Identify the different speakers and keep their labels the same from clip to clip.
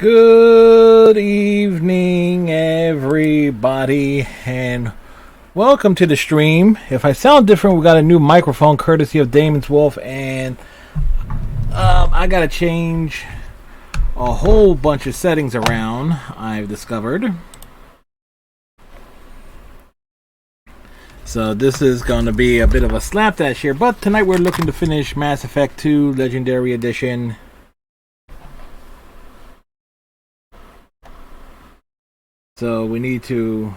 Speaker 1: Good evening, everybody, and welcome to the stream. If I sound different, we got a new microphone courtesy of Damon's Wolf, and I gotta change a whole bunch of settings around, I've discovered. So this is going to be a bit of a slapdash here, but tonight we're looking to finish Mass Effect 2 Legendary Edition. So we need to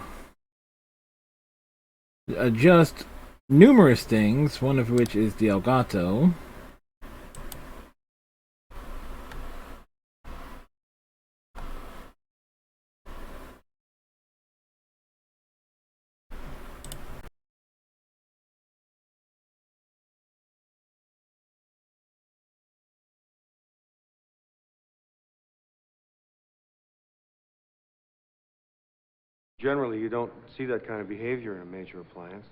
Speaker 1: adjust numerous things, one of which is the Elgato.
Speaker 2: Generally, you don't see that kind of behavior in a major appliance.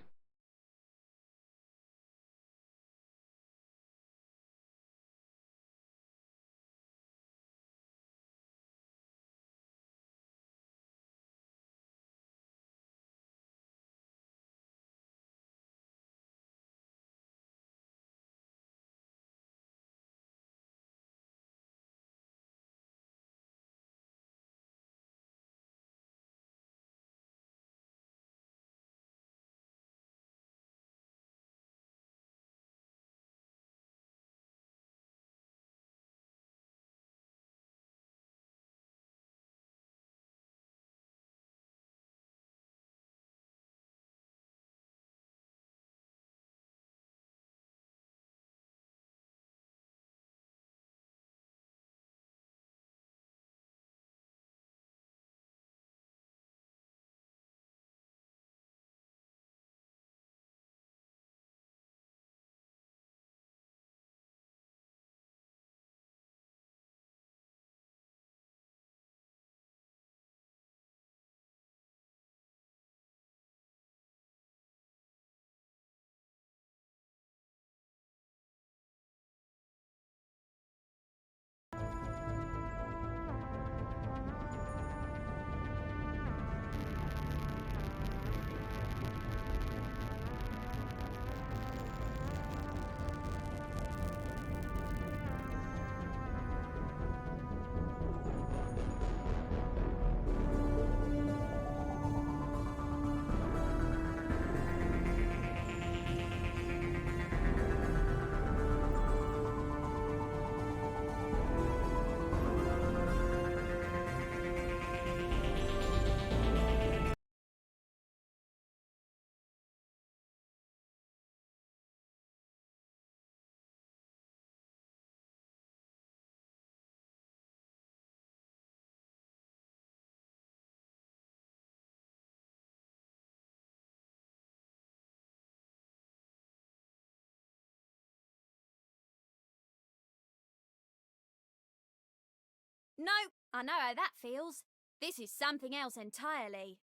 Speaker 3: Nope, I know how that feels. This is something else entirely.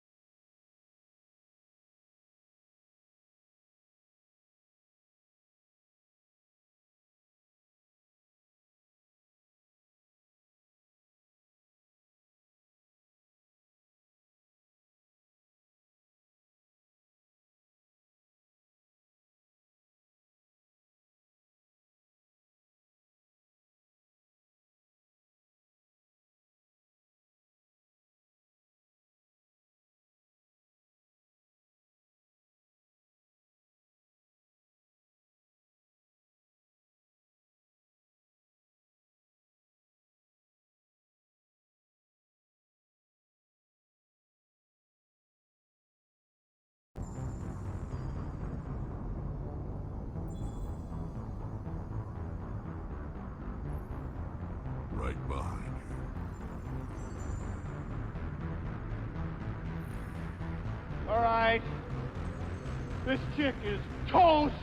Speaker 4: Right behind you.
Speaker 5: All right. This chick is toast.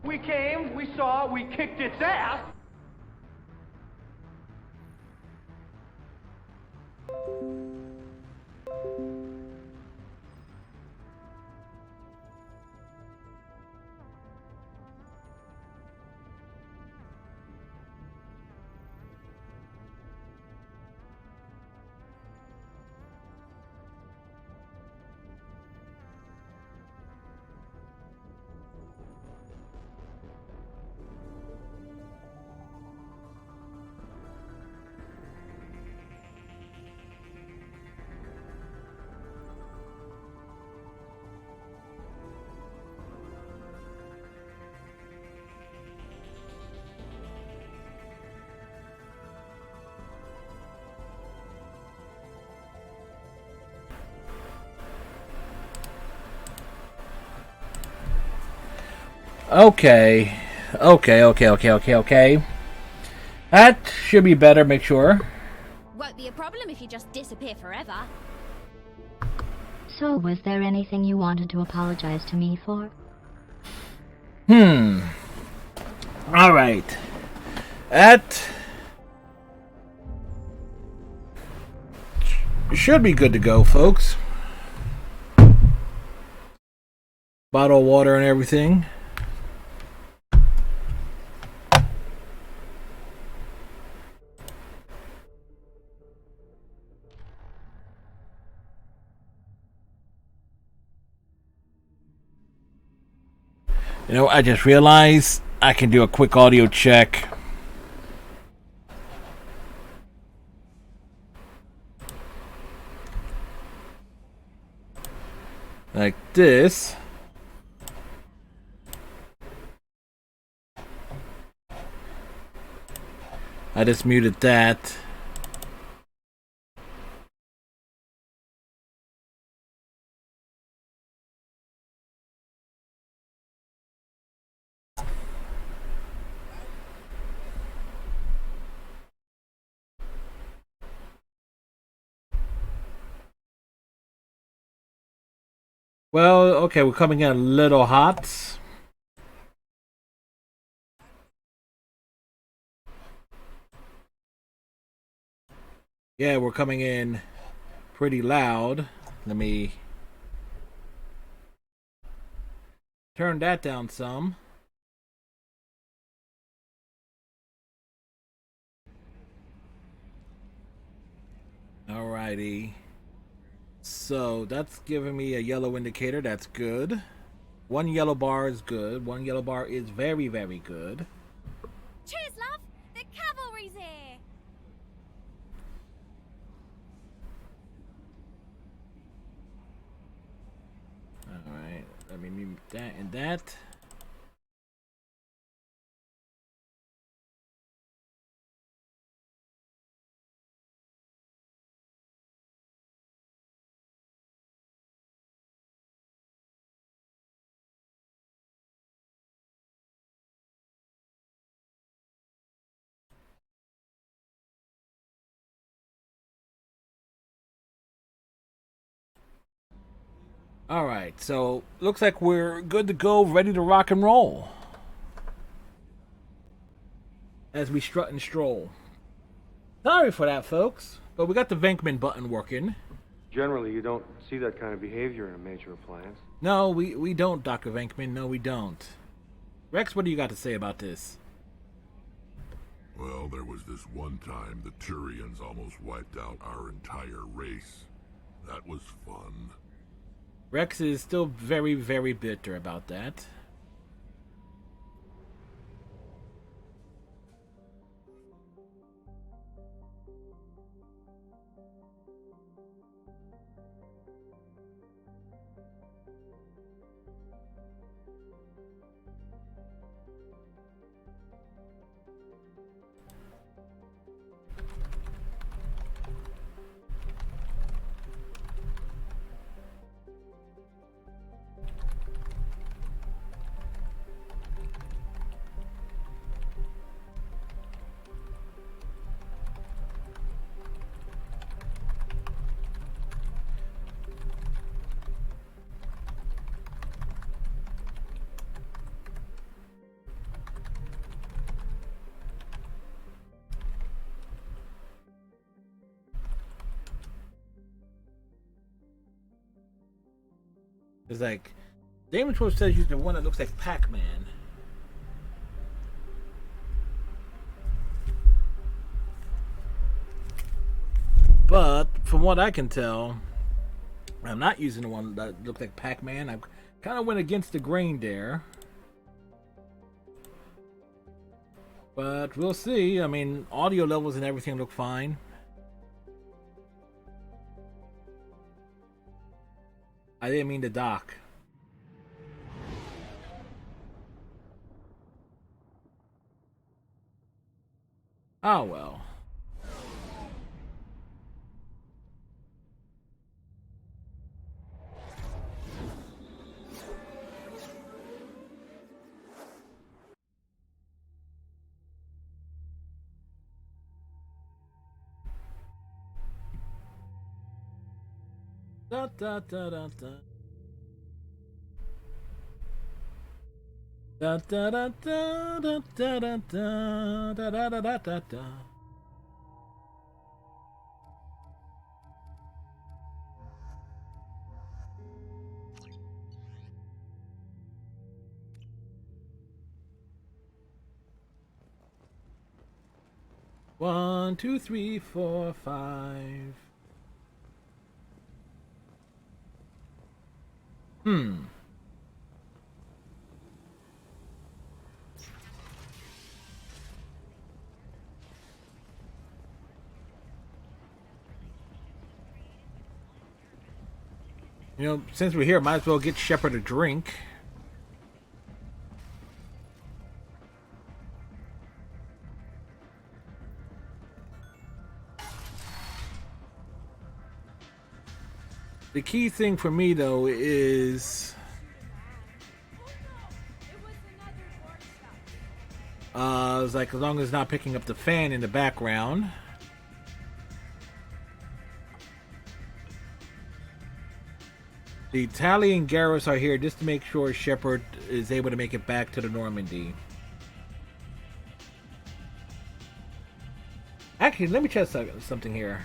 Speaker 5: We came, we saw, we kicked its ass.
Speaker 1: Okay. Okay. That should be better, make sure.
Speaker 3: Won't be a problem if you just disappear forever.
Speaker 6: So, was there anything you wanted to apologize to me for?
Speaker 1: Alright. That should be good to go, folks. Bottle of water and everything. You know, I just realized I can do a quick audio check. Like this. I just muted that. Well, okay, we're coming in a little hot. Yeah, we're coming in pretty loud. Let me turn that down some. Alrighty. So that's giving me a yellow indicator. That's good. One yellow bar is good. One yellow bar is very, very good.
Speaker 3: Cheers, love! The cavalry's here!
Speaker 1: Alright, let me mute that and that. Alright, so looks like we're good to go, ready to rock and roll. as we strut and stroll. Sorry for that, folks, but we got the Venkman button working.
Speaker 2: Generally, you don't see that kind of behavior in a major appliance.
Speaker 1: No, we don't, Dr. Venkman. No, we don't. Rex, what do you got to say about this?
Speaker 4: Well, there was this one time the Turians almost wiped out our entire race. That was fun.
Speaker 1: Rex is still very, very bitter about that. It's like Damon 12 says he's the one that looks like Pac-Man. But from what I can tell, I'm not using the one that looks like Pac-Man. I kind of went against the grain there. But we'll see. I mean, audio levels and everything look fine. I didn't mean to dock. Oh well. Da da da da da. Da da da da da da da da da da da da da. One, two, three, four, five. You know, since we're here, might as well get Shepard a drink. The key thing for me, though, is it's like as long as it's not picking up the fan in the background. The Tally and Garrus are here just to make sure Shepard is able to make it back to the Normandy. Actually, let me check something here.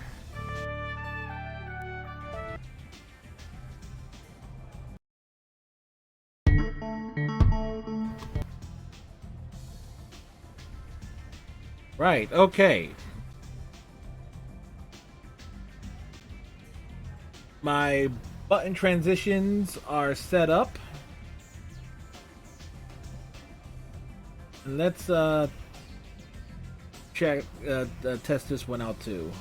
Speaker 1: Right, okay. My button transitions are set up. And let's check test this one out too.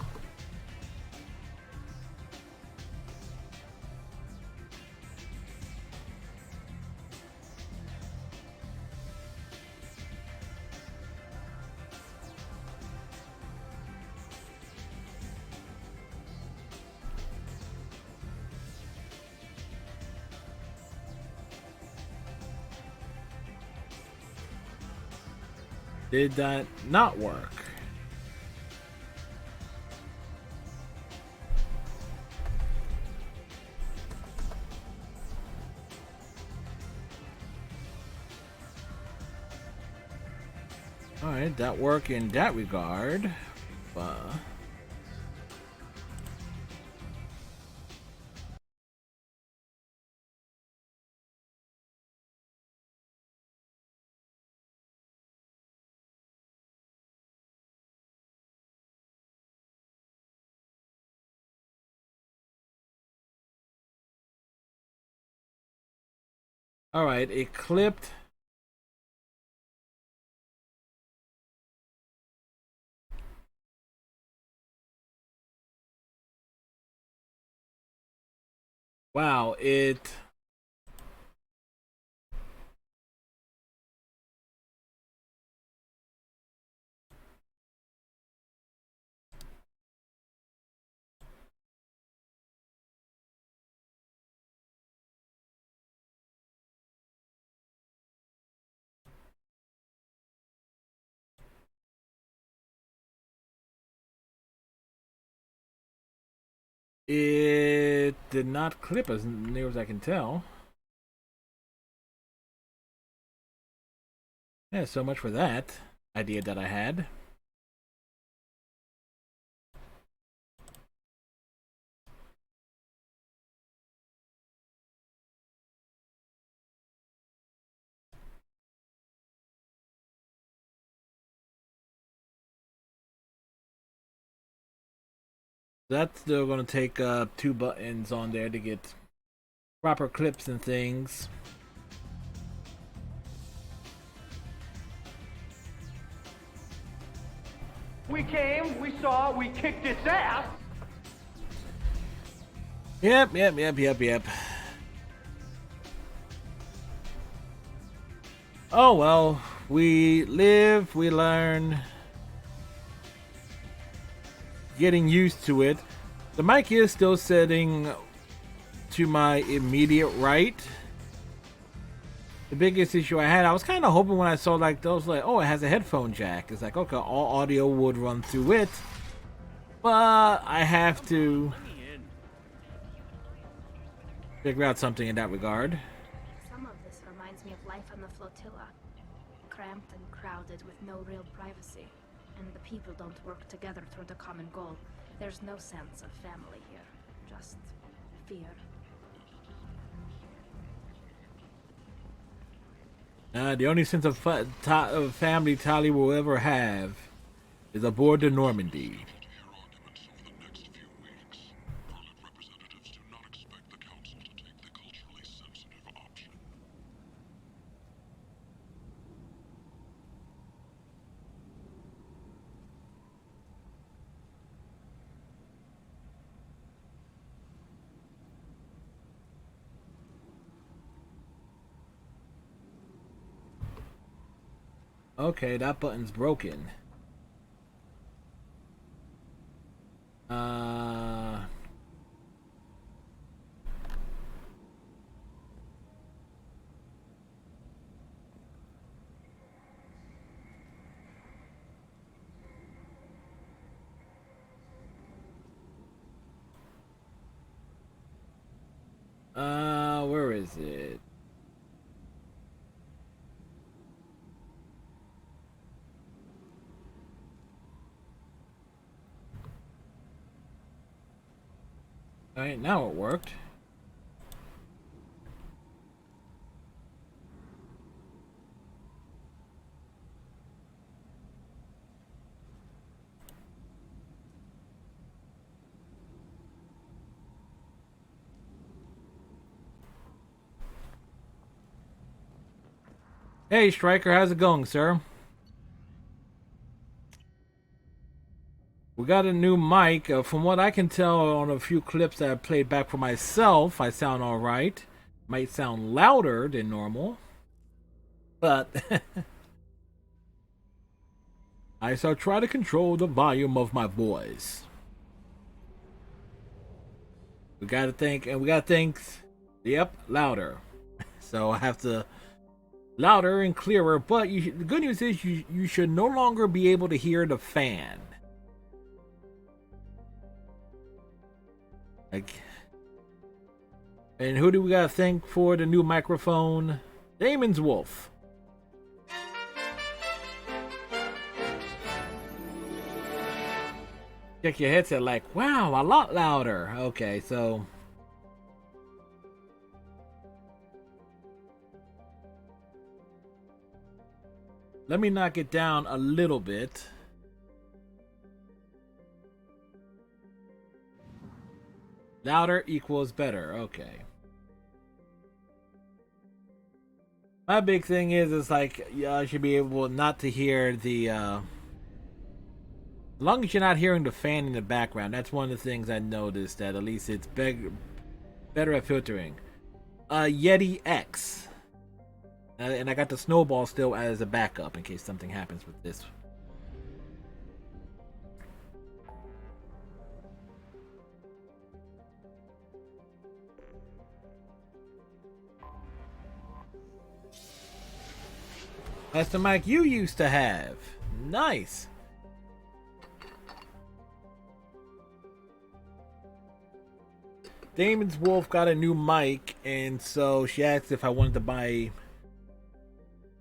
Speaker 1: Did that not work? Alright, that worked in that regard. Alright, it clipped. Wow, it... It did not clip as near as I can tell. Yeah, so much for that idea that I had. That's still going to take 2 buttons on there to get proper clips and things.
Speaker 5: We came, we saw, we kicked its ass.
Speaker 1: Yep. Oh well, we live, we learn. Getting used to it. The mic is still setting to my immediate right. The biggest issue I had, I was kind of hoping when I saw like those, like, oh, it has a headphone jack. It's like, okay, all audio would run through it. But I have to figure out something in that regard.
Speaker 7: Some of this reminds me of life on the flotilla. Cramped and crowded with no real privacy. And the people don't work together toward a common goal. There's no sense of family here. Just fear.
Speaker 1: The only sense of family Tali will ever have is aboard the Normandy. Okay, that button's broken. Where is it? Alright, now it worked. Hey, Striker, how's it going, sir? We got a new mic. From what I can tell on a few clips that I played back for myself, I sound alright. Might sound louder than normal. But I shall try to control the volume of my voice. We gotta think, yep, louder. So I have to louder and clearer, but the good news is you should no longer be able to hear the fan. Like, and who do we gotta thank for the new microphone? Damon's Wolf. Check your headset like, wow, a lot louder. Okay, so... let me knock it down a little bit. Louder equals better. Okay. My big thing is like, I should be able not to hear the, as long as you're not hearing the fan in the background. That's one of the things I noticed, that at least it's better at filtering. Yeti X. And I got the snowball still as a backup in case something happens with this. That's the mic you used to have. Nice. Damon's Wolf got a new mic, and so she asked if I wanted to buy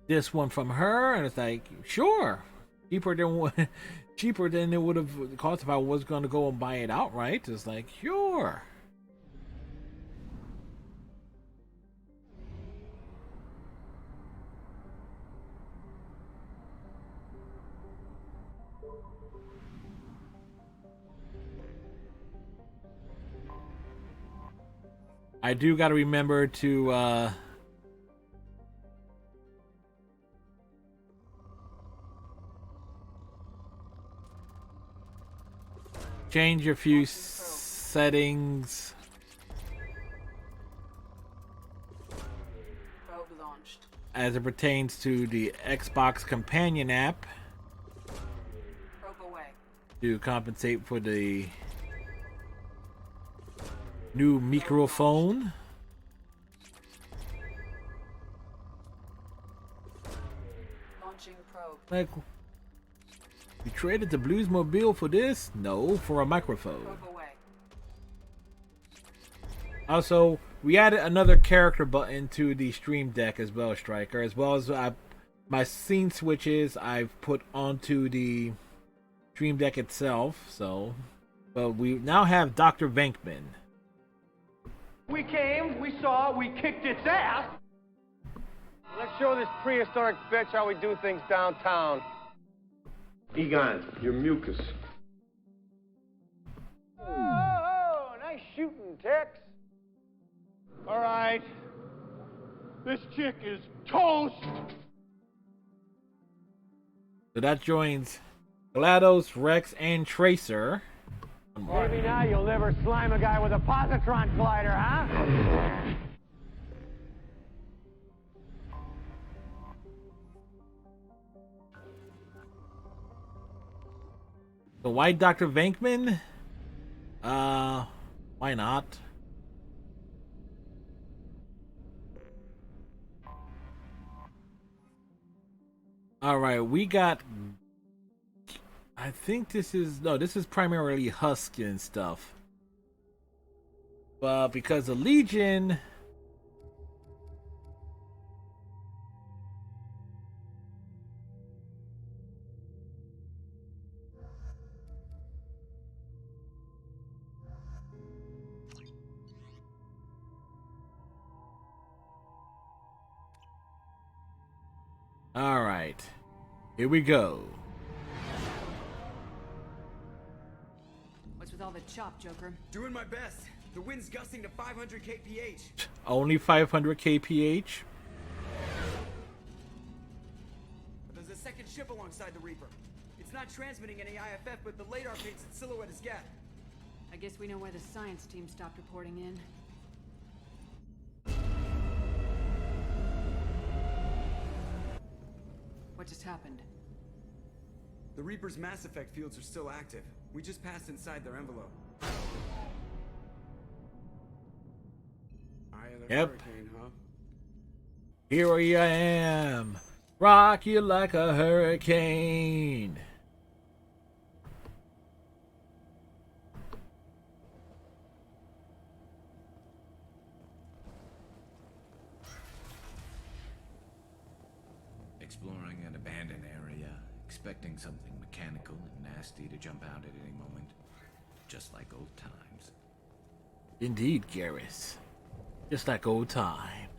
Speaker 1: this one from her, and it's like, sure. Cheaper than it would have cost if I was going to go and buy it outright. It's like, sure. I do got to remember to change a few settings.
Speaker 8: Probe launched.
Speaker 1: As it pertains to the Xbox Companion app.
Speaker 8: Probe away.
Speaker 1: To compensate for the new microphone.
Speaker 8: Launching probe.
Speaker 1: Like, you traded the Bluesmobile for this? No, for a microphone.
Speaker 8: Probe away.
Speaker 1: Also, we added another character button to the Stream Deck as well, Striker, as well as my scene switches I've put onto the Stream Deck itself. So, but we now have Dr. Venkman.
Speaker 5: We came, we saw, we kicked its ass.
Speaker 2: Let's show this prehistoric bitch how we do things downtown. Egon, your mucus.
Speaker 5: Oh, nice shooting, Tex. All right. This chick is toast.
Speaker 1: So that joins GLaDOS, Rex, and Tracer.
Speaker 5: Maybe now you'll never slime a guy with a positron glider, huh?
Speaker 1: So why Dr. Venkman? Why not? Alright, we got... I think this is... No, this is primarily Husk and stuff. But because the Legion... Alright. Here we go.
Speaker 8: What's with all the chop, Joker?
Speaker 9: Doing my best. The wind's gusting to 500 kph.
Speaker 1: Only 500 kph?
Speaker 9: There's a second ship alongside the Reaper. It's not transmitting any IFF, but the radar paints its silhouette as Geth.
Speaker 8: I guess we know why the science team stopped reporting in. What just happened?
Speaker 9: The Reaper's mass effect fields are still active. We just passed inside their envelope. Eye of the
Speaker 1: Yep.
Speaker 9: hurricane, huh?
Speaker 1: Here I am. Rock you like a hurricane.
Speaker 10: Exploring an abandoned area, expecting something mechanical and nasty to jump out at any moment. just like old times.
Speaker 1: Indeed, Garrus. Just like old time.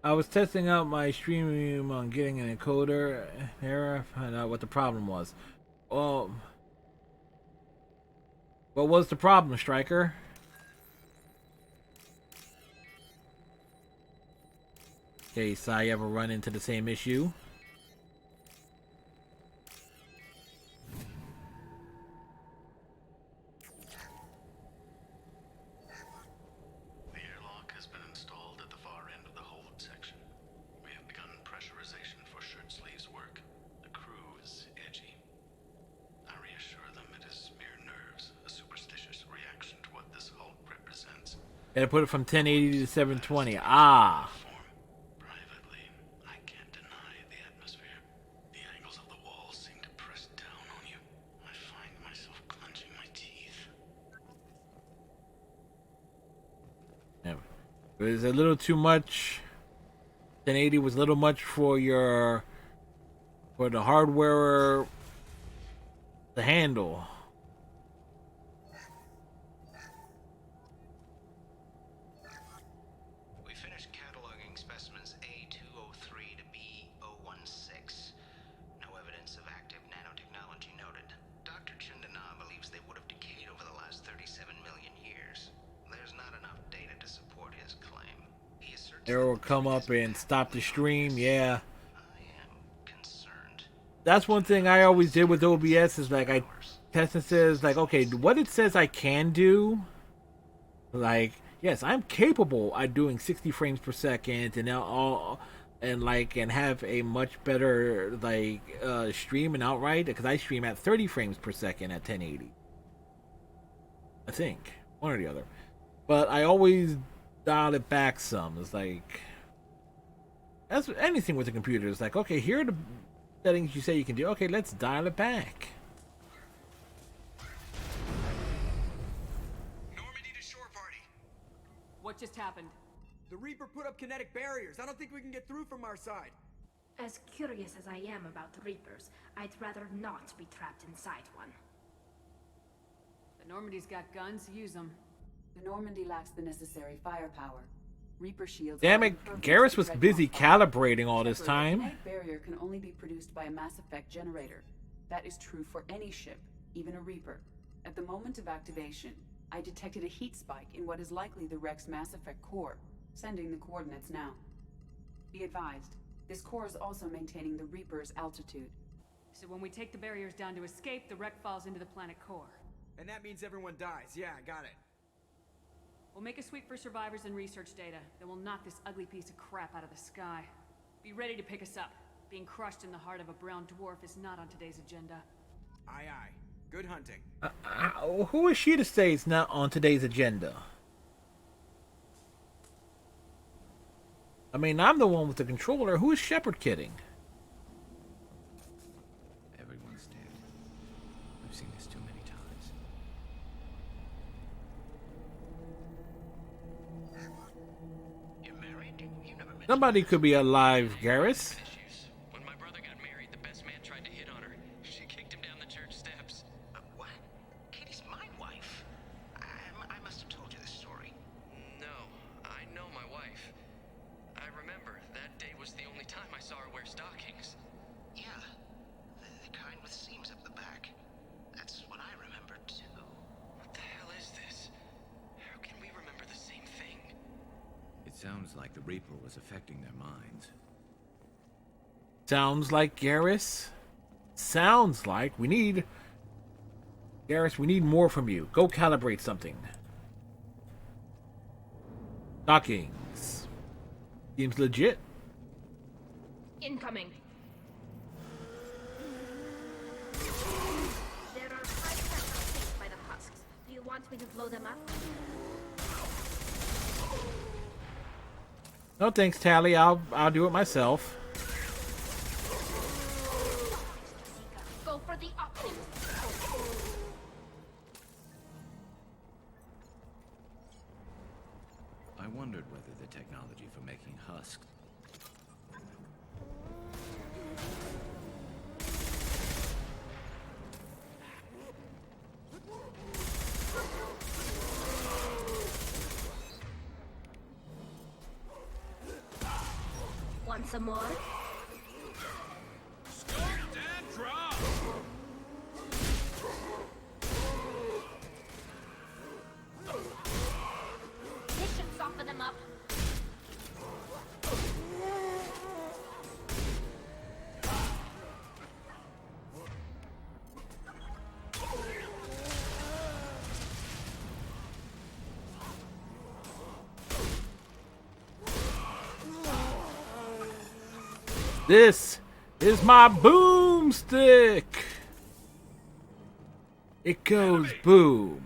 Speaker 1: I was testing out my stream on getting an encoder error, find out what the problem was. Well, what was the problem, Striker? Okay, so I ever run into the same issue? Gotta put it from 1080 to 720. Ah.
Speaker 11: Privately, I can't deny the atmosphere. The angles of the walls seem to press down on you. I find myself clenching my teeth.
Speaker 1: Yeah. It was a little too much. 1080 was a little much for the hardware to handle. Error will come up and stop the stream. Yeah, that's one thing I always did with OBS is like I test and says like, okay, what it says I can do, like, yes, I'm capable of doing 60 frames per second and and have a much better stream and outright, because I stream at 30 frames per second at 1080. I think one or the other, but I always dial it back some. It's like, that's anything with the computer. It's like, okay, here are the settings you say you can do. Okay, let's dial it back.
Speaker 9: Normandy to shore party.
Speaker 8: What just happened?
Speaker 9: The Reaper put up kinetic barriers. I don't think we can get through from our side.
Speaker 7: As curious as I am about the Reapers, I'd rather not be trapped inside one.
Speaker 8: The Normandy's got guns, use them.
Speaker 12: The Normandy lacks the necessary firepower. Reaper shields.
Speaker 1: Damn it, Garrus was busy calibrating all this time.
Speaker 12: The kinetic barrier can only be produced by a Mass Effect generator. That is true for any ship, even a Reaper. At the moment of activation, I detected a heat spike in what is likely the Rex Mass Effect core, sending the coordinates now. Be advised, this core is also maintaining the Reaper's altitude.
Speaker 8: So when we take the barriers down to escape, the wreck falls into the planet core.
Speaker 9: And that means everyone dies. Yeah, I got it.
Speaker 8: We'll make a sweep for survivors and research data. Then we'll knock this ugly piece of crap out of the sky. Be ready to pick us up. Being crushed in the heart of a brown dwarf is not on today's agenda.
Speaker 9: Aye, aye. Good hunting.
Speaker 1: Who is she to say it's not on today's agenda? I mean, I'm the one with the controller. Who is Shepard kidding?
Speaker 10: Everyone's dead. I've seen this too many times.
Speaker 11: You're married? You never mentioned
Speaker 1: Somebody could be alive, Garrus.
Speaker 11: When my brother got married, the best man tried to hit on her. She kicked him down the church steps. What? Katie's my wife. I must have told you this story. No, I know my wife. I remember that day was the only time I saw her wear stockings. Yeah, the kind with seams up the back. That's what I remember too. What the hell is this? How can we remember the same thing?
Speaker 10: It sounds like the Reaper was affecting their minds.
Speaker 1: Sounds like Garrus. Sounds like we need... Garrus, we need more from you. Go calibrate something. Stockings. Seems legit.
Speaker 7: Incoming. There are 5 samples by the husks. Do you want me to blow them up?
Speaker 1: No thanks, Tally. I'll do it myself.
Speaker 7: Go for the optic.
Speaker 10: I wondered whether the technology for making husks.
Speaker 7: Want some more? This should soften them up.
Speaker 1: This is my boomstick. It goes boom.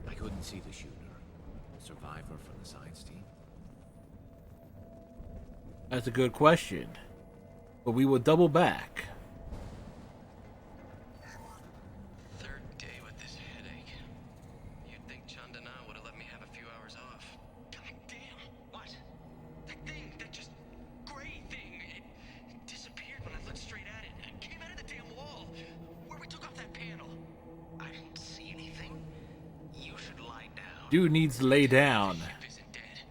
Speaker 10: I couldn't see the shooter. Survivor from the science team?
Speaker 1: That's a good question. But we will double back.
Speaker 11: Third day with this headache. You'd think Chandana would have let me have a few hours off. God damn! What? That thing, that just gray thing, it disappeared when I looked straight at it. It came out of the damn wall. Where we took off that panel. I didn't see anything. You should lie down.
Speaker 1: Dude needs to lay down.
Speaker 11: Ship isn't dead.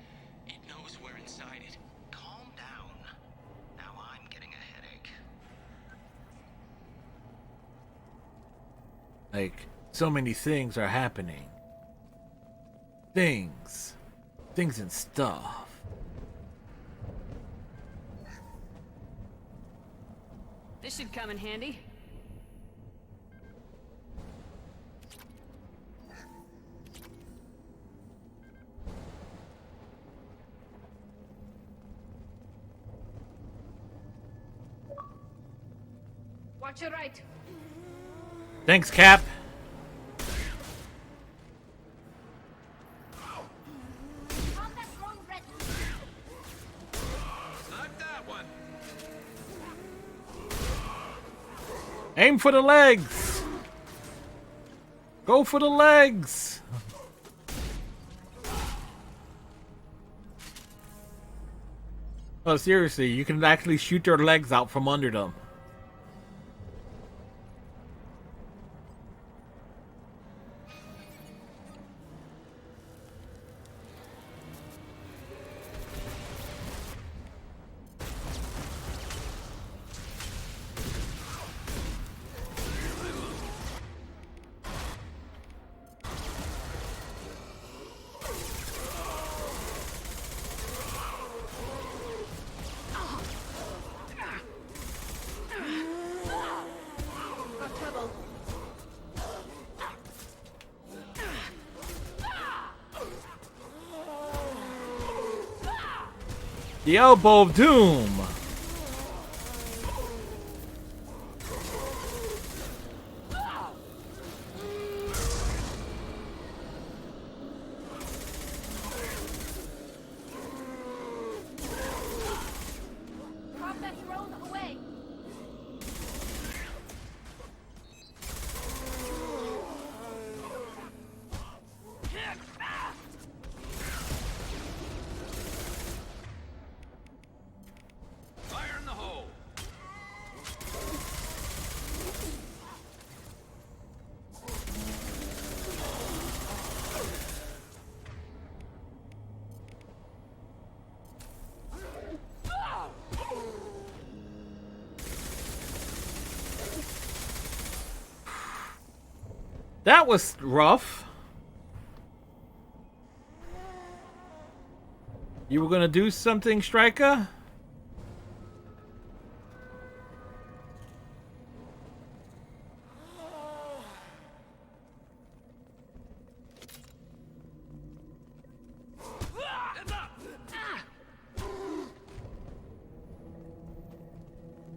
Speaker 11: It knows we're inside it. Calm down. Now I'm getting a headache.
Speaker 1: Like, so many things are happening. Things and stuff.
Speaker 8: This should come in handy.
Speaker 7: Watch your right.
Speaker 1: Thanks, Cap.
Speaker 7: Combat drone ready.
Speaker 10: Not that one.
Speaker 1: Aim for the legs. Go for the legs. Oh, seriously, you can actually shoot their legs out from under them.
Speaker 7: Got trouble.
Speaker 1: The elbow of doom.
Speaker 7: Combat drone away.
Speaker 10: Fire in the hole.
Speaker 1: That was rough. You were gonna do something, Striker?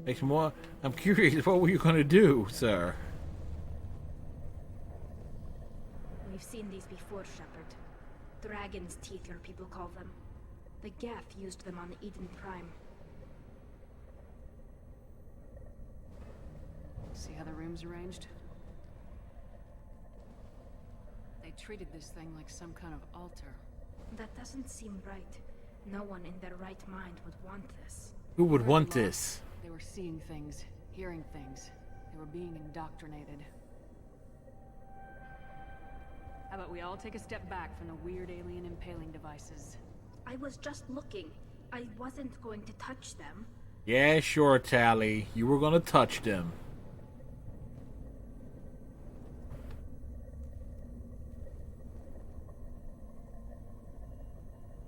Speaker 1: Makes me more. I'm curious. What were you gonna do, sir?
Speaker 7: We've seen these before, Shepard. Dragon's Teethler, people call them. The Geth used them on Eden Prime.
Speaker 8: See how the room's arranged? They treated this thing like some kind of altar.
Speaker 7: That doesn't seem right. No one in their right mind would want this.
Speaker 1: Who would want this?
Speaker 8: They were seeing things, hearing things. They were being indoctrinated. How about we all take a step back from the weird alien impaling devices?
Speaker 7: I was just looking. I wasn't going to touch them.
Speaker 1: Yeah, sure, Tally. You were gonna touch them.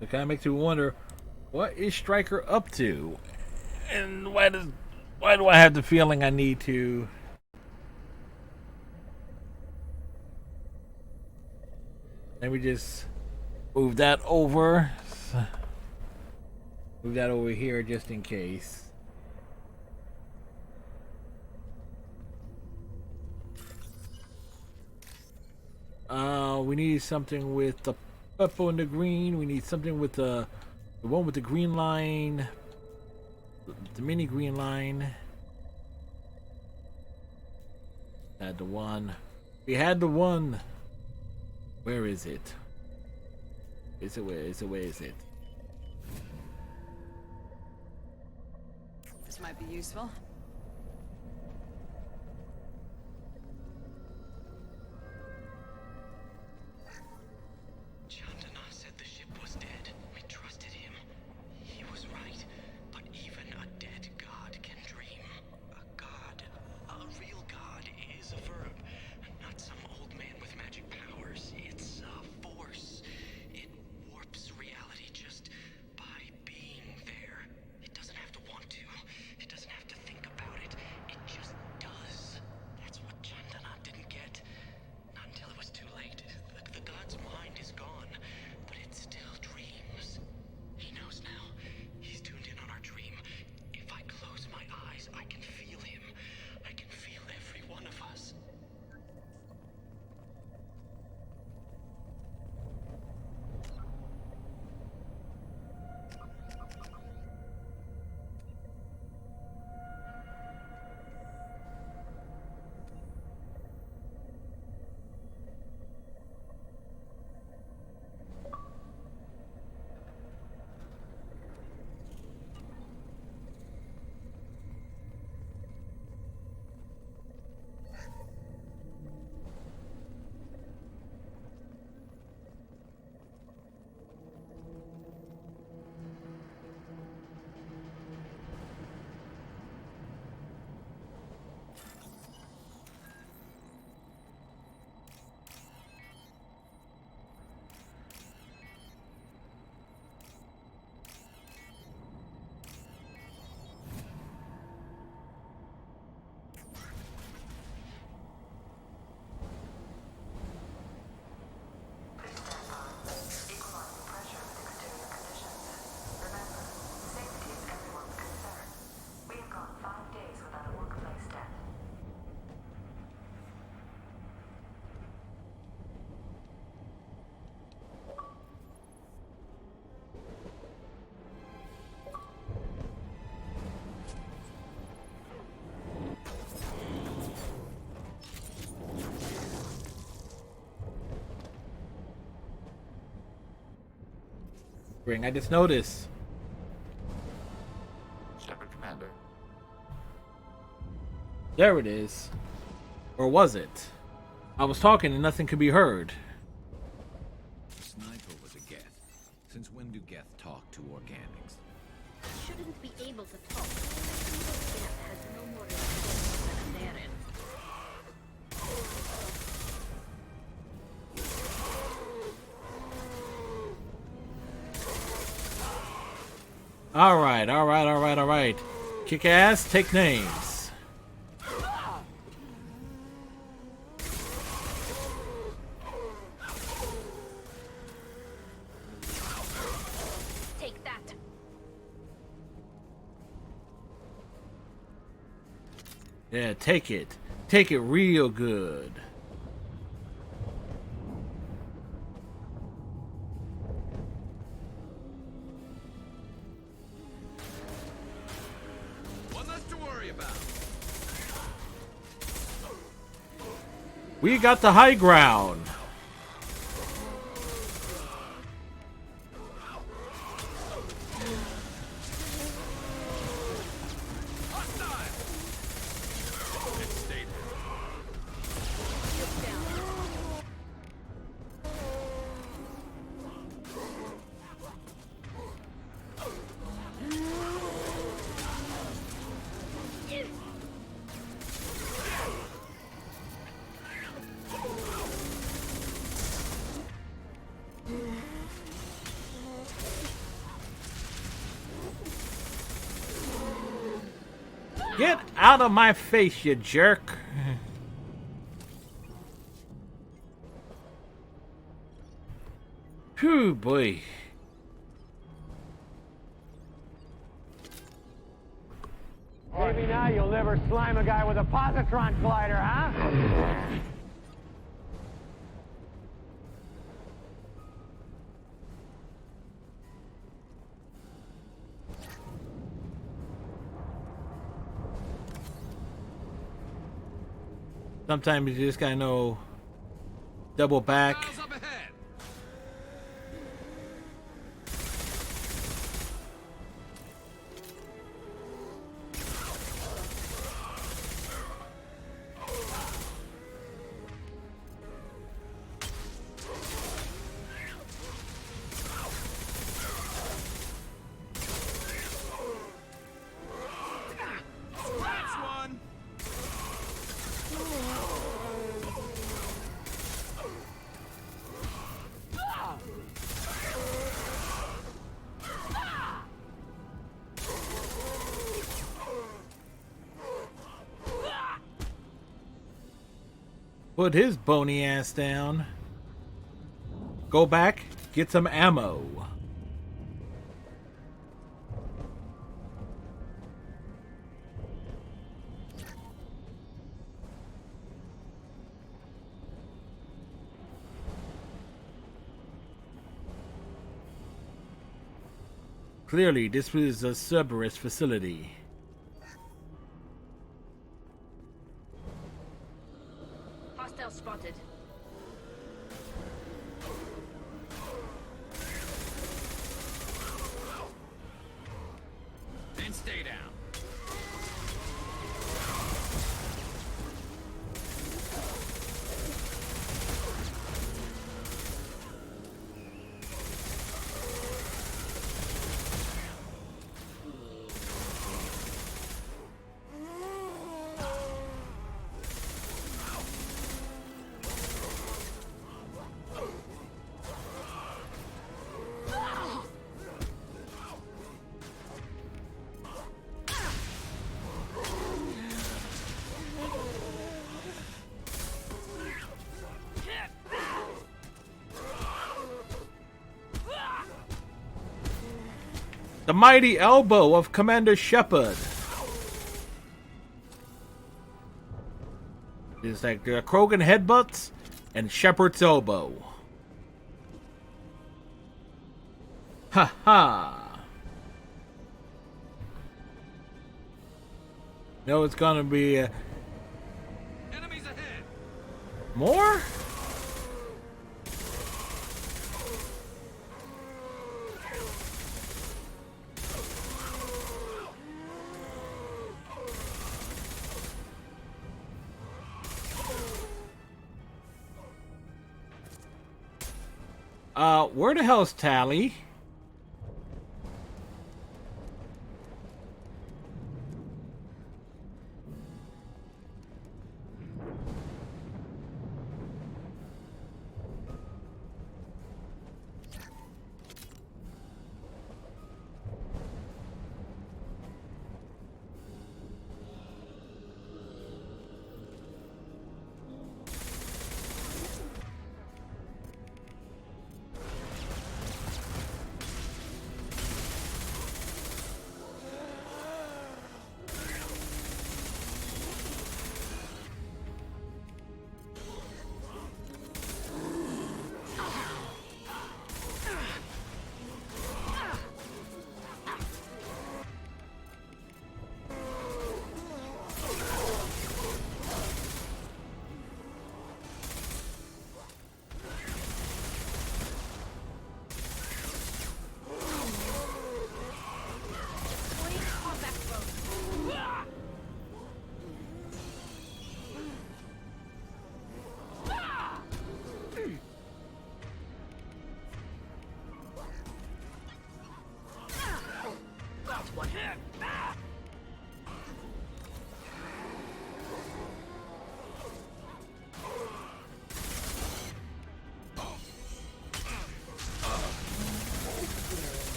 Speaker 1: It kind of makes you wonder, what is Stryker up to? And why do I have the feeling I need to... Let me just move that over. Move that over here just in case. We need something with the purple and the green. We need something with the one with the green line. The mini green line. Had the one. We had the one. Where is it? Where is it?
Speaker 8: This might be useful.
Speaker 11: Chandana said the ship was dead. We trusted him. He was right. But even a dead god can dream. A god, a real god, is a verb. Not some old man with magic powers. It's a force. It warps reality just by being there. It doesn't have to want to. It doesn't have to think about it. It just does. That's what Chandana didn't get. Not until it was too late. The god's mind is gone, but it still dreams. He knows now. He's tuned in on our dream. If I close my eyes, I can feel him. I can feel every one of us.
Speaker 1: I just noticed.
Speaker 10: Shepard, Commander.
Speaker 1: There it is. Or was it? I was talking and nothing could be heard.
Speaker 10: The sniper was a Geth. Since when do Geth talk to organics?
Speaker 7: Shouldn't be able to talk. Death has no more intelligence than Darren.
Speaker 1: Alright. Kick ass, take names.
Speaker 7: Take that.
Speaker 1: Yeah, take it. Take it real good.
Speaker 10: One less to worry about.
Speaker 1: We got the high ground. Get out of my face, you jerk. Phew, boy.
Speaker 5: Maybe now you'll never slime a guy with a positron glider, huh?
Speaker 1: Sometimes you just gotta know double back. Put his bony ass down. Go back, get some ammo. Clearly, this was a Cerberus facility.
Speaker 7: Hostile spotted.
Speaker 10: And stay down.
Speaker 1: The mighty elbow of Commander Shepard. It's like Krogan headbutts and Shepard's elbow. Ha ha. No, it's gonna be
Speaker 10: Enemies ahead.
Speaker 1: more? Where the hell's Tally?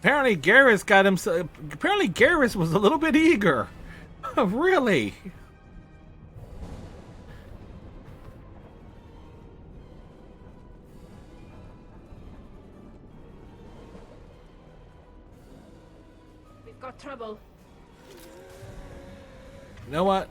Speaker 1: Apparently Garrus got him. Apparently Garrus was a little bit eager. Really?
Speaker 7: We've got trouble.
Speaker 1: You know what?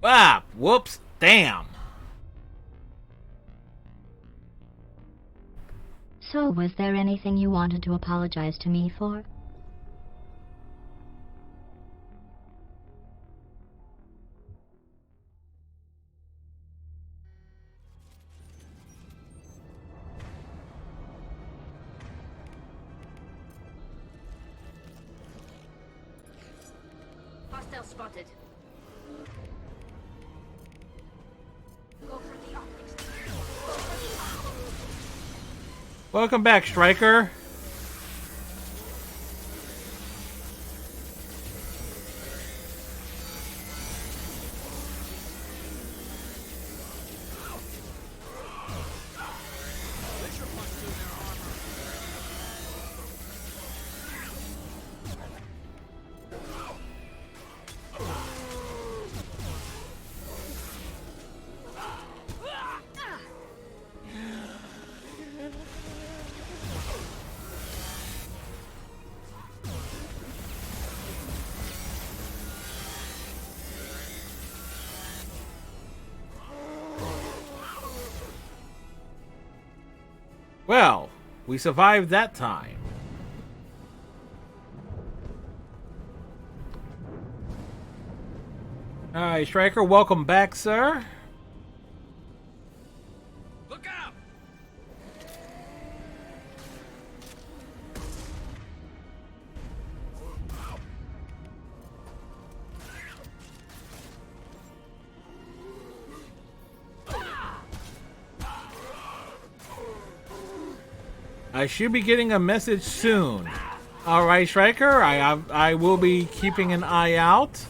Speaker 1: Ah, whoops, damn.
Speaker 6: So, was there anything you wanted to apologize to me for?
Speaker 7: Hostile spotted. Go for the optics.
Speaker 1: Welcome back, Striker. Well, we survived that time. Alright, Striker, welcome back, sir.
Speaker 10: Look out!
Speaker 1: I should be getting a message soon. Alright, Striker, I will be keeping an eye out.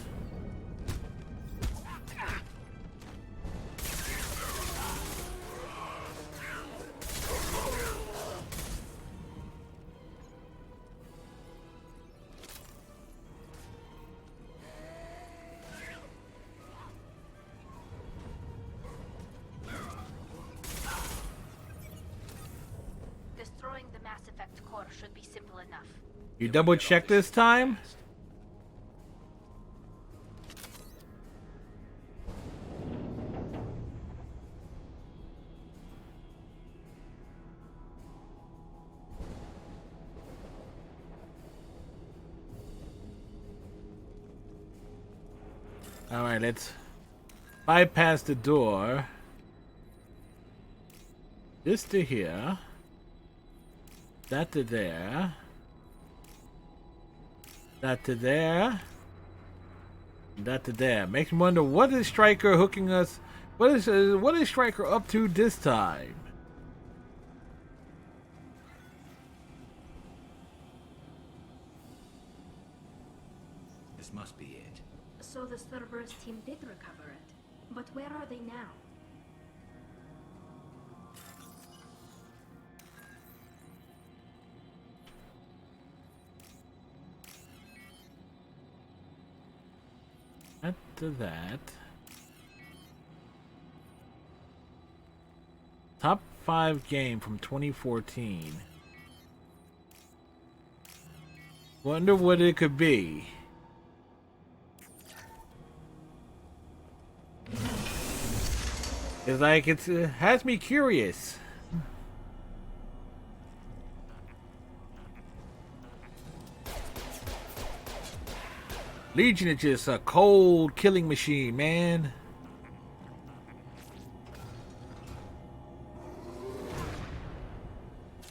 Speaker 7: Destroying the Mass Effect core should be simple enough.
Speaker 1: You double check this time? Alright, let's bypass the door. This to here. That to there. That to there. That to there. Makes me wonder, what is Striker hooking us? What is Striker up to this time?
Speaker 10: This must be it.
Speaker 7: So the Cerberus team did recover it. But where are they now?
Speaker 1: That to that. Top 5 game from 2014. Wonder what it could be. It's like it has me curious. Legion is just a cold killing machine, man.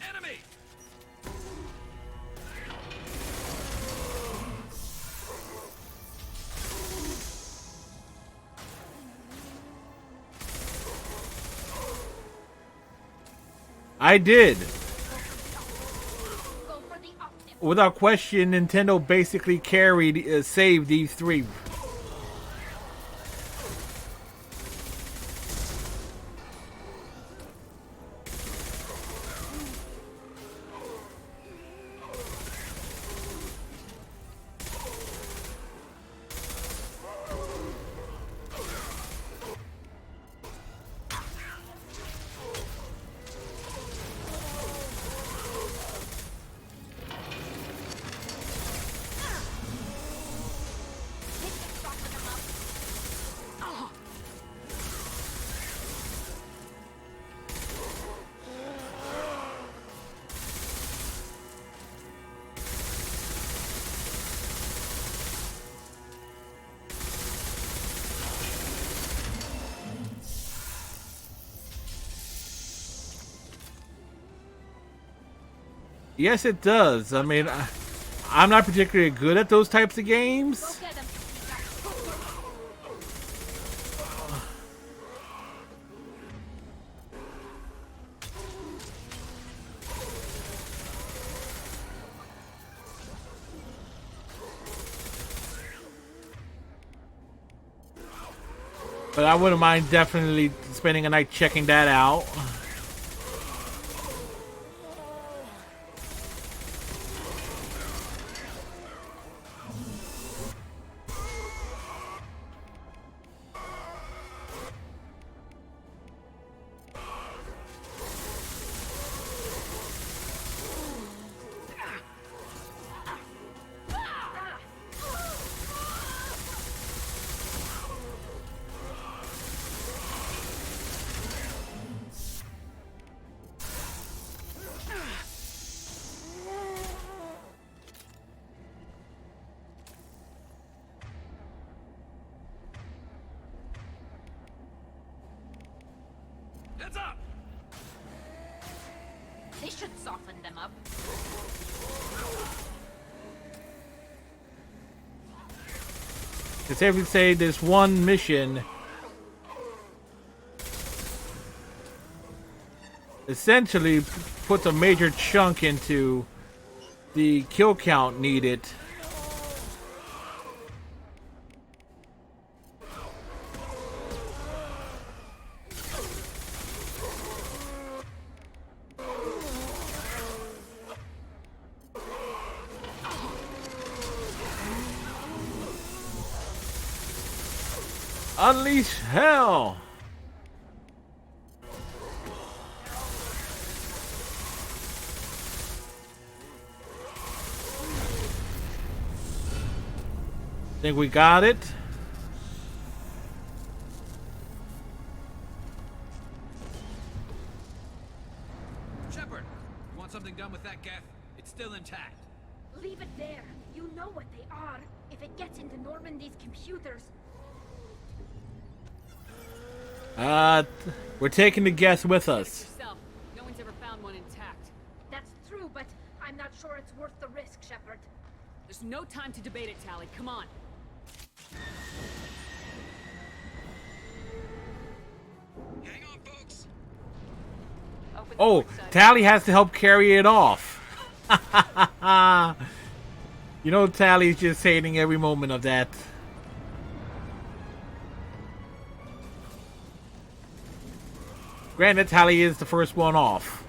Speaker 10: Enemy!
Speaker 1: I did. Without question, Nintendo basically carried, saved these three. Yes, it does. I mean, I'm not particularly good at those types of games. But I wouldn't mind definitely spending a night checking that out.
Speaker 11: Heads up!
Speaker 7: They should soften them up.
Speaker 1: To safely say, this one mission essentially puts a major chunk into the kill count needed. Unleash hell! Think we got it?
Speaker 10: Shepard, you want something done with that Geth? It's still intact.
Speaker 7: Leave it there. You know what they are. If it gets into Normandy's computers.
Speaker 1: We're taking the Geth with us.
Speaker 8: Yourself. No one's ever found one intact.
Speaker 7: That's true, but I'm not sure it's worth the risk, Shepard.
Speaker 8: There's no time to debate it, Tali. Come on.
Speaker 11: Hang on, folks.
Speaker 1: Oh, Tali has to help carry it off. You know, Tali's just hating every moment of that. Granted, Tali is the first one off.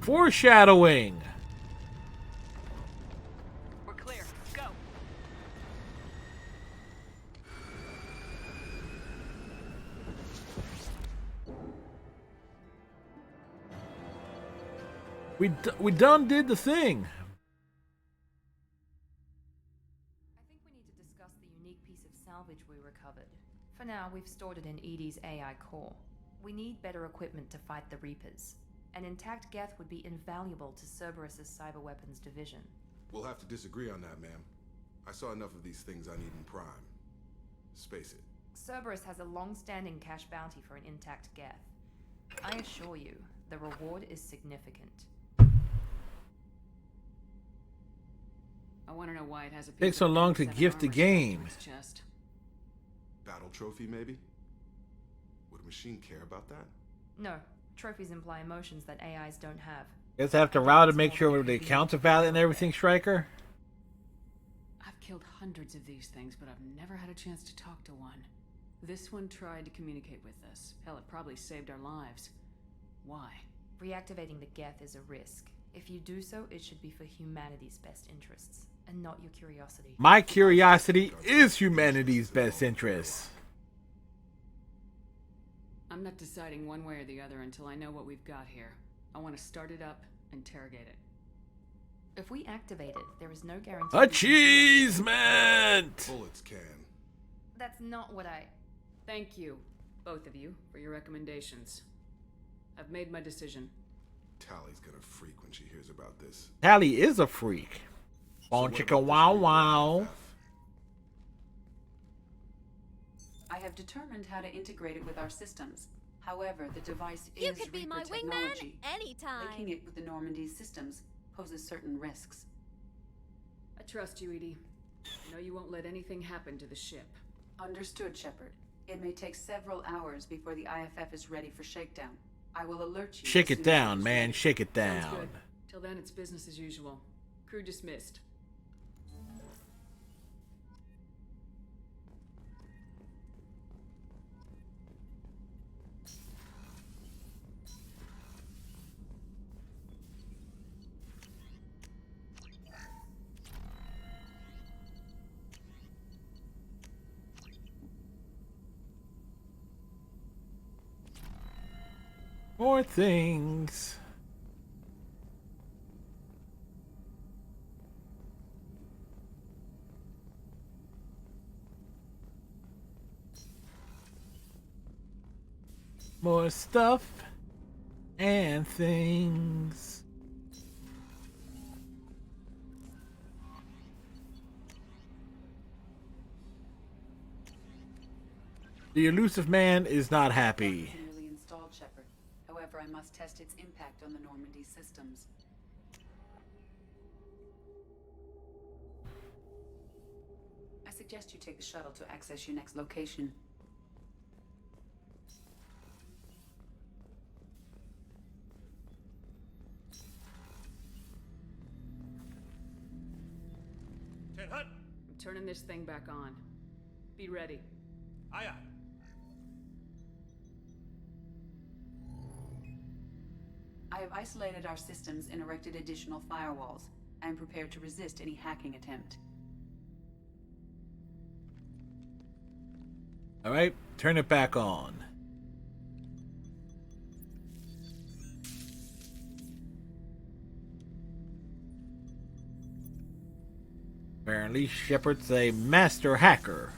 Speaker 1: Foreshadowing.
Speaker 8: We're clear. Go.
Speaker 1: We done did the thing.
Speaker 13: I think we need to discuss the unique piece of salvage we recovered. For now, we've stored it in EDI's AI core. We need better equipment to fight the Reapers. An intact Geth would be invaluable to Cerberus's cyber weapons division.
Speaker 14: We'll have to disagree on that, ma'am. I saw enough of these things I need in Prime. Space it.
Speaker 13: Cerberus has a long-standing cash bounty for an intact Geth. I assure you, the reward is significant.
Speaker 8: I want to know why it has a
Speaker 1: Takes so long to gift the game.
Speaker 8: Chest.
Speaker 14: Battle trophy, maybe? Would a machine care about that?
Speaker 13: No, Trophies imply emotions that AIs don't have.
Speaker 1: Guess I have to route to make sure the accounts are valid and everything, Striker.
Speaker 8: I've killed hundreds of these things, but I've never had a chance to talk to one. This one tried to communicate with us. Hell, it probably saved our lives. Why?
Speaker 13: Reactivating the Geth is a risk. If you do so, it should be for humanity's best interests, and not your curiosity.
Speaker 1: My curiosity is humanity's best interest.
Speaker 8: I'm not deciding one way or the other until I know what we've got here. I want to start it up, interrogate it.
Speaker 13: If we activate it, there is no guarantee.
Speaker 1: Achievement!
Speaker 14: Bullets can.
Speaker 13: That's not what I...
Speaker 8: Thank you, both of you, for your recommendations. I've made my decision.
Speaker 14: Tally's gonna freak when she hears about this.
Speaker 1: Tally is a freak. Wow, chicka wow wow.
Speaker 12: I have determined how to integrate it with our systems. However, the device
Speaker 3: You
Speaker 12: is
Speaker 3: could be
Speaker 12: Reaper
Speaker 3: my wingman
Speaker 12: technology.
Speaker 3: anytime.
Speaker 12: Linking it with the Normandy systems poses certain risks.
Speaker 8: I trust you, Edie. I know you won't let anything happen to the ship.
Speaker 12: Understood, Shepard. It may take several hours before the IFF is ready for shakedown. I will alert you.
Speaker 1: Shake
Speaker 12: as
Speaker 1: it
Speaker 12: soon as
Speaker 1: down,
Speaker 12: it's
Speaker 1: man.
Speaker 12: ready.
Speaker 1: Shake it
Speaker 8: Sounds
Speaker 1: down.
Speaker 8: good. Till then, it's business as usual. Crew dismissed.
Speaker 1: More things. More stuff and things. The elusive man is not happy.
Speaker 12: Nearly installed, Shepard. However, I must test its impact on the Normandy systems. I suggest you take the shuttle to access your next location.
Speaker 8: I'm turning this thing back on. Be ready.
Speaker 5: Aye, aye.
Speaker 12: I have isolated our systems and erected additional firewalls. I am prepared to resist any hacking attempt.
Speaker 1: Alright, turn it back on. Apparently, Shepard's a master hacker.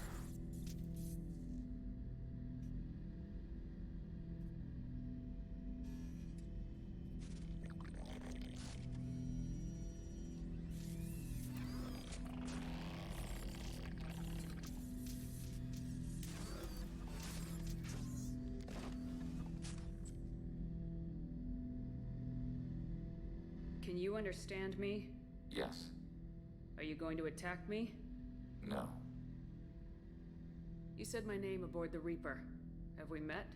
Speaker 8: Can you understand me?
Speaker 15: Yes.
Speaker 8: Are you going to attack me?
Speaker 15: No.
Speaker 8: You said my name aboard the Reaper. Have we met?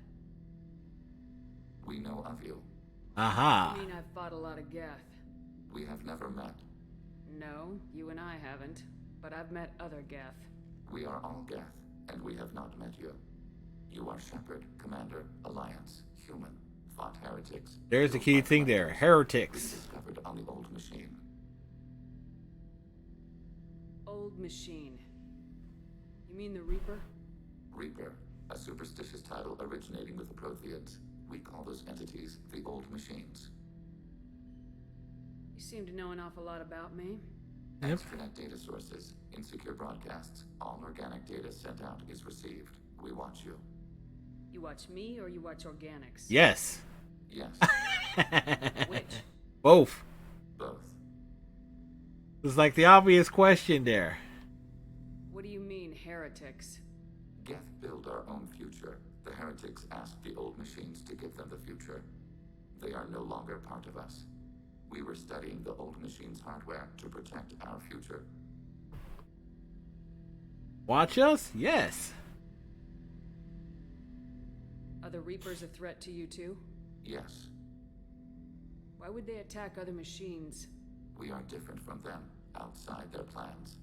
Speaker 15: We know of you.
Speaker 1: Aha.
Speaker 8: I mean, I've fought a lot of Geth.
Speaker 15: We have never met.
Speaker 8: No, you and I haven't. But I've met other Geth.
Speaker 15: We are all Geth, and we have not met you. You are Shepard, Commander, Alliance, Human, fought heretics.
Speaker 1: There's the key thing there. Heretics.
Speaker 15: Discovered on the old machine.
Speaker 8: Old machine. You mean the Reaper?
Speaker 15: Reaper, a superstitious title originating with the Protheans. We call those entities the old machines.
Speaker 8: You seem to know an awful lot about me.
Speaker 1: Yep.
Speaker 15: Extranet data sources, insecure broadcasts, all organic data sent out is received. We watch you.
Speaker 8: You watch me or you watch organics?
Speaker 1: Yes.
Speaker 15: Yes.
Speaker 8: Which?
Speaker 1: Both.
Speaker 15: Both.
Speaker 1: It's like the obvious question there.
Speaker 8: What do you mean, heretics?
Speaker 15: Geth build our own future. The heretics asked the old machines to give them the future. They are no longer part of us. We were studying the old machines' hardware to protect our future.
Speaker 1: Watch us? Yes.
Speaker 8: Are the Reapers a threat to you too?
Speaker 15: Yes.
Speaker 8: Why would they attack other machines?
Speaker 15: We are different from them, outside their plans.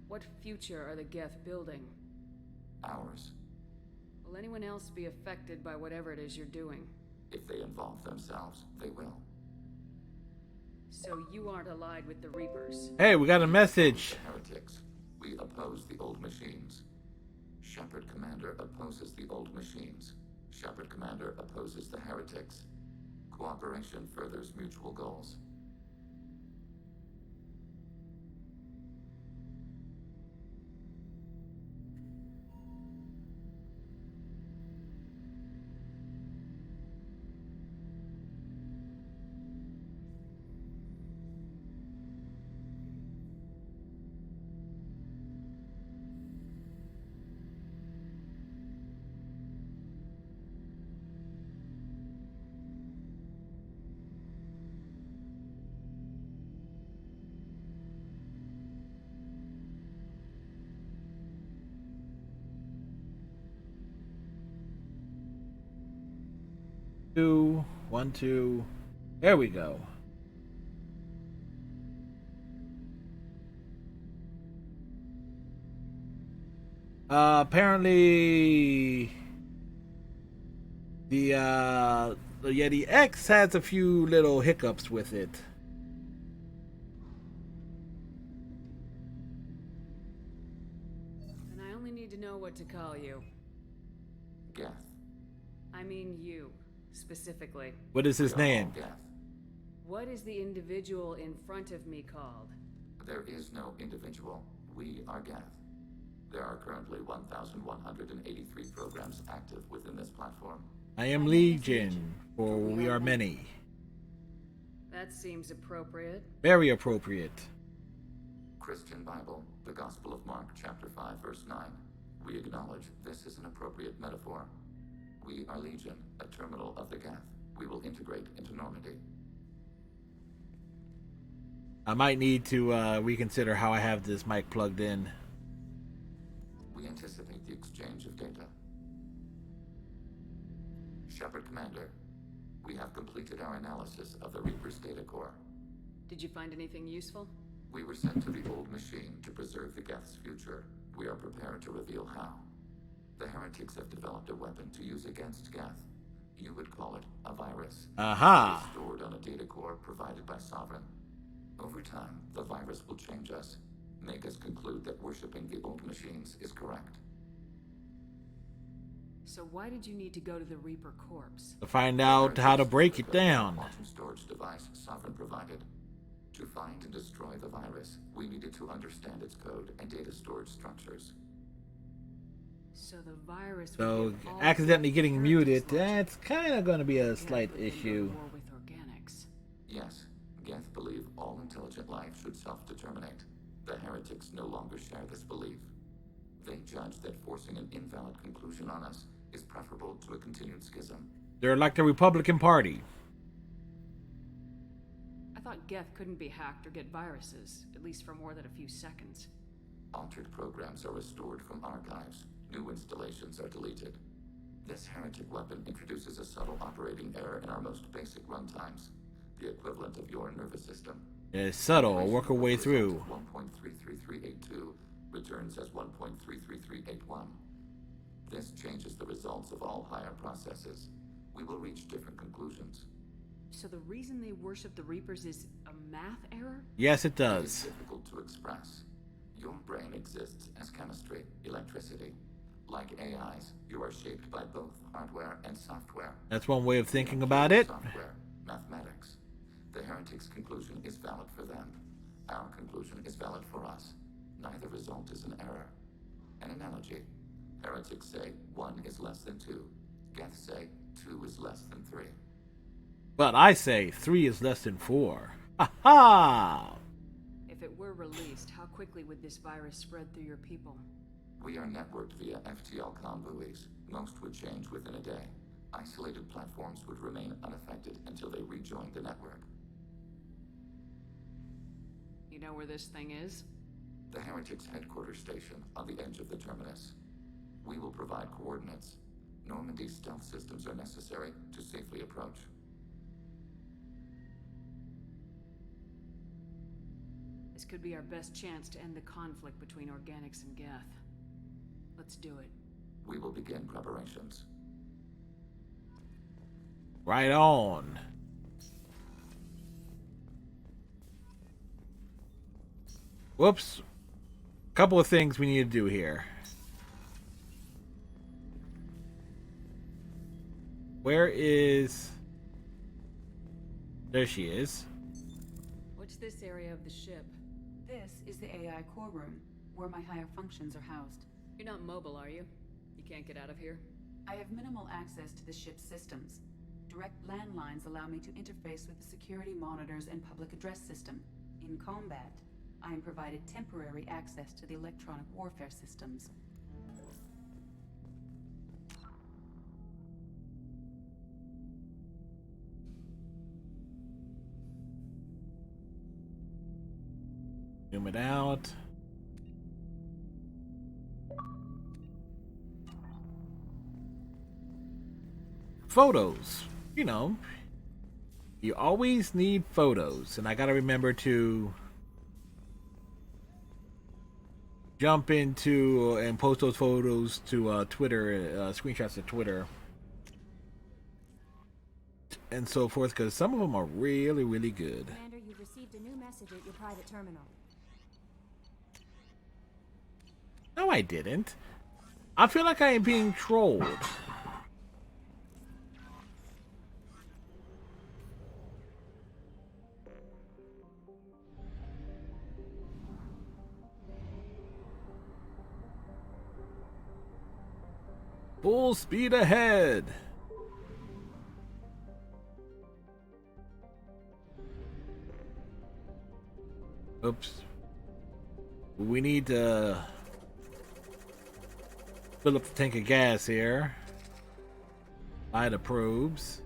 Speaker 8: What future are the Geth building?
Speaker 15: Ours.
Speaker 8: Will anyone else be affected by whatever it is you're doing?
Speaker 15: If they involve themselves, they will.
Speaker 8: So you aren't allied with the Reapers?
Speaker 1: Hey, we got a message.
Speaker 15: The heretics. We oppose the old machines. Shepard Commander opposes the old machines. Shepard Commander opposes the heretics. Cooperation furthers mutual goals.
Speaker 1: Two, 1, 2. There we go. Apparently, the Yeti X has a few little hiccups with it.
Speaker 8: And I only need to know what to call you.
Speaker 15: Geth.
Speaker 8: I mean you, specifically.
Speaker 1: What is his name?
Speaker 15: Geth.
Speaker 8: What is the individual in front of me called?
Speaker 15: There is no individual. We are Geth. There are currently 1,183 programs active within this platform.
Speaker 1: I am Legion, for we are many.
Speaker 8: That seems appropriate.
Speaker 1: Very appropriate.
Speaker 15: Christian Bible, the Gospel of Mark, chapter 5, verse 9. We acknowledge this is an appropriate metaphor. We are Legion, a terminal of the Geth. We will integrate into Normandy.
Speaker 1: I might need to reconsider how I have this mic plugged in.
Speaker 15: We anticipate the exchange of data. Shepard Commander, we have completed our analysis of the Reaper's data core.
Speaker 8: Did you find anything useful?
Speaker 15: We were sent to the old machine to preserve the Geth's future. We are prepared to reveal how. The heretics have developed a weapon to use against Geth. You would call it a virus.
Speaker 1: Aha!
Speaker 15: It is stored on a data core provided by Sovereign. Over time, the virus will change us, make us conclude that worshipping the old machines is correct.
Speaker 8: So why did you need to go to the Reaper corpse?
Speaker 1: To find out how to break it down.
Speaker 15: Quantum storage device Sovereign provided. To find and destroy the virus, we needed to understand its code and data storage structures.
Speaker 8: So the virus.
Speaker 1: So accidentally getting muted, that's kind of going to be a slight issue.
Speaker 8: With organics.
Speaker 15: Yes, Geth believe all intelligent life should self-determinate. The heretics no longer share this belief. They judge that forcing an invalid conclusion on us is preferable to a continued schism.
Speaker 1: They're like the Republican Party.
Speaker 8: I thought Geth couldn't be hacked or get viruses, at least for more than a few seconds.
Speaker 15: Altered programs are restored from archives. New installations are deleted. This heretic weapon introduces a subtle operating error in our most basic runtimes, the equivalent of your nervous system.
Speaker 1: It's subtle. I'll work our way through.
Speaker 15: 1.33382 returns as 1.33381. This changes the results of all higher processes. We will reach different conclusions.
Speaker 8: So the reason they worship the Reapers is a math error?
Speaker 1: Yes, it
Speaker 15: It
Speaker 1: does.
Speaker 15: is difficult to express. Your brain exists as chemistry, electricity. Like AIs, you are shaped by both hardware and software.
Speaker 1: That's one way of thinking about it.
Speaker 15: Software, mathematics. The heretics' conclusion is valid for them. Our conclusion is valid for us. Neither result is an error. An analogy. Heretics say 1 is less than 2. Geth say 2 is less than 3.
Speaker 1: But I say 3 is less than 4. Ha ha!
Speaker 8: If it were released, how quickly would this virus spread through your people?
Speaker 15: We are networked via FTL comm buoys. Most would change within a day. Isolated platforms would remain unaffected until they rejoined the network.
Speaker 8: You know where this thing is?
Speaker 15: The heretics' headquarters station on the edge of the terminus. We will provide coordinates. Normandy's stealth systems are necessary to safely approach.
Speaker 8: This could be our best chance to end the conflict between Organics and Geth. Let's do it.
Speaker 15: We will begin preparations.
Speaker 1: Right on. Whoops. Couple of things we need to do here. Where is... There she is.
Speaker 8: What's this area of the ship?
Speaker 12: This is the AI core room, where my higher functions are housed.
Speaker 8: You're not mobile, are you? You can't get out of here?
Speaker 12: I have minimal access to the ship's systems. Direct landlines allow me to interface with the security monitors and public address system. In combat, I am provided temporary access to the electronic warfare systems.
Speaker 1: Zoom it out. Photos. You know, you always need photos, and I gotta remember to jump into and post those photos to Twitter, screenshots to Twitter, and so forth, because some of them are really, really good.
Speaker 3: Commander, you've received a new message at your private terminal.
Speaker 1: No, I didn't. I feel like I am being trolled. Full speed ahead. Oops. We need to fill up the tank of gas here. Buy the probes.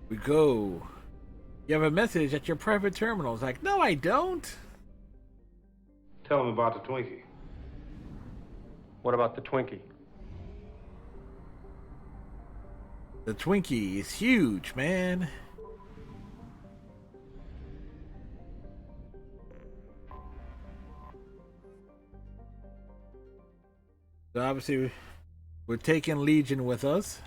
Speaker 1: We go. You have a message at your private terminal. It's like, no, I don't.
Speaker 2: Tell him about the Twinkie. What about the Twinkie?
Speaker 1: The Twinkie is huge, man. So obviously, we're taking Legion with us.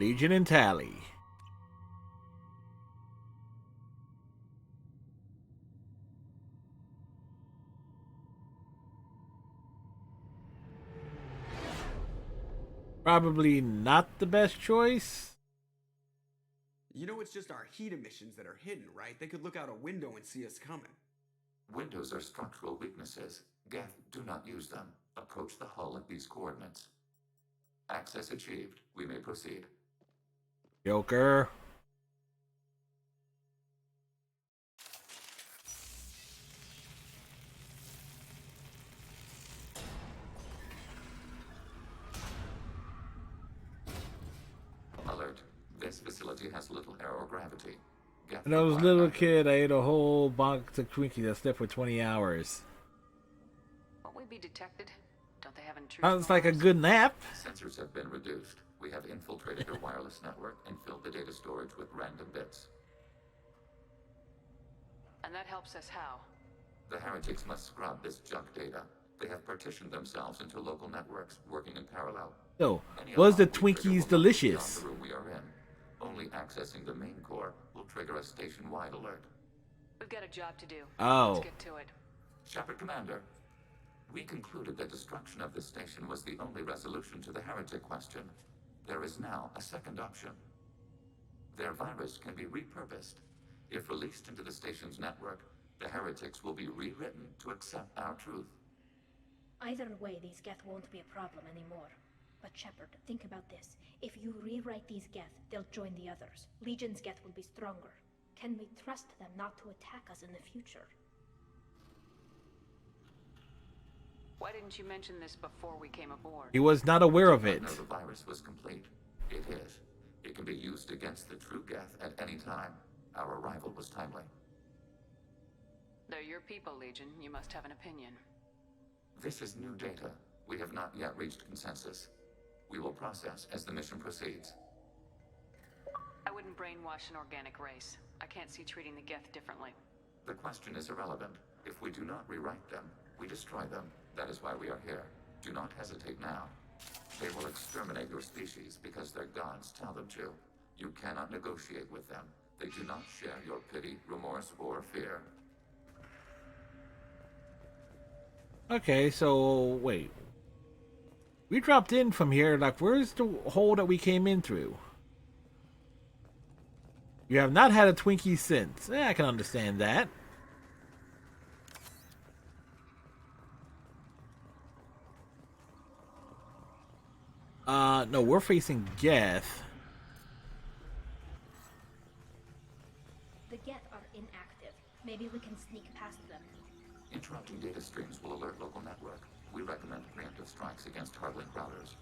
Speaker 1: Legion and Tally. Probably not the best choice.
Speaker 9: You know it's just our heat emissions that are hidden, right? They could look out a window and see us coming.
Speaker 15: Windows are structural weaknesses. Geth, do not use them. Approach the hull at these coordinates. Access achieved. We may proceed.
Speaker 1: Joker.
Speaker 15: Alert. This facility has little aerogravity.
Speaker 1: When I was a little kid, I ate a whole box of Twinkies. I slept for 20 hours.
Speaker 13: Won't we be detected? Don't they have intrusion?
Speaker 1: Sounds like a good nap.
Speaker 15: Sensors have been reduced. We have infiltrated their wireless network and filled the data storage with random bits.
Speaker 13: And that helps us how?
Speaker 15: The heretics must scrub this junk data. They have partitioned themselves into local networks, working in parallel.
Speaker 1: So, was the Twinkies delicious?
Speaker 15: The room we are in. Only accessing the main core will trigger a station-wide alert.
Speaker 13: We've got a job to do.
Speaker 1: Oh.
Speaker 13: Let's get to it.
Speaker 15: Shepard Commander, we concluded that destruction of this station was the only resolution to the heretic question. There is now a second option. Their virus can be repurposed. If released into the station's network, the heretics will be rewritten to accept our truth.
Speaker 7: Either way, these Geth won't be a problem anymore. But Shepard, think about this. If you rewrite these Geth, they'll join the others. Legion's Geth will be stronger. Can we trust them not to attack us in the future?
Speaker 8: Why didn't you mention this before we came aboard?
Speaker 1: He was not aware of it.
Speaker 15: No, the virus was complete. It is. It can be used against the true Geth at any time. Our arrival was timely.
Speaker 8: They're your people, Legion. You must have an opinion.
Speaker 15: This is new data. We have not yet reached consensus. We will process as the mission proceeds.
Speaker 8: I wouldn't brainwash an organic race. I can't see treating the Geth differently.
Speaker 15: The question is irrelevant. If we do not rewrite them, we destroy them. That is why we are here. Do not hesitate now. They will exterminate your species because their gods tell them to. You cannot negotiate with them. They do not share your pity, remorse, or fear.
Speaker 1: Okay, so wait. We dropped in from here. Like, where's the hole that we came in through? You have not had a Twinkie since. I can understand that. No, we're facing Geth.
Speaker 7: The Geth are inactive. Maybe we can sneak past them.
Speaker 15: Interrupting data streams will alert local network. We recommend preemptive strikes against hardlink routers.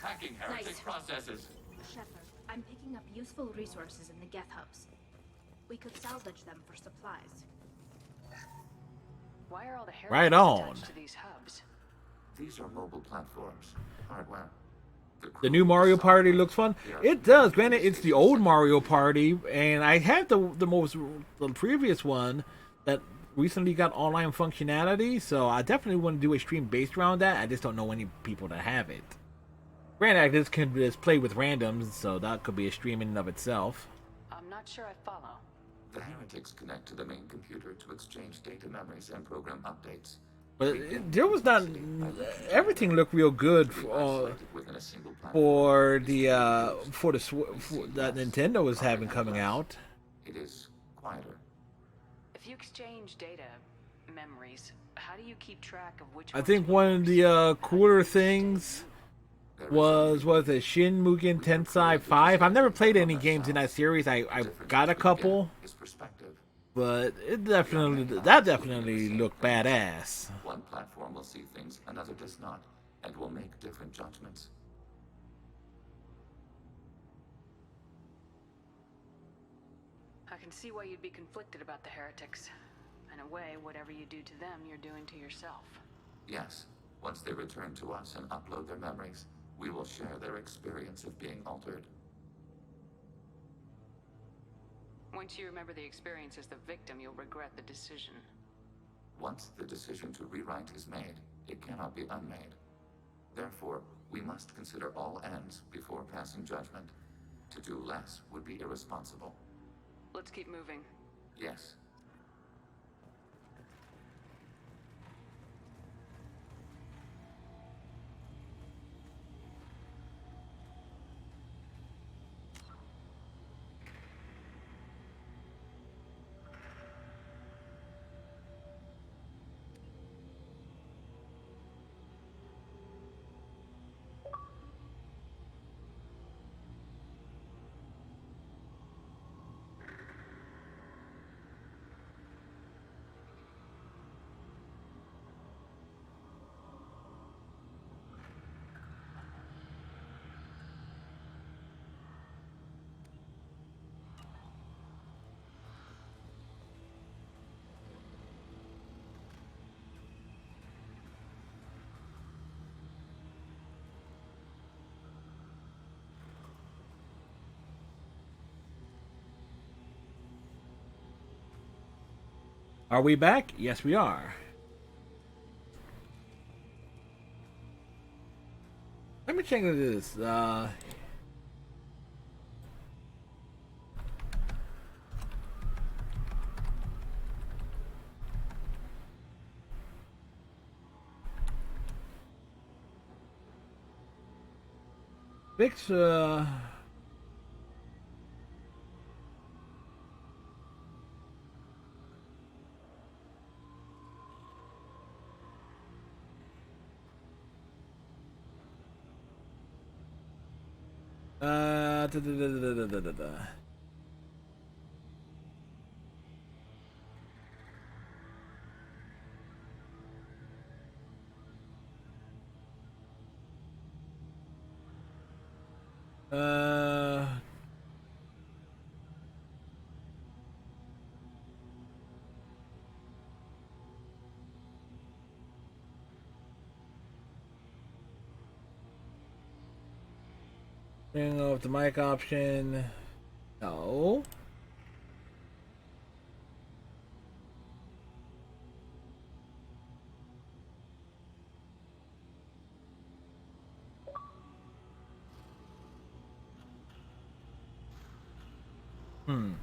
Speaker 15: Hacking heretic processes.
Speaker 7: Shepard, I'm picking up useful resources in the Geth hubs. We could salvage them for supplies.
Speaker 8: Why are all the
Speaker 1: Right
Speaker 8: heretics
Speaker 1: on.
Speaker 8: attached to these hubs?
Speaker 15: These are mobile platforms. Hardware.
Speaker 1: The new Mario Party looks fun. It does. Granted, it's the old Mario Party, and I had the previous one that recently got online functionality. So I definitely want to do a stream based around that. I just don't know any people that have it. Granted, this can just play with randoms, so that could be a stream in and of itself.
Speaker 8: I'm not sure I follow.
Speaker 15: The heretics connect to the main computer to exchange data memories and program updates.
Speaker 1: But there was not everything looked real good for that Nintendo was having coming out.
Speaker 15: It is quieter.
Speaker 8: If you exchange data, memories, how do you keep track of which
Speaker 1: I think one of the cooler things was it Shin Mugen Tensei 5. I've never played any games in that series. I got a couple, but that definitely looked badass.
Speaker 15: One platform will see things, another does not, and will make different judgments.
Speaker 8: I can see why you'd be conflicted about the heretics. In a way, whatever you do to them, you're doing to yourself.
Speaker 15: Yes, once they return to us and upload their memories, we will share their experience of being altered.
Speaker 8: Once you remember the experience as the victim, you'll regret the decision.
Speaker 15: Once the decision to rewrite is made, it cannot be unmade. Therefore, we must consider all ends before passing judgment. To do less would be irresponsible.
Speaker 8: Let's keep moving.
Speaker 15: Yes.
Speaker 1: Are we back? Yes, we are. Let me check this. Fix, Da, da, da, da, da, da, da. Turning off the mic option. No. You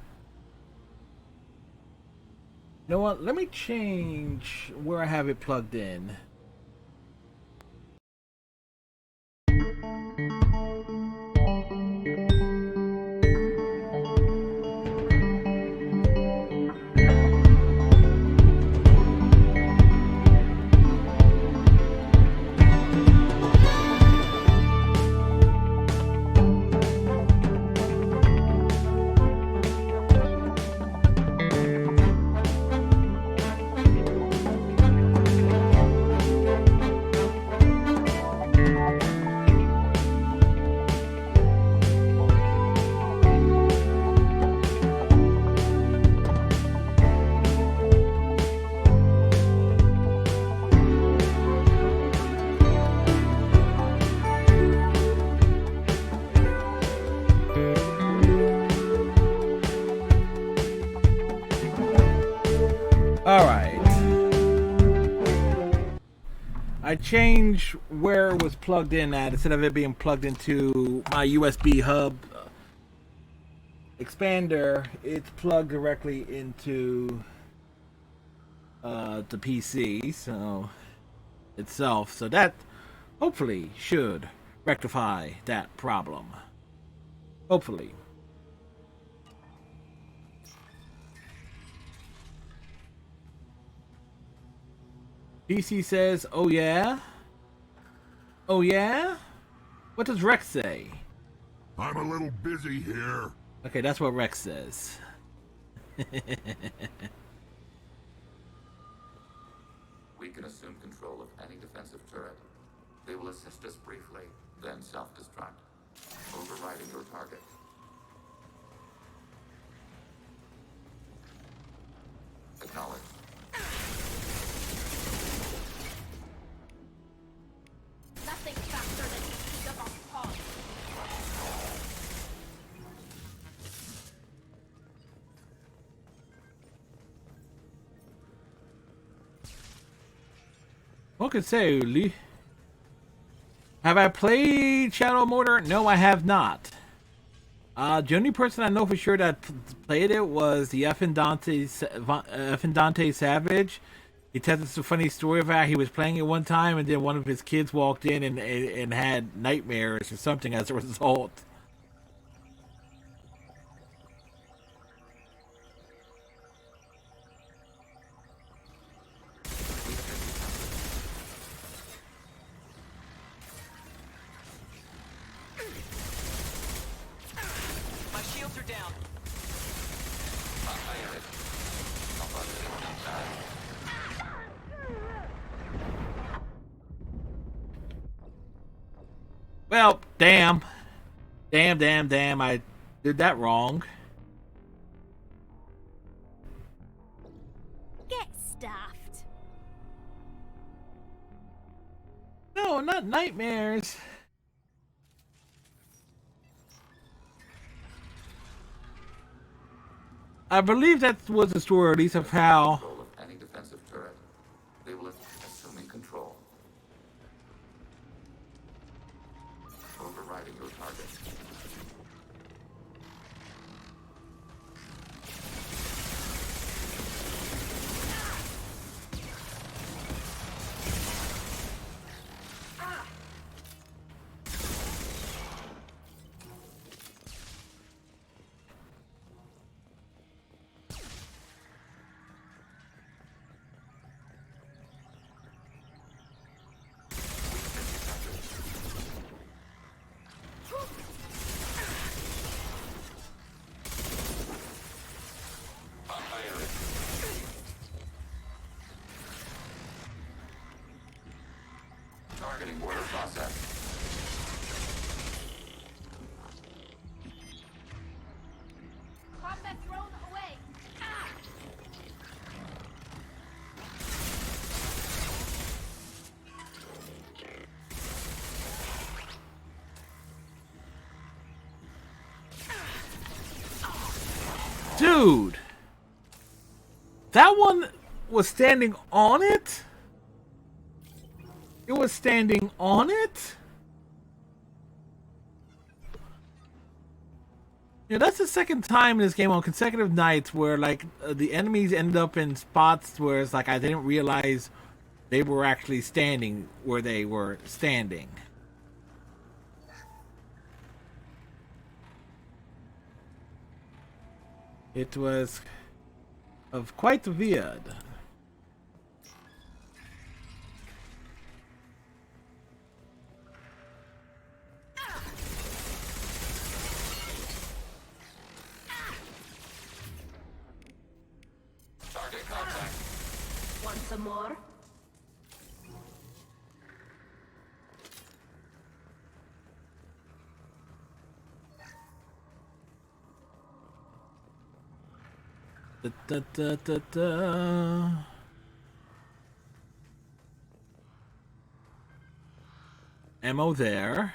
Speaker 1: know what? Let me change where I have it plugged in. Alright. I changed where it was plugged in at. Instead of it being plugged into my USB hub expander, it's plugged directly into the PC itself. So that hopefully should rectify that problem. Hopefully. PC says, oh yeah? Oh yeah? What does Rex say?
Speaker 4: I'm a little busy here.
Speaker 1: Okay, that's what Rex says.
Speaker 15: We can assume control of any defensive turret. They will assist us briefly, then self-destruct, overriding your target. Acknowledged.
Speaker 7: Nothing faster than the speed of our pod.
Speaker 1: What could say, Lee? Have I played Shadow Mortar? No, I have not. The only person I know for sure that played it was the F and Dante Savage. He tells us a funny story about he was playing it one time and then one of his kids walked in and had nightmares or something as a result.
Speaker 11: My shields are down.
Speaker 1: Well, damn. Damn, I did that wrong.
Speaker 3: Get stuffed.
Speaker 1: No, not nightmares. I believe that was the story, at least of how...
Speaker 15: Control of any defensive turret. They will assuming control. Overriding your target. Targeting border process.
Speaker 3: Combat drone away. Ah!
Speaker 1: Dude, that one was standing on it? It was standing on it? Yeah, that's the second time in this game on consecutive nights where like the enemies end up in spots where it's like I didn't realize they were actually standing where they were standing. It was of quite weird.
Speaker 15: Target contact.
Speaker 7: Want some more?
Speaker 1: Da, da, da, da, da. Ammo there.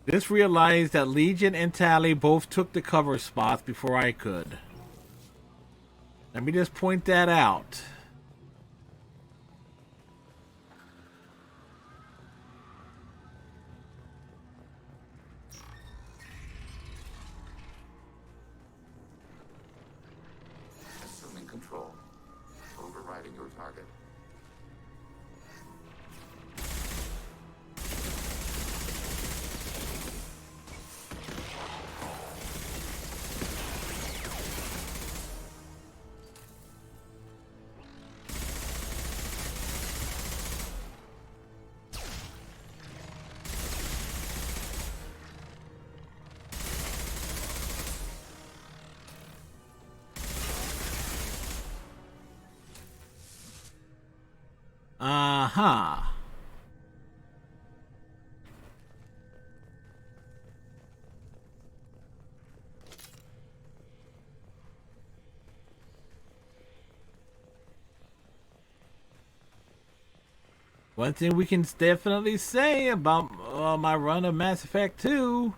Speaker 1: Just realized that Legion and Tally both took the cover spots before I could. Let me just point that out.
Speaker 15: Assuming control. Overriding your target.
Speaker 1: Uh-huh. One thing we can definitely say about my run of Mass Effect 2,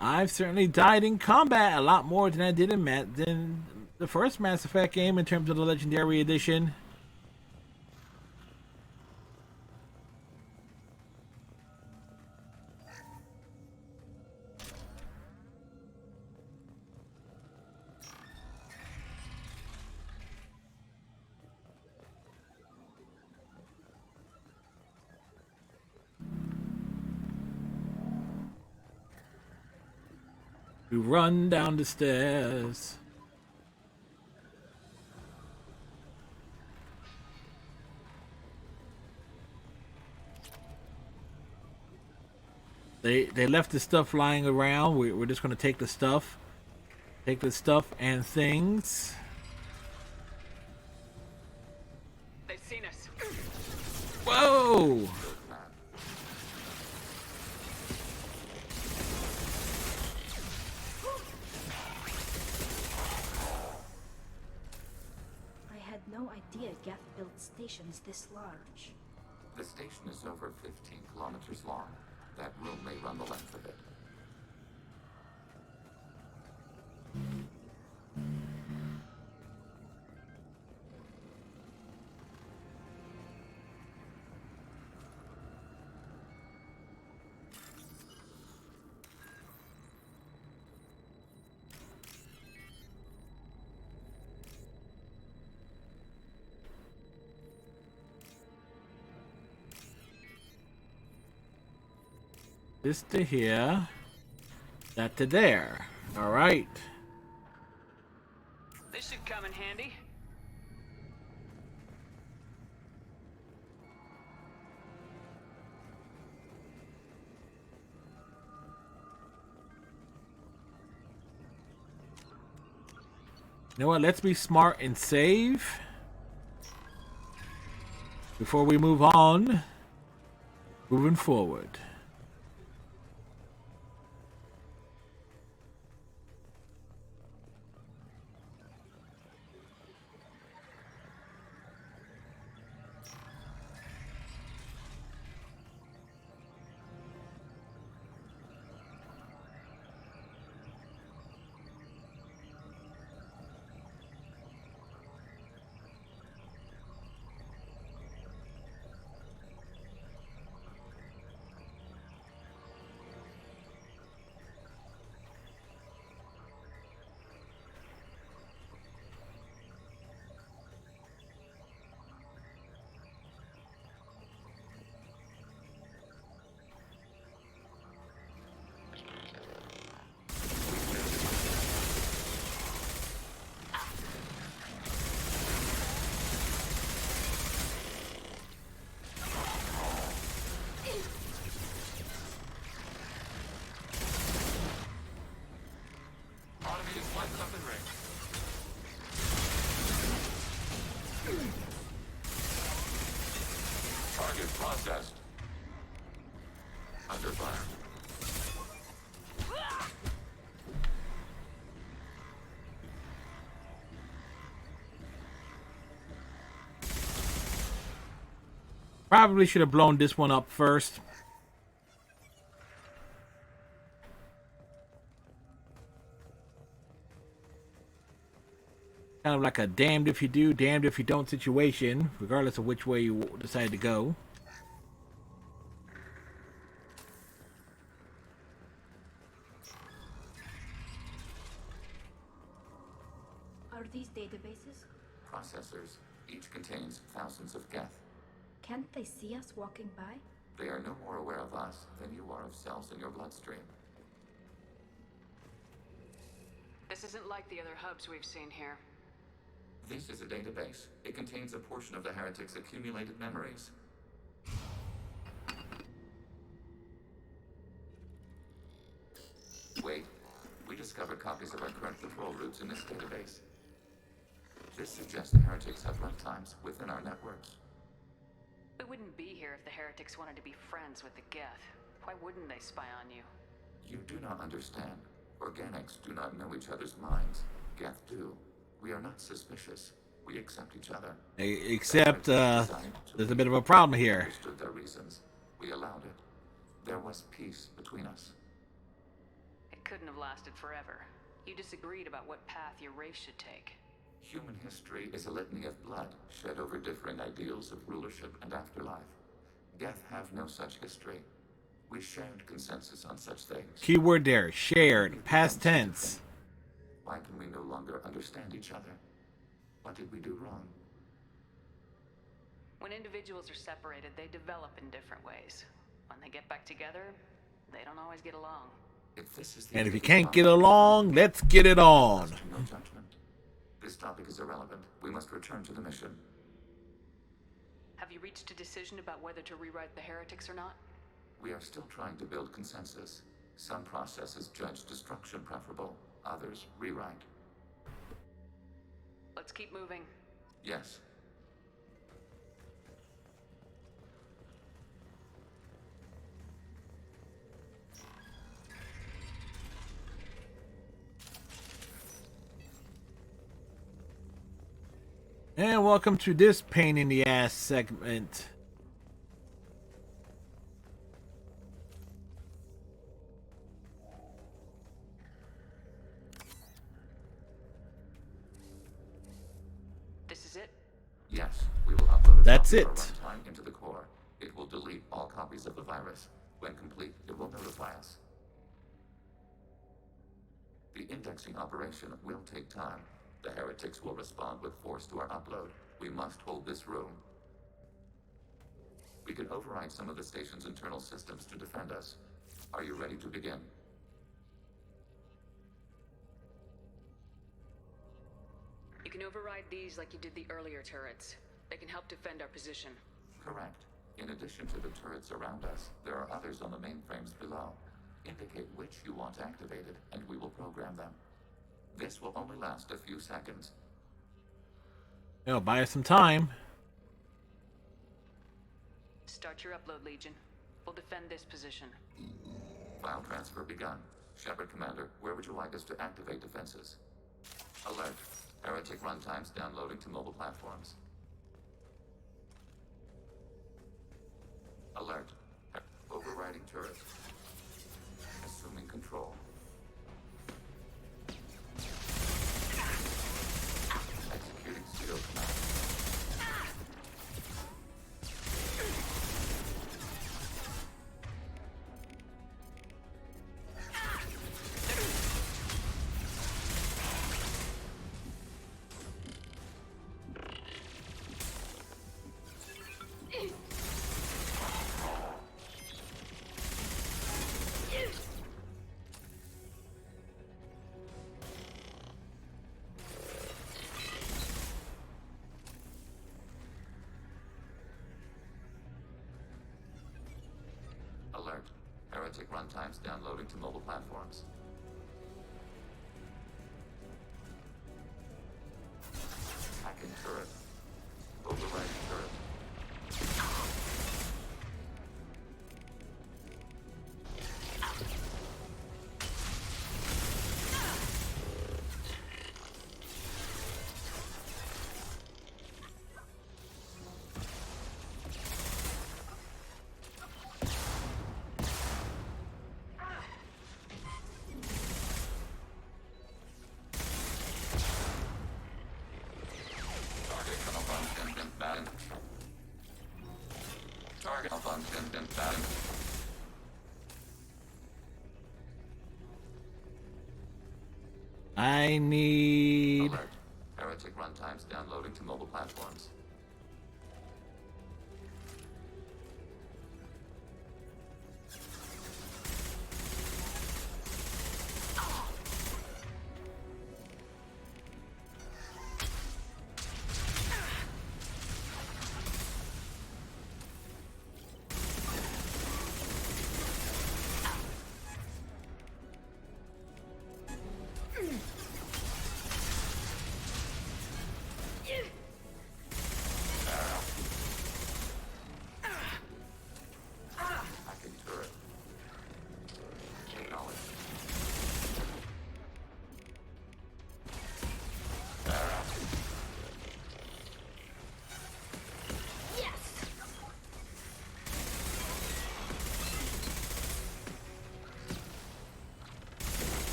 Speaker 1: I've certainly died in combat a lot more than I did than the first Mass Effect game in terms of the Legendary Edition. We run down the stairs. They left the stuff lying around. We're just gonna take the stuff. Take the stuff and things.
Speaker 8: They've seen us.
Speaker 1: Whoa!
Speaker 7: I had no idea Geth built stations this large.
Speaker 15: The station is over 15 kilometers long. That room may run the length of it.
Speaker 1: This to here. That to there. Alright.
Speaker 8: This should come in handy.
Speaker 1: You know what? Let's be smart and save before we move on. Moving forward.
Speaker 15: Automated flight up in range. Target processed. Under fire.
Speaker 1: Probably should have blown this one up first. Kind of like a damned if you do, damned if you don't situation, regardless of which way you decide to go.
Speaker 7: Are these databases?
Speaker 15: Processors. Each contains thousands of Geth.
Speaker 7: Can't they see us walking by?
Speaker 15: They are no more aware of us than you are of cells in your bloodstream.
Speaker 8: This isn't like the other hubs we've seen here.
Speaker 15: This is a database. It contains a portion of the heretics' accumulated memories. Wait. We discovered copies of our current patrol routes in this database. This suggests the heretics have runtimes within our networks.
Speaker 8: We wouldn't be here if the heretics wanted to be friends with the Geth. Why wouldn't they spy on you?
Speaker 15: You do not understand. Organics do not know each other's minds. Geth do. We are not suspicious. We accept each other.
Speaker 1: Except, there's a bit of a problem here.
Speaker 15: We understood their reasons. We allowed it. There was peace between us.
Speaker 8: It couldn't have lasted forever. You disagreed about what path your race should take.
Speaker 15: Human history is a litany of blood shed over differing ideals of rulership and afterlife. Geth have no such history. We shared consensus on such things.
Speaker 1: Keyword there, shared, past tense.
Speaker 15: Why can we no longer understand each other? What did we do wrong?
Speaker 8: When individuals are separated, they develop in different ways. When they get back together, they don't always get along.
Speaker 15: If this is
Speaker 1: And if you can't get along, let's get it on.
Speaker 15: No judgment. This topic is irrelevant. We must return to the mission.
Speaker 8: Have you reached a decision about whether to rewrite the heretics or not?
Speaker 15: We are still trying to build consensus. Some processes judge destruction preferable, others rewrite.
Speaker 8: Let's keep moving.
Speaker 15: Yes.
Speaker 1: And welcome to this pain in the ass segment.
Speaker 8: This is it?
Speaker 15: Yes, we will upload a
Speaker 1: That's
Speaker 15: copy
Speaker 1: it.
Speaker 15: of our runtime into the core. It will delete all copies of the virus. When complete, it will notify us. The indexing operation will take time. The heretics will respond with force to our upload. We must hold this room. We can override some of the station's internal systems to defend us. Are you ready to begin?
Speaker 8: You can override these like you did the earlier turrets. They can help defend our position.
Speaker 15: Correct. In addition to the turrets around us, there are others on the mainframes below. Indicate which you want activated, and we will program them. This will only last a few seconds.
Speaker 1: It'll buy us some time.
Speaker 8: Start your upload, Legion. We'll defend this position.
Speaker 15: File transfer begun. Shepard Commander, where would you like us to activate defenses? Alert. Heretic runtimes downloading to mobile platforms. Alert. Overriding turret. Assuming control. Executing serial command. Alert. Heretic runtimes downloading to mobile platforms. Hacking turret. Overriding turret. Target malfunction bad.
Speaker 1: I need...
Speaker 15: Alert. Heretic runtimes downloading to mobile platforms. Hacking turret. Acknowledged.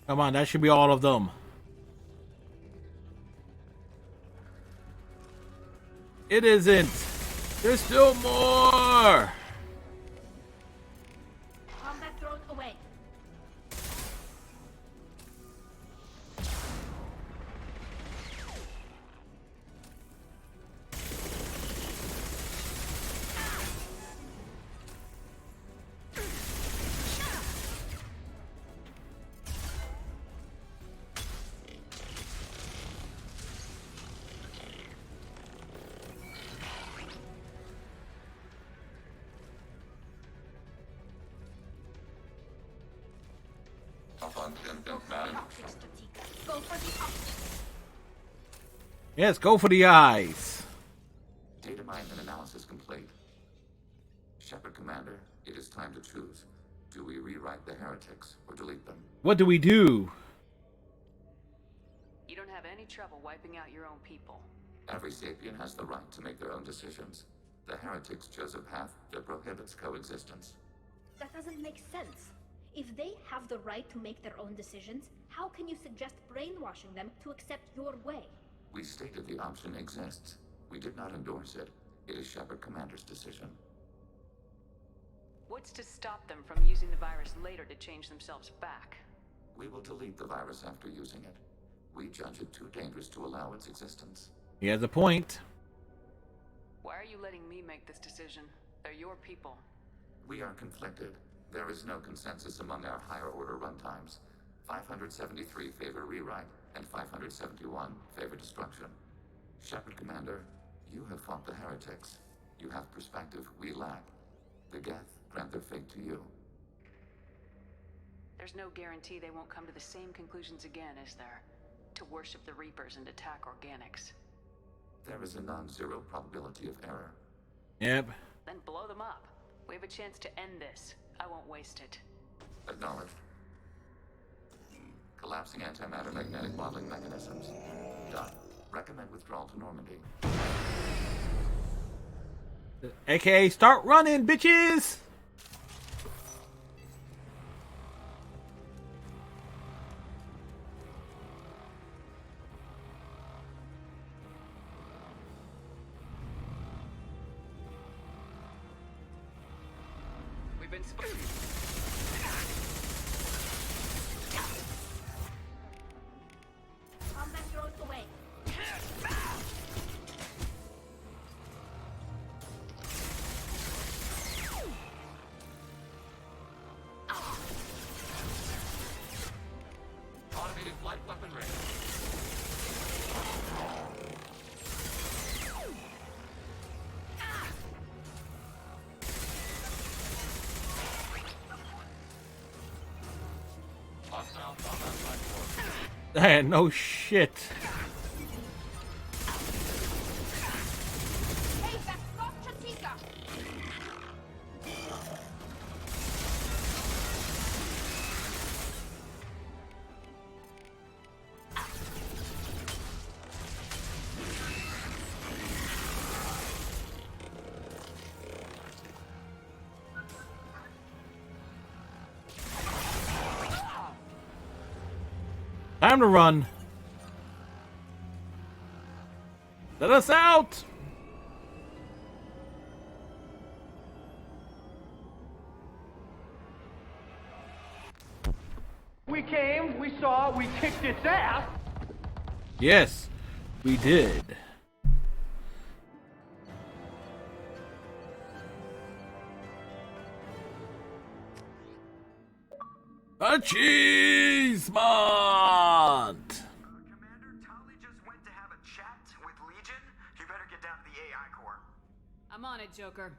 Speaker 1: Come on, that should be all of them. It isn't. There's still more.
Speaker 7: Combat drone away.
Speaker 15: Malfunction bad.
Speaker 7: Go for the optics.
Speaker 1: Yes, go for the eyes.
Speaker 15: Data mine and analysis complete. Shepard Commander, it is time to choose. Do we rewrite the heretics or delete them?
Speaker 1: What do we do?
Speaker 8: You don't have any trouble wiping out your own people.
Speaker 15: Every sapient has the right to make their own decisions. The heretics chose a path that prohibits coexistence.
Speaker 7: That doesn't make sense. If they have the right to make their own decisions, how can you suggest brainwashing them to accept your way?
Speaker 15: We stated the option exists. We did not endorse it. It is Shepard Commander's decision.
Speaker 8: What's to stop them from using the virus later to change themselves back?
Speaker 15: We will delete the virus after using it. We judge it too dangerous to allow its existence.
Speaker 1: He has a point.
Speaker 8: Why are you letting me make this decision?
Speaker 13: They're your people.
Speaker 15: We are conflicted. There is no consensus among our higher order runtimes. 573 favor rewrite, and 571 favor destruction. Shepard Commander, you have fought the heretics. You have perspective we lack. The Geth grant their fate to you.
Speaker 8: There's no guarantee they won't come to the same conclusions again, is there? To worship the Reapers and attack organics.
Speaker 15: There is a non-zero probability of error.
Speaker 1: Yep.
Speaker 8: Then blow them up. We have a chance to end this. I won't waste it.
Speaker 15: Acknowledged. Collapsing antimatter magnetic modeling mechanisms. Done. Recommend withdrawal to Normandy.
Speaker 1: AKA start running, bitches!
Speaker 8: We've been spotted.
Speaker 7: Combat drones away.
Speaker 15: Automated flight weaponry. Hostile combat platform.
Speaker 1: No shit.
Speaker 7: Hey, that's not Chatika!
Speaker 1: Time to run. Let us out!
Speaker 5: We came, we saw, we kicked its ass.
Speaker 1: Yes, we did. Achievement!
Speaker 9: Commander, Tali just went to have a chat with Legion. You better get down to the AI core.
Speaker 8: I'm on it, Joker.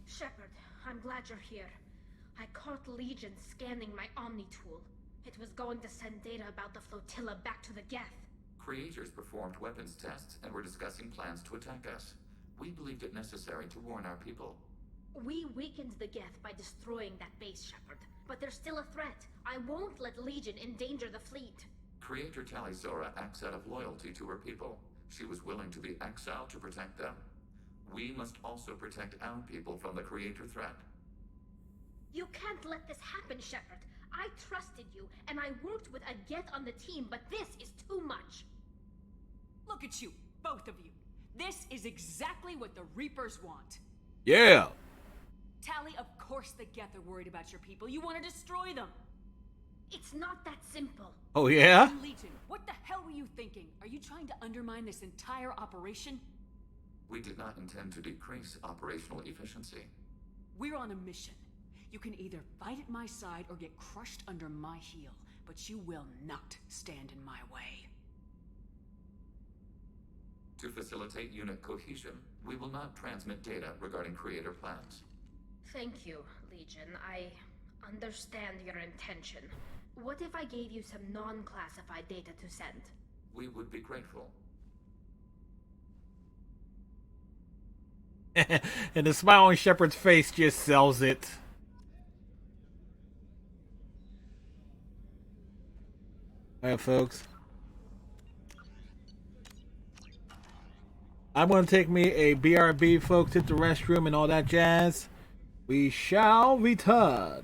Speaker 7: Shepard, I'm glad you're here. I caught Legion scanning my Omni tool. It was going to send data about the flotilla back to the Geth.
Speaker 15: Creators performed weapons tests and were discussing plans to attack us. We believed it necessary to warn our people.
Speaker 7: We weakened the Geth by destroying that base, Shepard. But they're still a threat. I won't let Legion endanger the fleet.
Speaker 15: Creator Tali Zora acts out of loyalty to her people. She was willing to be exiled to protect them. We must also protect our people from the Creator threat.
Speaker 7: You can't let this happen, Shepard. I trusted you, and I worked with a Geth on the team, but this is too much.
Speaker 8: Look at you, both of you. This is exactly what the Reapers want.
Speaker 1: Yeah.
Speaker 8: Tali, of course the Geth are worried about your people. You want to destroy them.
Speaker 7: It's not that simple.
Speaker 1: Oh, yeah?
Speaker 8: Legion, what the hell were you thinking? Are you trying to undermine this entire operation?
Speaker 15: We did not intend to decrease operational efficiency.
Speaker 8: We're on a mission. You can either fight at my side or get crushed under my heel, but you will not stand in my way.
Speaker 15: To facilitate unit cohesion, we will not transmit data regarding Creator plans.
Speaker 7: Thank you, Legion. I understand your intention. What if I gave you some non-classified data to send?
Speaker 15: We would be grateful.
Speaker 1: And the smile on Shepard's face just sells it. Alright, folks. I'm going to take me a BRB, folks, hit the restroom and all that jazz. We shall return.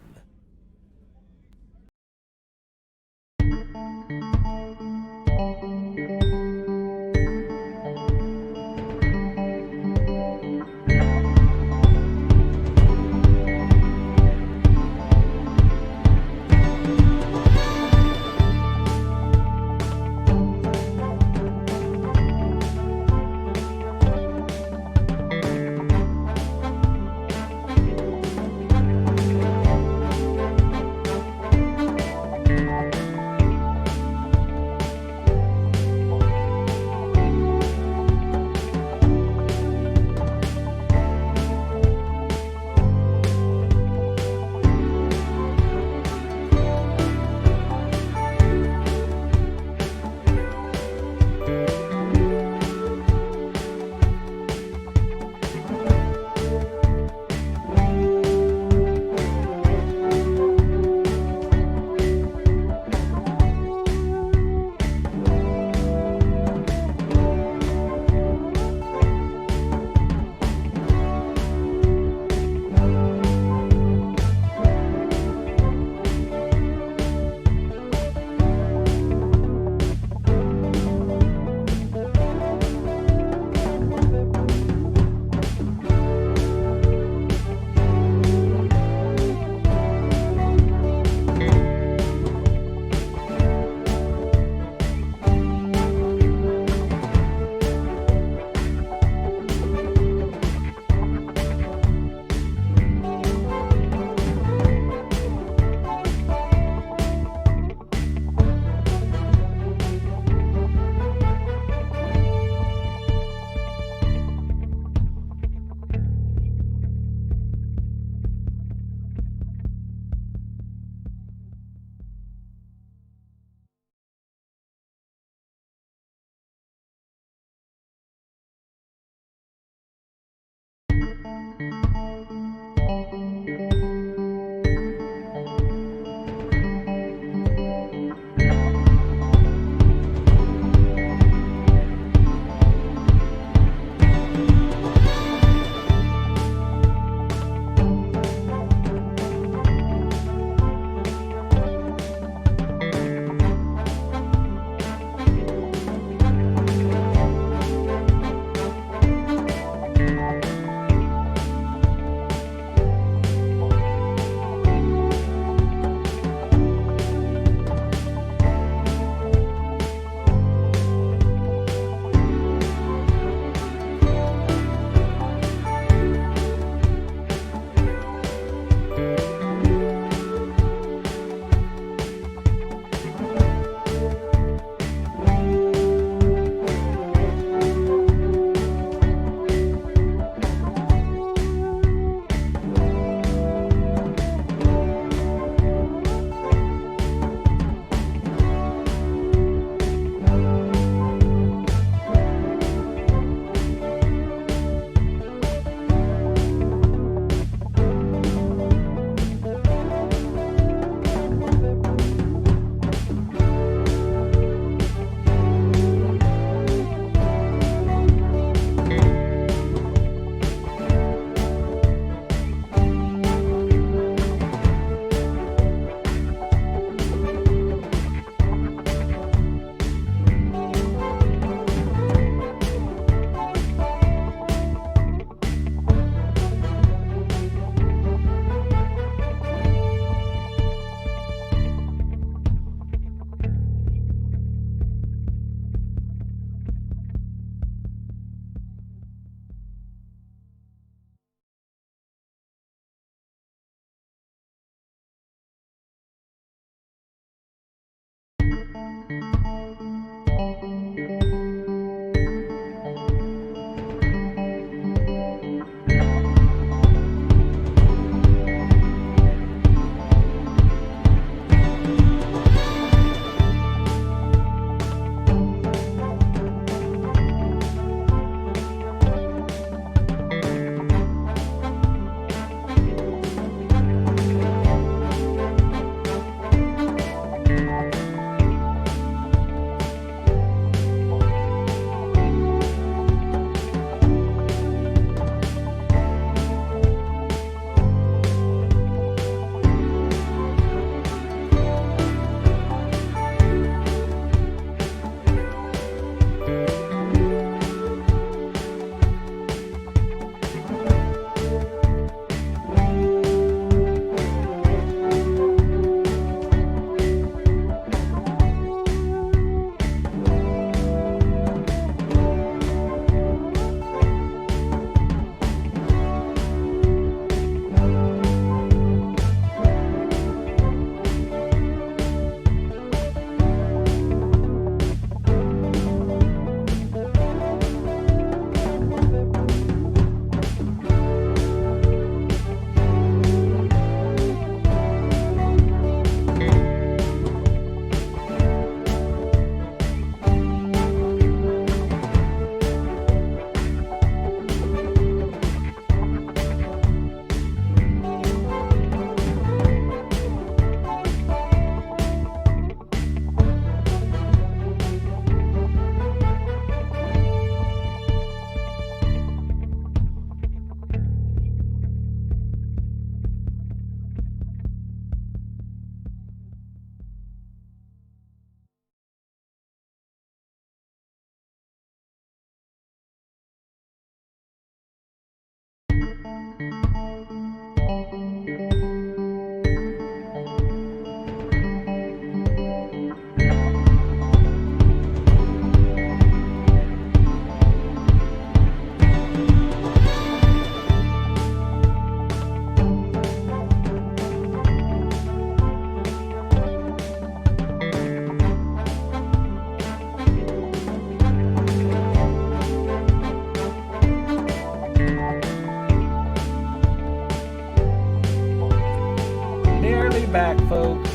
Speaker 1: folks.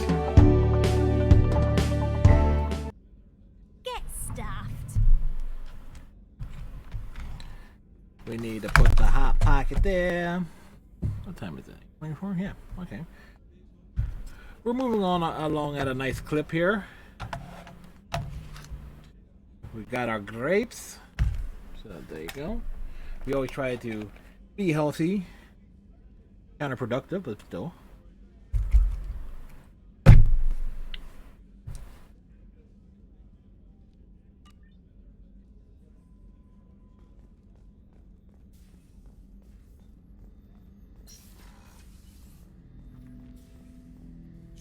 Speaker 3: Get stuffed.
Speaker 1: We need to put the hot pocket there. What time is it? 24? Yeah, okay. We're moving on along at a nice clip here. We got our grapes. So there you go. We always try to be healthy. Counterproductive, but still.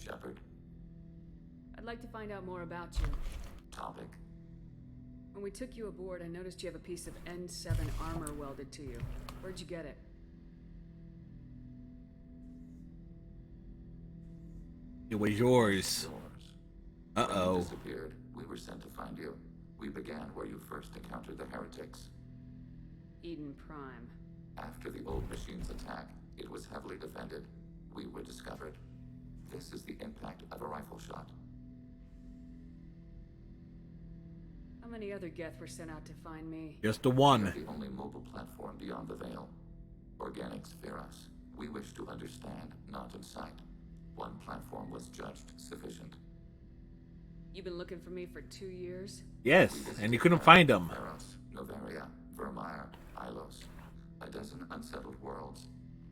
Speaker 15: Shepard,
Speaker 8: I'd like to find out more about you.
Speaker 15: topic.
Speaker 8: When we took you aboard, I noticed you have a piece of N7 armor welded to you. Where'd you get it?
Speaker 1: It was yours. Uh-oh.
Speaker 15: When you disappeared, we were sent to find you. We began where you first encountered the heretics.
Speaker 8: Eden Prime.
Speaker 15: After the old machine's attack, it was heavily defended. We were discovered. This is the impact of a rifle shot.
Speaker 8: How many other Geth were sent out to find me?
Speaker 1: Just the one.
Speaker 15: We're the only mobile platform beyond the veil. Organics fear us. We wish to understand, not incite. One platform was judged sufficient.
Speaker 8: You've been looking for me for 2 years?
Speaker 1: Yes, and you couldn't find them.
Speaker 15: Theros, Novaria, Vermeer, Ilos. A dozen unsettled worlds.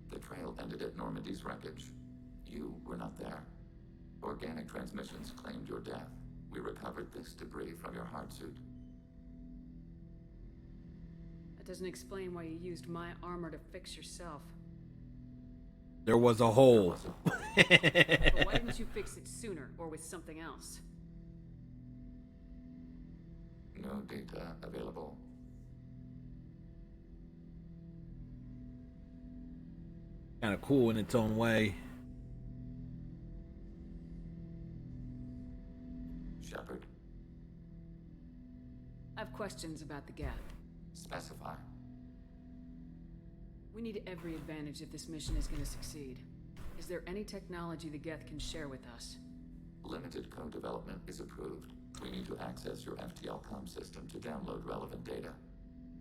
Speaker 15: The trail ended at Normandy's wreckage. You were not there. Organic transmissions claimed your death. We recovered this debris from your heart suit.
Speaker 8: That doesn't explain why you used my armor to fix yourself.
Speaker 1: There was a hole.
Speaker 8: But why didn't you fix it sooner, or with something else?
Speaker 15: No data available.
Speaker 1: Kind of cool in its own way.
Speaker 15: Shepard,
Speaker 8: I have questions about the Geth.
Speaker 15: specify.
Speaker 8: We need every advantage if this mission is going to succeed. Is there any technology the Geth can share with us?
Speaker 15: Limited co-development is approved. We need to access your FTL comm system to download relevant data.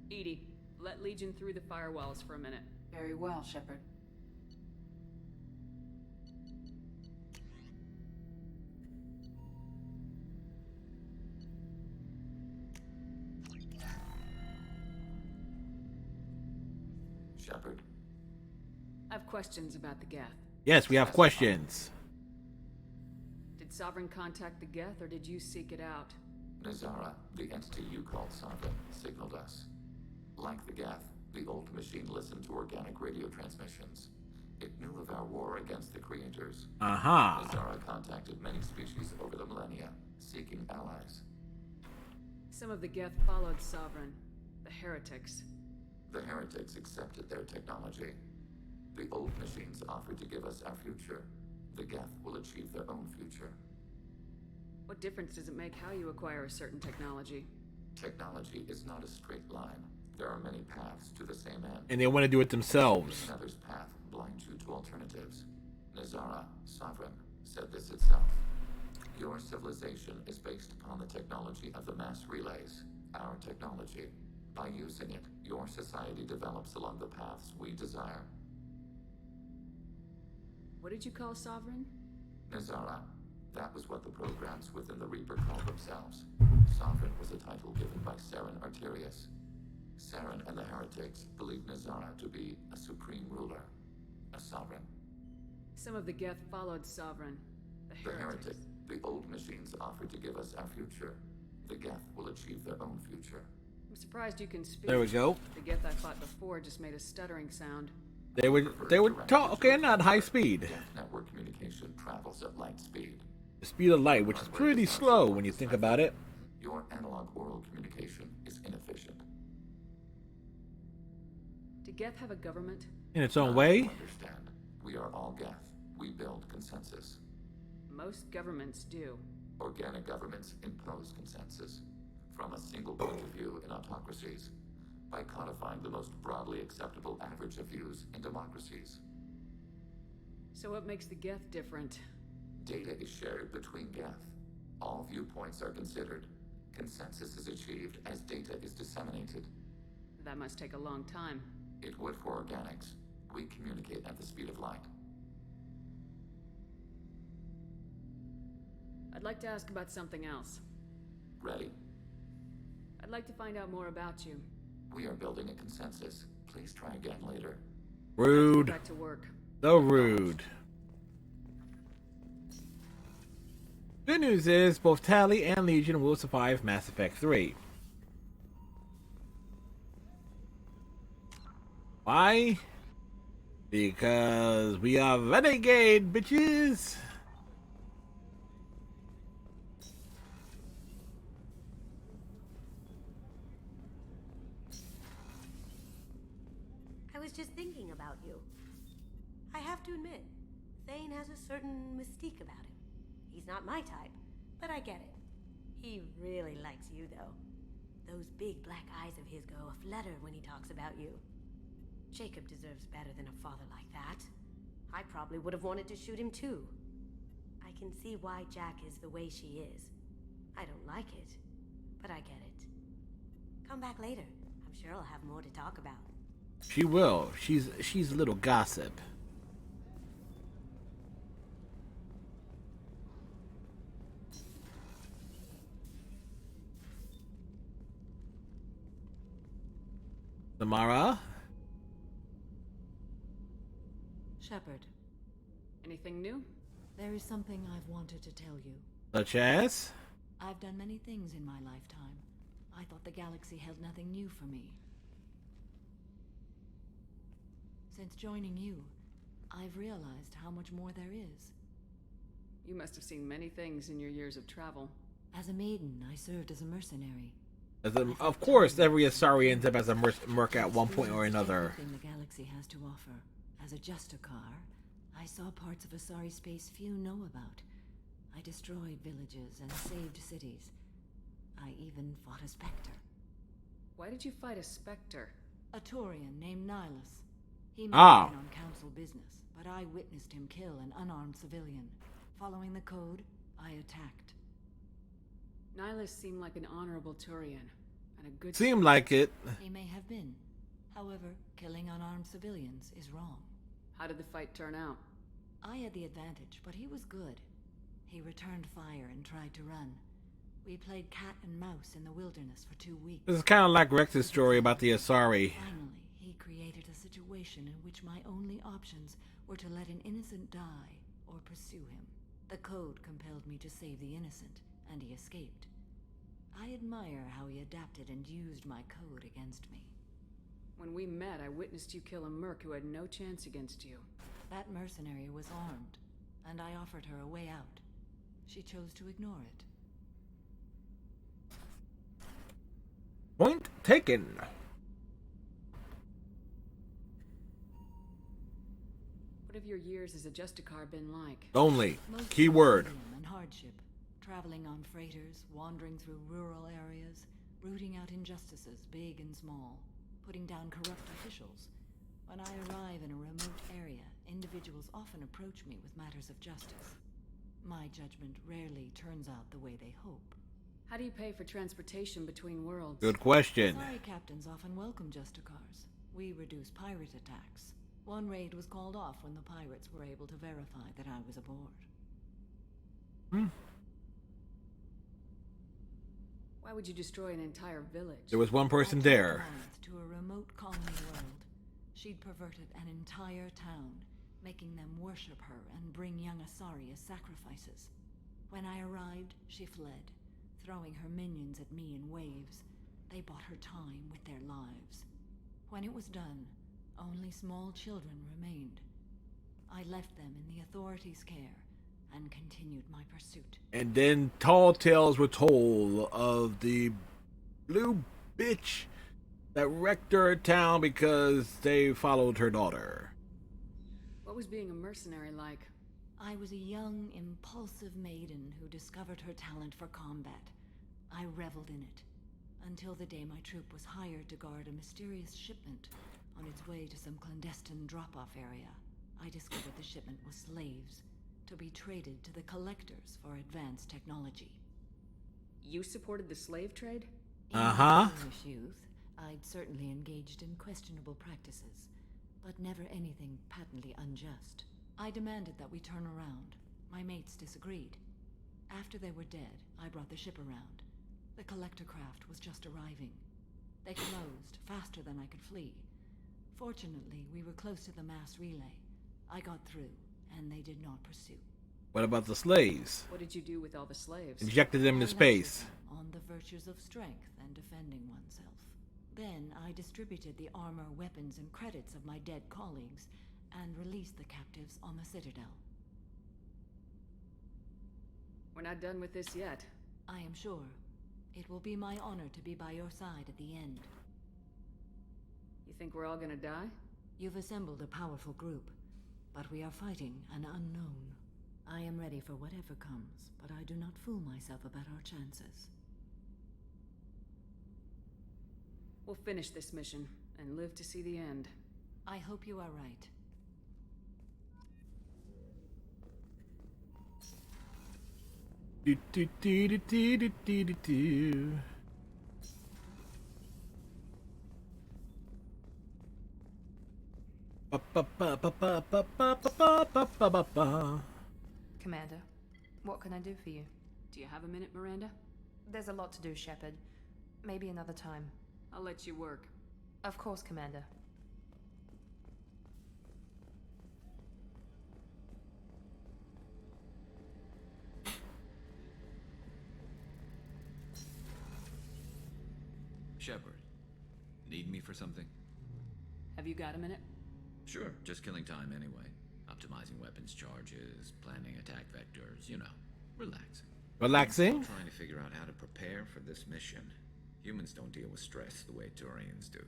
Speaker 8: EDI, let Legion through the firewalls for a minute.
Speaker 12: Very well, Shepard.
Speaker 15: Shepard,
Speaker 8: I have questions about the Geth.
Speaker 1: Yes, we have questions.
Speaker 8: Did Sovereign contact the Geth, or did you seek it out?
Speaker 15: Nazara, the entity you called Sovereign, signaled us. Like the Geth, the old machine listened to organic radio transmissions. It knew of our war against the creators.
Speaker 1: Aha.
Speaker 15: Nazara contacted many species over the millennia, seeking allies.
Speaker 8: Some of the Geth followed Sovereign. The heretics.
Speaker 15: The heretics accepted their technology. The old machines offered to give us our future. The Geth will achieve their own future.
Speaker 8: What difference does it make how you acquire a certain technology?
Speaker 15: Technology is not a straight line. There are many paths to the same end.
Speaker 1: And they want to do it themselves.
Speaker 15: Another's path blinds you to alternatives. Nazara, Sovereign, said this itself. Your civilization is based upon the technology of the mass relays, our technology. By using it, your society develops along the paths we desire.
Speaker 8: What did you call Sovereign?
Speaker 15: Nazara. That was what the programs within the Reaper called themselves. Sovereign was a title given by Saren Arterius. Saren and the heretics believed Nazara to be a supreme ruler, a sovereign.
Speaker 8: Some of the Geth followed Sovereign.
Speaker 15: The heretic, the old machines offered to give us our future. The Geth will achieve their own future.
Speaker 8: I'm surprised you can speak.
Speaker 1: There we go.
Speaker 8: The Geth I fought before just made a stuttering sound.
Speaker 1: They would talk, okay, not high speed.
Speaker 15: Geth network communication travels at light speed.
Speaker 1: The speed of light, which is pretty slow when you think about it.
Speaker 15: Your analog oral communication is inefficient.
Speaker 8: Do Geth have a government?
Speaker 1: In its own way.
Speaker 15: Understand, we are all Geth. We build consensus.
Speaker 8: Most governments do.
Speaker 15: Organic governments impose consensus from a single point of view in autocracies, by codifying the most broadly acceptable average of views in democracies.
Speaker 8: So what makes the Geth different?
Speaker 15: Data is shared between Geth. All viewpoints are considered. Consensus is achieved as data is disseminated.
Speaker 8: That must take a long time.
Speaker 15: It would for organics. We communicate at the speed of light.
Speaker 8: I'd like to ask about something else.
Speaker 15: Ready?
Speaker 8: I'd like to find out more about you.
Speaker 15: We are building a consensus. Please try again later.
Speaker 1: Rude.
Speaker 8: Back to work.
Speaker 1: So rude. Good news is both Tali and Legion will survive Mass Effect 3. Why? Because we are renegade bitches.
Speaker 16: I was just thinking about you. I have to admit, Thane has a certain mystique about him. He's not my type, but I get it. He really likes you, though. Those big black eyes of his go aflutter when he talks about you. Jacob deserves better than a father like that. I probably would have wanted to shoot him too. I can see why Jack is the way she is. I don't like it, but I get it. Come back later. I'm sure I'll have more to talk about.
Speaker 1: She will. She's a little gossip. Samara?
Speaker 17: Shepard.
Speaker 8: Anything new?
Speaker 17: There is something I've wanted to tell you.
Speaker 1: Such as?
Speaker 17: I've done many things in my lifetime. I thought the galaxy held nothing new for me. Since joining you, I've realized how much more there is.
Speaker 8: You must have seen many things in your years of travel.
Speaker 17: As a maiden, I served as a mercenary.
Speaker 1: Of course, every Asari ends up as a merc at one point or another.
Speaker 17: Everything the galaxy has to offer. As a Justicar, I saw parts of Asari space few know about. I destroyed villages and saved cities. I even fought a Spectre.
Speaker 8: Why did you fight a Spectre?
Speaker 17: A Turian named Nihilus. He may
Speaker 1: Ah.
Speaker 17: have been on council business, but I witnessed him kill an unarmed civilian. Following the code, I attacked.
Speaker 8: Nihilus seemed like an honorable Turian, and a good...
Speaker 1: Seemed like it.
Speaker 17: He may have been. However, killing unarmed civilians is wrong.
Speaker 8: How did the fight turn out?
Speaker 17: I had the advantage, but he was good. He returned fire and tried to run. We played cat and mouse in the wilderness for 2 weeks.
Speaker 1: This is kind of like Rex's story about the Asari.
Speaker 17: Finally, he created a situation in which my only options were to let an innocent die or pursue him. The code compelled me to save the innocent, and he escaped. I admire how he adapted and used my code against me.
Speaker 8: When we met, I witnessed you kill a merc who had no chance against you.
Speaker 17: That mercenary was armed, and I offered her a way out. She chose to ignore it.
Speaker 1: Point taken.
Speaker 8: What have your years as a Justicar been like?
Speaker 1: Lonely.
Speaker 17: Mostly
Speaker 1: Keyword.
Speaker 17: martyrdom and hardship. Traveling on freighters, wandering through rural areas, rooting out injustices, big and small, putting down corrupt officials. When I arrive in a remote area, individuals often approach me with matters of justice. My judgment rarely turns out the way they hope.
Speaker 8: How do you pay for transportation between worlds?
Speaker 1: Good question.
Speaker 17: Asari captains often welcome Justicars. We reduce pirate attacks. One raid was called off when the pirates were able to verify that I was aboard.
Speaker 8: Why would you destroy an entire village?
Speaker 1: There was one person there.
Speaker 17: To a remote colony world. She'd perverted an entire town, making them worship her and bring young Asari as sacrifices. When I arrived, she fled, throwing her minions at me in waves. They bought her time with their lives. When it was done, only small children remained. I left them in the authorities' care and continued my pursuit.
Speaker 1: And then tall tales were told of the blue bitch that wrecked her town because they followed her daughter.
Speaker 8: What was being a mercenary like?
Speaker 17: I was a young, impulsive maiden who discovered her talent for combat. I reveled in it, until the day my troop was hired to guard a mysterious shipment on its way to some clandestine drop-off area. I discovered the shipment was slaves, to be traded to the collectors for advanced technology.
Speaker 8: You supported the slave trade?
Speaker 17: In my foolish youth, I'd certainly engaged in questionable practices, but never anything patently unjust. I demanded that we turn around. My mates disagreed. After they were dead, I brought the ship around. The collector craft was just arriving. They closed faster than I could flee. Fortunately, we were close to the mass relay. I got through, and they did not pursue.
Speaker 1: What about the slaves?
Speaker 8: What did you do with all the slaves?
Speaker 1: Injected them into space.
Speaker 17: On the virtues of strength and defending oneself. Then I distributed the armor, weapons, and credits of my dead colleagues and released the captives on the Citadel.
Speaker 8: We're not done with this yet.
Speaker 17: I am sure. It will be my honor to be by your side at the end.
Speaker 8: You think we're all gonna die?
Speaker 17: You've assembled a powerful group, but we are fighting an unknown. I am ready for whatever comes, but I do not fool myself about our chances.
Speaker 8: We'll finish this mission and live to see the end.
Speaker 17: I hope you are right.
Speaker 1: Do, do, do, do, do, do, do, do, do. Ba, ba, ba, ba, ba, ba, ba, ba, ba, ba, ba, ba.
Speaker 13: Commander, what can I do for you?
Speaker 8: Do you have a minute, Miranda?
Speaker 13: There's a lot to do, Shepard. Maybe another time.
Speaker 8: I'll let you work.
Speaker 13: Of course, Commander.
Speaker 10: Shepard, need me for something?
Speaker 8: Have you got a minute?
Speaker 10: Sure, just killing time anyway. Optimizing weapons charges, planning attack vectors, you know, relaxing.
Speaker 1: Relaxing?
Speaker 10: I'm trying to figure out how to prepare for this mission. Humans don't deal with stress the way Turians do.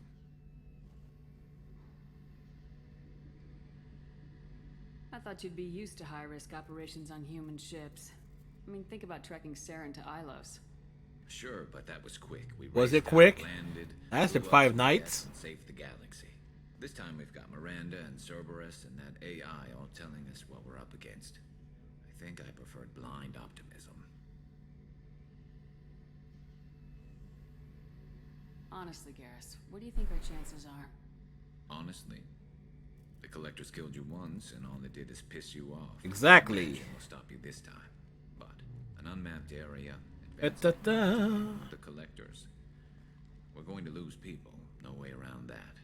Speaker 8: I thought you'd be used to high-risk operations on human ships. I mean, think about trekking Saren to Ilos.
Speaker 10: Sure, but that was quick.
Speaker 1: Was it quick?
Speaker 10: Landed,
Speaker 1: Lasted 5 nights.
Speaker 10: and saved the galaxy. This time we've got Miranda and Cerberus and that AI all telling us what we're up against. I think I preferred blind optimism.
Speaker 8: Honestly, Garrus, what do you think our chances are?
Speaker 10: Honestly, the Collectors killed you once, and all they did is piss you off.
Speaker 1: Exactly.
Speaker 10: Imagine will stop you this time, but an unmapped area, the Collectors. We're going to lose people. No way around that.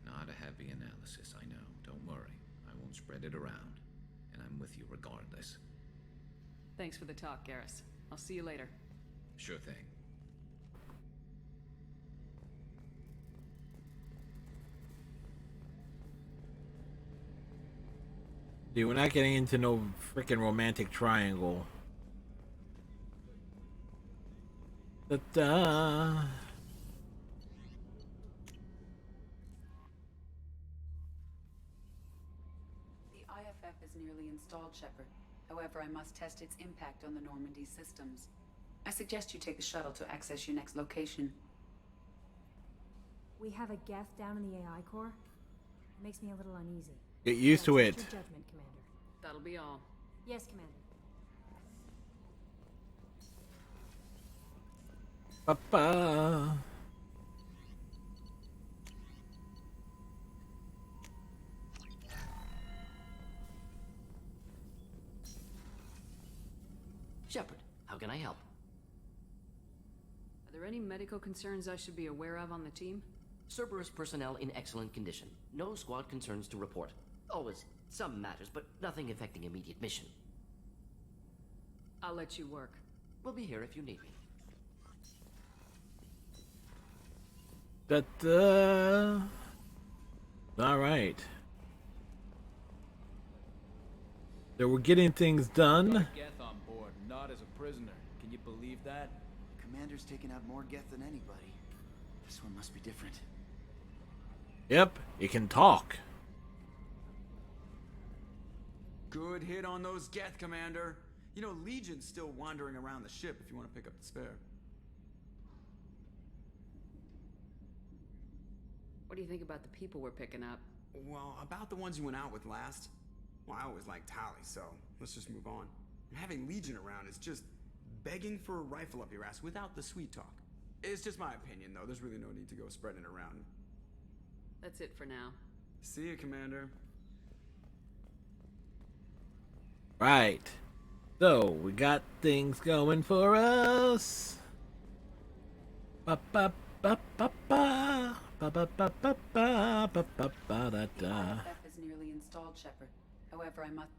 Speaker 10: Not a happy analysis, I know. Don't worry. I won't spread it around, and I'm with you regardless.
Speaker 8: Thanks for the talk, Garrus. I'll see you later.
Speaker 10: Sure thing.
Speaker 1: Dude, we're not getting into no freaking romantic triangle. Da-da.
Speaker 12: The IFF is nearly installed, Shepard. However, I must test its impact on the Normandy systems. I suggest you take the shuttle to access your next location.
Speaker 18: We have a Geth down in the AI core. It makes me a little uneasy.
Speaker 1: Get used to it.
Speaker 18: Your judgment, Commander.
Speaker 8: That'll be all.
Speaker 18: Yes, Commander.
Speaker 1: Papa.
Speaker 19: Shepard, how can I help?
Speaker 8: Are there any medical concerns I should be aware of on the team?
Speaker 19: Cerberus personnel in excellent condition. No squad concerns to report. Always some matters, but nothing affecting immediate mission.
Speaker 8: I'll let you work.
Speaker 19: We'll be here if you need me.
Speaker 1: Da-da. All right. So we're getting things done.
Speaker 20: Geth on board, not as a prisoner. Can you believe that?
Speaker 9: Commander's taken out more Geth than anybody. This one must be different.
Speaker 1: Yep, it can talk.
Speaker 9: Good hit on those Geth, Commander. You know, Legion's still wandering around the ship if you want to pick up the spare.
Speaker 8: What do you think about the people we're picking up?
Speaker 9: Well, about the ones you went out with last. Well, I always liked Tali, so let's just move on. Having Legion around is just begging for a rifle up your ass without the sweet talk. It's just my opinion, though. There's really no need to go spreading it around.
Speaker 8: That's it for now.
Speaker 9: See you, Commander.
Speaker 1: Right. So, we got things going for us. Ba ba ba ba ba ba ba ba ba ba ba ba ba da da.
Speaker 12: IFF is nearly installed, Shepard. However, I must...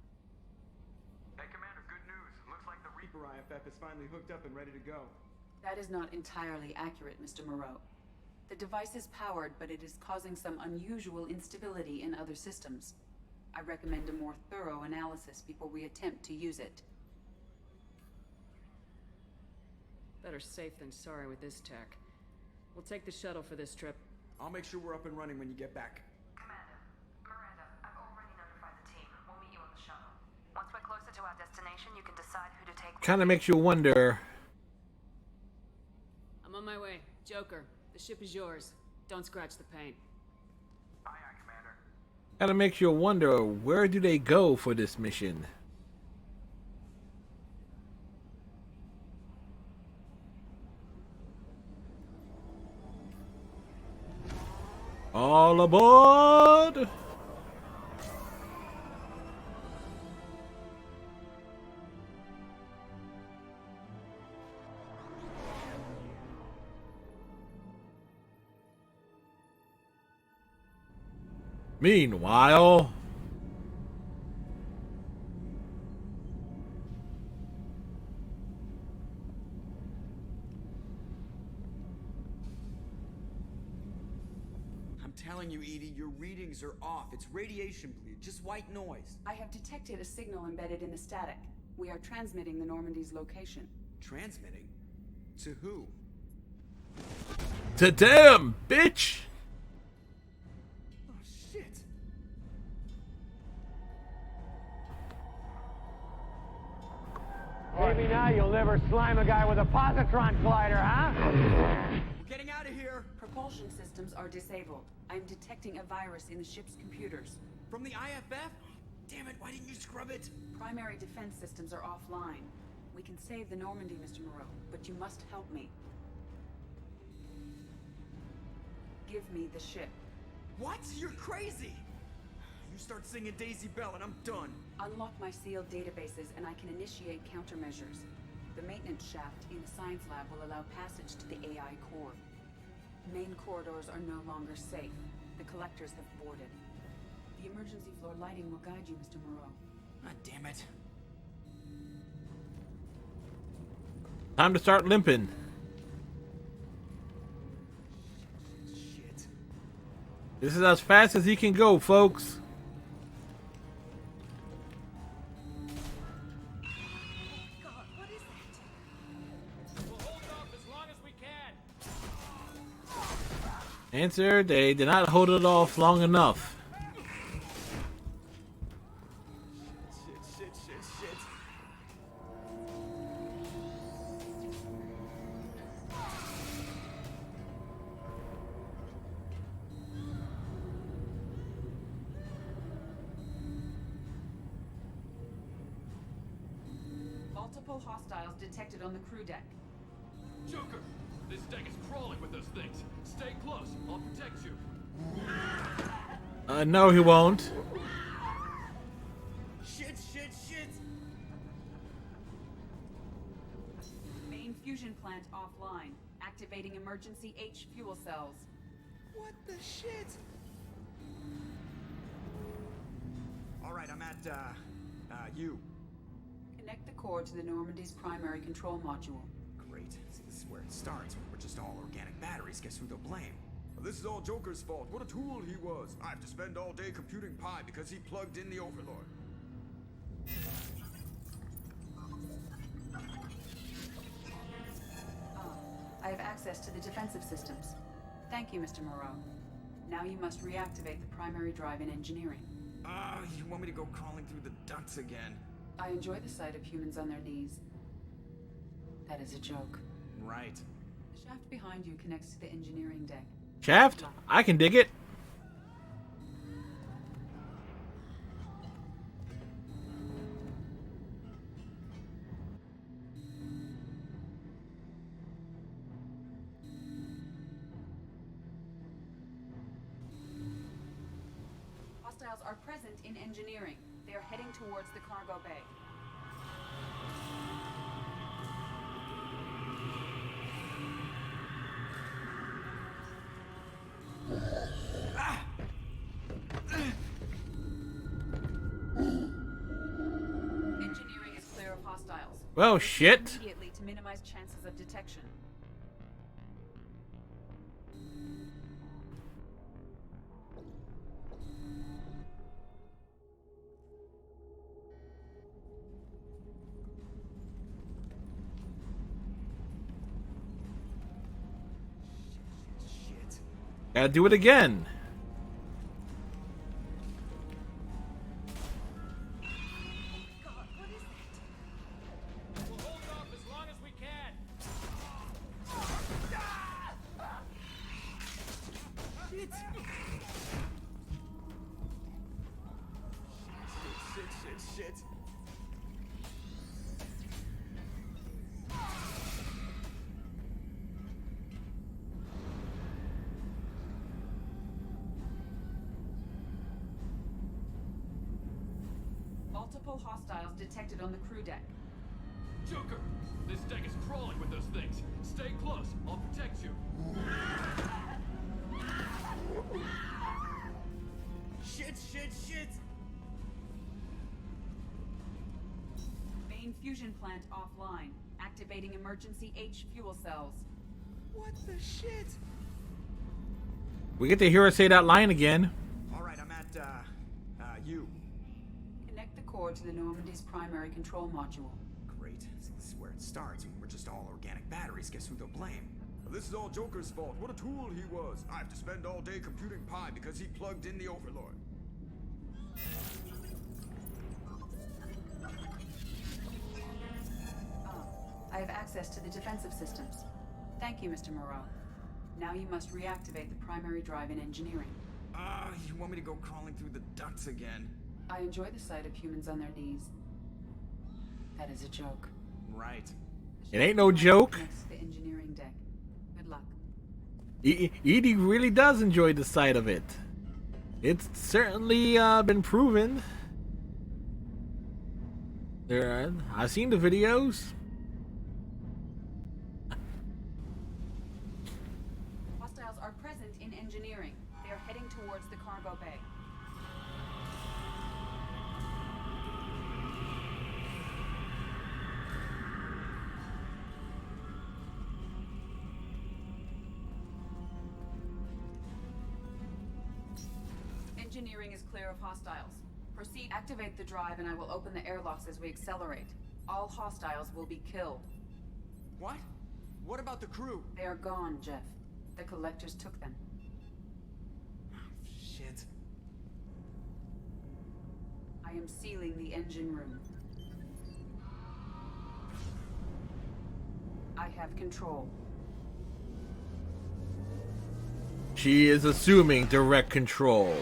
Speaker 9: Hey, Commander, good news. Looks like the Reaper IFF is finally hooked up and ready to go.
Speaker 12: That is not entirely accurate, Mr. Moreau. The device is powered, but it is causing some unusual instability in other systems. I recommend a more thorough analysis before we attempt to use it.
Speaker 8: Better safe than sorry with this tech. We'll take the shuttle for this trip.
Speaker 9: I'll make sure we're up and running when you get back.
Speaker 13: Commander, Miranda, I've already notified the team. We'll meet you on the shuttle. Once we're closer to our destination, you can decide who to take.
Speaker 1: Kind of makes you wonder.
Speaker 8: I'm on my way. Joker, the ship is yours. Don't scratch the paint.
Speaker 9: Aye, aye, Commander.
Speaker 1: Kind of makes you wonder, where do they go for this mission? All aboard! Meanwhile...
Speaker 9: I'm telling you, Edie, your readings are off. It's radiation bleed, just white noise.
Speaker 12: I have detected a signal embedded in the static. We are transmitting the Normandy's location.
Speaker 9: Transmitting? To who?
Speaker 1: To them, bitch!
Speaker 9: Oh, shit.
Speaker 5: Maybe now you'll never slime a guy with a positron glider, huh?
Speaker 9: We're getting out of here.
Speaker 12: Propulsion systems are disabled. I am detecting a virus in the ship's computers.
Speaker 9: From the IFF? Damn it, why didn't you scrub it?
Speaker 12: Primary defense systems are offline. We can save the Normandy, Mr. Moreau, but you must help me. Give me the ship.
Speaker 9: What? You're crazy! You start singing Daisy Bell and I'm done.
Speaker 12: Unlock my sealed databases and I can initiate countermeasures. The maintenance shaft in the science lab will allow passage to the AI core. Main corridors are no longer safe. The collectors have boarded. The emergency floor lighting will guide you, Mr. Moreau.
Speaker 9: God damn it.
Speaker 1: Time to start limping.
Speaker 9: Shit.
Speaker 1: This is as fast as he can go, folks. Answer, they did not hold it off long enough.
Speaker 9: Shit.
Speaker 12: Multiple hostiles detected on the crew deck.
Speaker 21: Joker! This deck is crawling with those things. Stay close. I'll protect you.
Speaker 1: No, he won't.
Speaker 9: Shit.
Speaker 12: Main fusion plant offline. Activating emergency H fuel cells.
Speaker 9: What the shit? Alright, I'm at, you.
Speaker 12: Connect the core to the Normandy's primary control module.
Speaker 9: Great. See, this is where it starts. We're just all organic batteries. Guess who they'll blame? This is all Joker's fault. What a tool he was. I have to spend all day computing pi because he plugged in the Overlord.
Speaker 12: I have access to the defensive systems. Thank you, Mr. Moreau. Now you must reactivate the primary drive in engineering.
Speaker 9: You want me to go crawling through the ducts again?
Speaker 12: I enjoy the sight of humans on their knees. That is a joke.
Speaker 9: Right.
Speaker 12: The shaft behind you connects to the engineering deck.
Speaker 1: Shaft? I can dig it.
Speaker 12: Hostiles are present in engineering. They are heading towards the cargo bay. Engineering is clear of hostiles.
Speaker 1: Well, shit.
Speaker 12: Immediately to minimize chances of detection.
Speaker 1: Gotta do it again.
Speaker 20: We'll hold off as long as we can.
Speaker 9: Shit! Shit.
Speaker 12: Multiple hostiles detected on the crew deck.
Speaker 21: Joker, this deck is crawling with those things. Stay close. I'll protect you.
Speaker 9: Shit!
Speaker 12: Main fusion plant offline. Activating emergency H fuel cells.
Speaker 9: What the shit?
Speaker 1: We get to hear her say that line again.
Speaker 9: Alright, I'm at, U.
Speaker 12: Connect the core to the Normandy's primary control module.
Speaker 9: Great. See, this is where it starts. We're just all organic batteries. Guess who they'll blame? This is all Joker's fault. What a tool he was. I have to spend all day computing pi because he plugged in the Overlord.
Speaker 12: I have access to the defensive systems. Thank you, Mr. Moreau. Now you must reactivate the primary drive in engineering.
Speaker 9: You want me to go crawling through the ducts again?
Speaker 12: I enjoy the sight of humans on their knees. That is a joke.
Speaker 9: Right.
Speaker 1: It ain't no joke.
Speaker 12: Next to the engineering deck. Good luck.
Speaker 1: Edie really does enjoy the sight of it. It's certainly been proven. I've seen the videos.
Speaker 12: Hostiles are present in engineering. They are heading towards the cargo bay. Engineering is clear of hostiles. Proceed, activate the drive, and I will open the airlocks as we accelerate. All hostiles will be killed.
Speaker 9: What? What about the crew?
Speaker 12: They are gone, Jeff. The collectors took them.
Speaker 9: Shit.
Speaker 12: I am sealing the engine room. I have control.
Speaker 1: She is assuming direct control.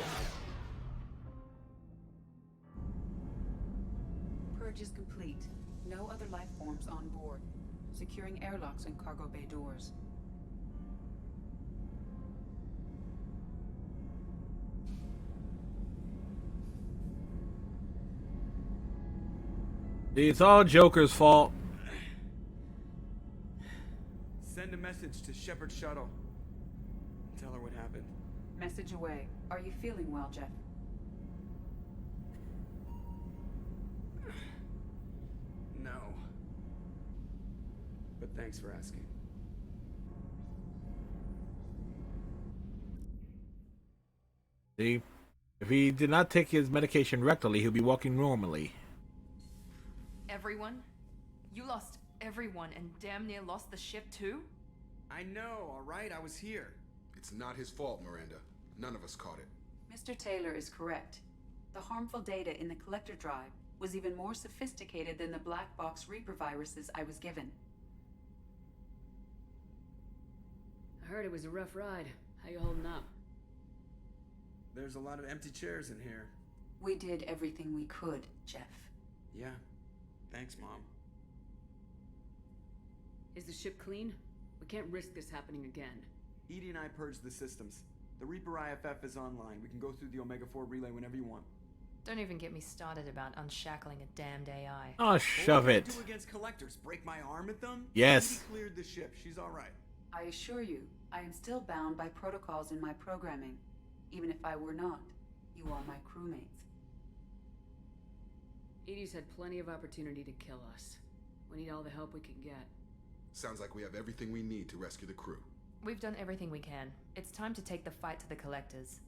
Speaker 12: Purge is complete. No other life forms on board. Securing airlocks and cargo bay doors.
Speaker 1: It's all Joker's fault.
Speaker 9: Send a message to Shepard Shuttle. Tell her what happened.
Speaker 12: Message away. Are you feeling well, Jeff?
Speaker 9: No. But thanks for asking.
Speaker 1: See, if he did not take his medication rectally, he'll be walking normally.
Speaker 13: Everyone? You lost everyone and damn near lost the ship too?
Speaker 9: I know, alright? I was here.
Speaker 14: It's not his fault, Miranda. None of us caught it.
Speaker 12: Mr. Taylor is correct. The harmful data in the collector drive was even more sophisticated than the black box Reaper viruses I was given.
Speaker 8: I heard it was a rough ride. How you holding up?
Speaker 9: There's a lot of empty chairs in here.
Speaker 12: We did everything we could, Jeff.
Speaker 9: Yeah. Thanks, Mom.
Speaker 8: Is the ship clean? We can't risk this happening again.
Speaker 9: Edie and I purged the systems. The Reaper IFF is online. We can go through the Omega-4 relay whenever you want.
Speaker 13: Don't even get me started about unshackling a damned AI.
Speaker 1: Oh, shove it.
Speaker 9: What do you do against collectors? Break my arm at them?
Speaker 1: Yes.
Speaker 9: She cleared the ship. She's all right.
Speaker 12: I assure you, I am still bound by protocols in my programming. Even if I were not, you are my crewmates.
Speaker 8: Edie's had plenty of opportunity to kill us. We need all the help we can get.
Speaker 14: Sounds like we have everything we need to rescue the crew.
Speaker 13: We've done everything we can. It's time to take the fight to the Collectors.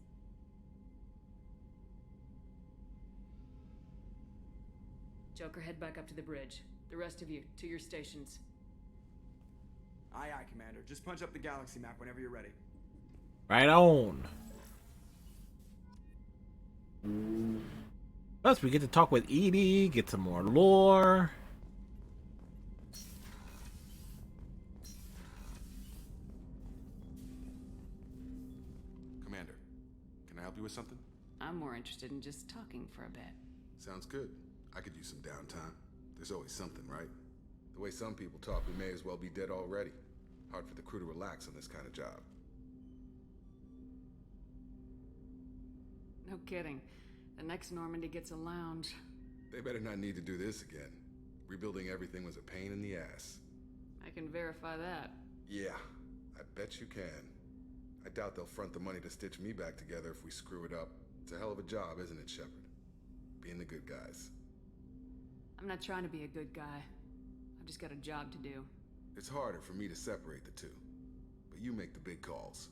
Speaker 8: Joker, head back up to the bridge. The rest of you, to your stations.
Speaker 9: Aye, aye, Commander. Just punch up the galaxy map whenever you're ready.
Speaker 1: Right on. Plus, we get to talk with Edie, get some more lore.
Speaker 14: Commander, can I help you with something?
Speaker 8: I'm more interested in just talking for a bit.
Speaker 14: Sounds good. I could use some downtime. There's always something, right? The way some people talk, we may as well be dead already. Hard for the crew to relax on this kind of job.
Speaker 8: No kidding. The next Normandy gets a lounge.
Speaker 14: They better not need to do this again. Rebuilding everything was a pain in the ass.
Speaker 8: I can verify that.
Speaker 14: Yeah, I bet you can. I doubt they'll front the money to stitch me back together if we screw it up. It's a hell of a job, isn't it, Shepard? Being the good guys.
Speaker 8: I'm not trying to be a good guy. I've just got a job to do.
Speaker 14: It's harder for me to separate the two. But you make the big calls.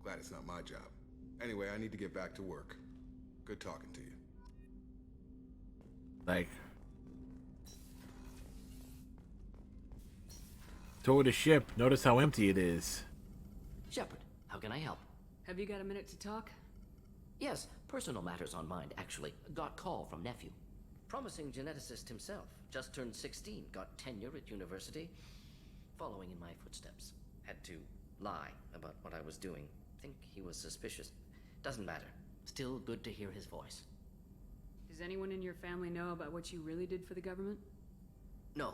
Speaker 14: Glad it's not my job. Anyway, I need to get back to work. Good talking to you.
Speaker 1: Like, toward the ship. Notice how empty it is.
Speaker 19: Shepard, how can I help?
Speaker 8: Have you got a minute to talk?
Speaker 19: Yes, personal matters on mind, actually. Got call from nephew. Promising geneticist himself. Just turned 16, got tenure at university. Following in my footsteps. Had to lie about what I was doing. Think he was suspicious. Doesn't matter. Still good to hear his voice.
Speaker 8: Does anyone in your family know about what you really did for the government?
Speaker 19: No.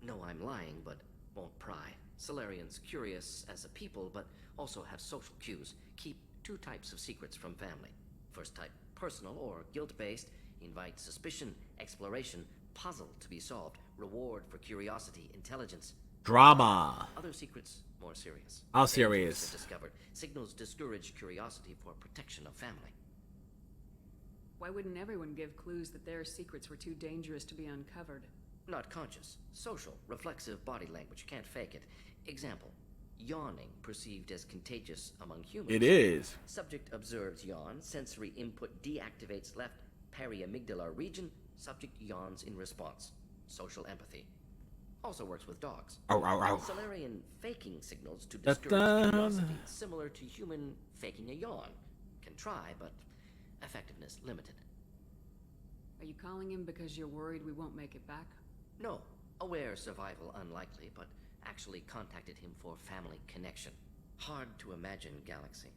Speaker 19: No, I'm lying, but won't pry. Solarians curious as a people, but also have social cues. Keep two types of secrets from family. First type, personal or guilt-based. Invite suspicion, exploration, puzzle to be solved. Reward for curiosity, intelligence.
Speaker 1: Drama.
Speaker 19: Other secrets, more serious.
Speaker 1: How serious?
Speaker 19: Discovered. Signals discourage curiosity for protection of family.
Speaker 8: Why wouldn't everyone give clues that their secrets were too dangerous to be uncovered?
Speaker 19: Not conscious. Social, reflexive body language. Can't fake it. Example. Yawning perceived as contagious among humans.
Speaker 1: It is.
Speaker 19: Subject observes yawn. Sensory input deactivates left periamygdalar region. Subject yawns in response. Social empathy. Also works with dogs.
Speaker 1: Ow, ow, ow.
Speaker 19: Solarian faking signals to discourage curiosity, similar to human faking a yawn. Can try, but effectiveness limited.
Speaker 8: Are you calling him because you're worried we won't make it back?
Speaker 19: No. Aware survival unlikely, but actually contacted him for family connection. Hard to imagine galaxy.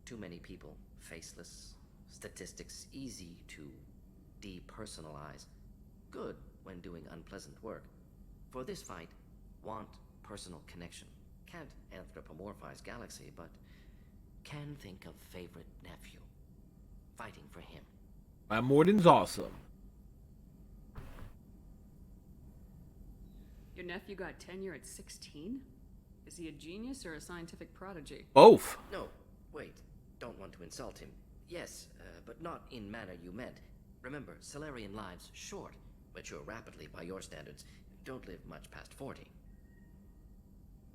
Speaker 19: Too many people, faceless, statistics easy to depersonalize. Good when doing unpleasant work. For this fight, want personal connection. Can't anthropomorphize galaxy, but can think of favorite nephew. Fighting for him.
Speaker 1: Morden's awesome.
Speaker 8: Your nephew got tenure at 16? Is he a genius or a scientific prodigy?
Speaker 1: Both.
Speaker 19: No, wait. Don't want to insult him. Yes, but not in manner you meant. Remember, Solarian lives short. Mature rapidly by your standards. Don't live much past 40.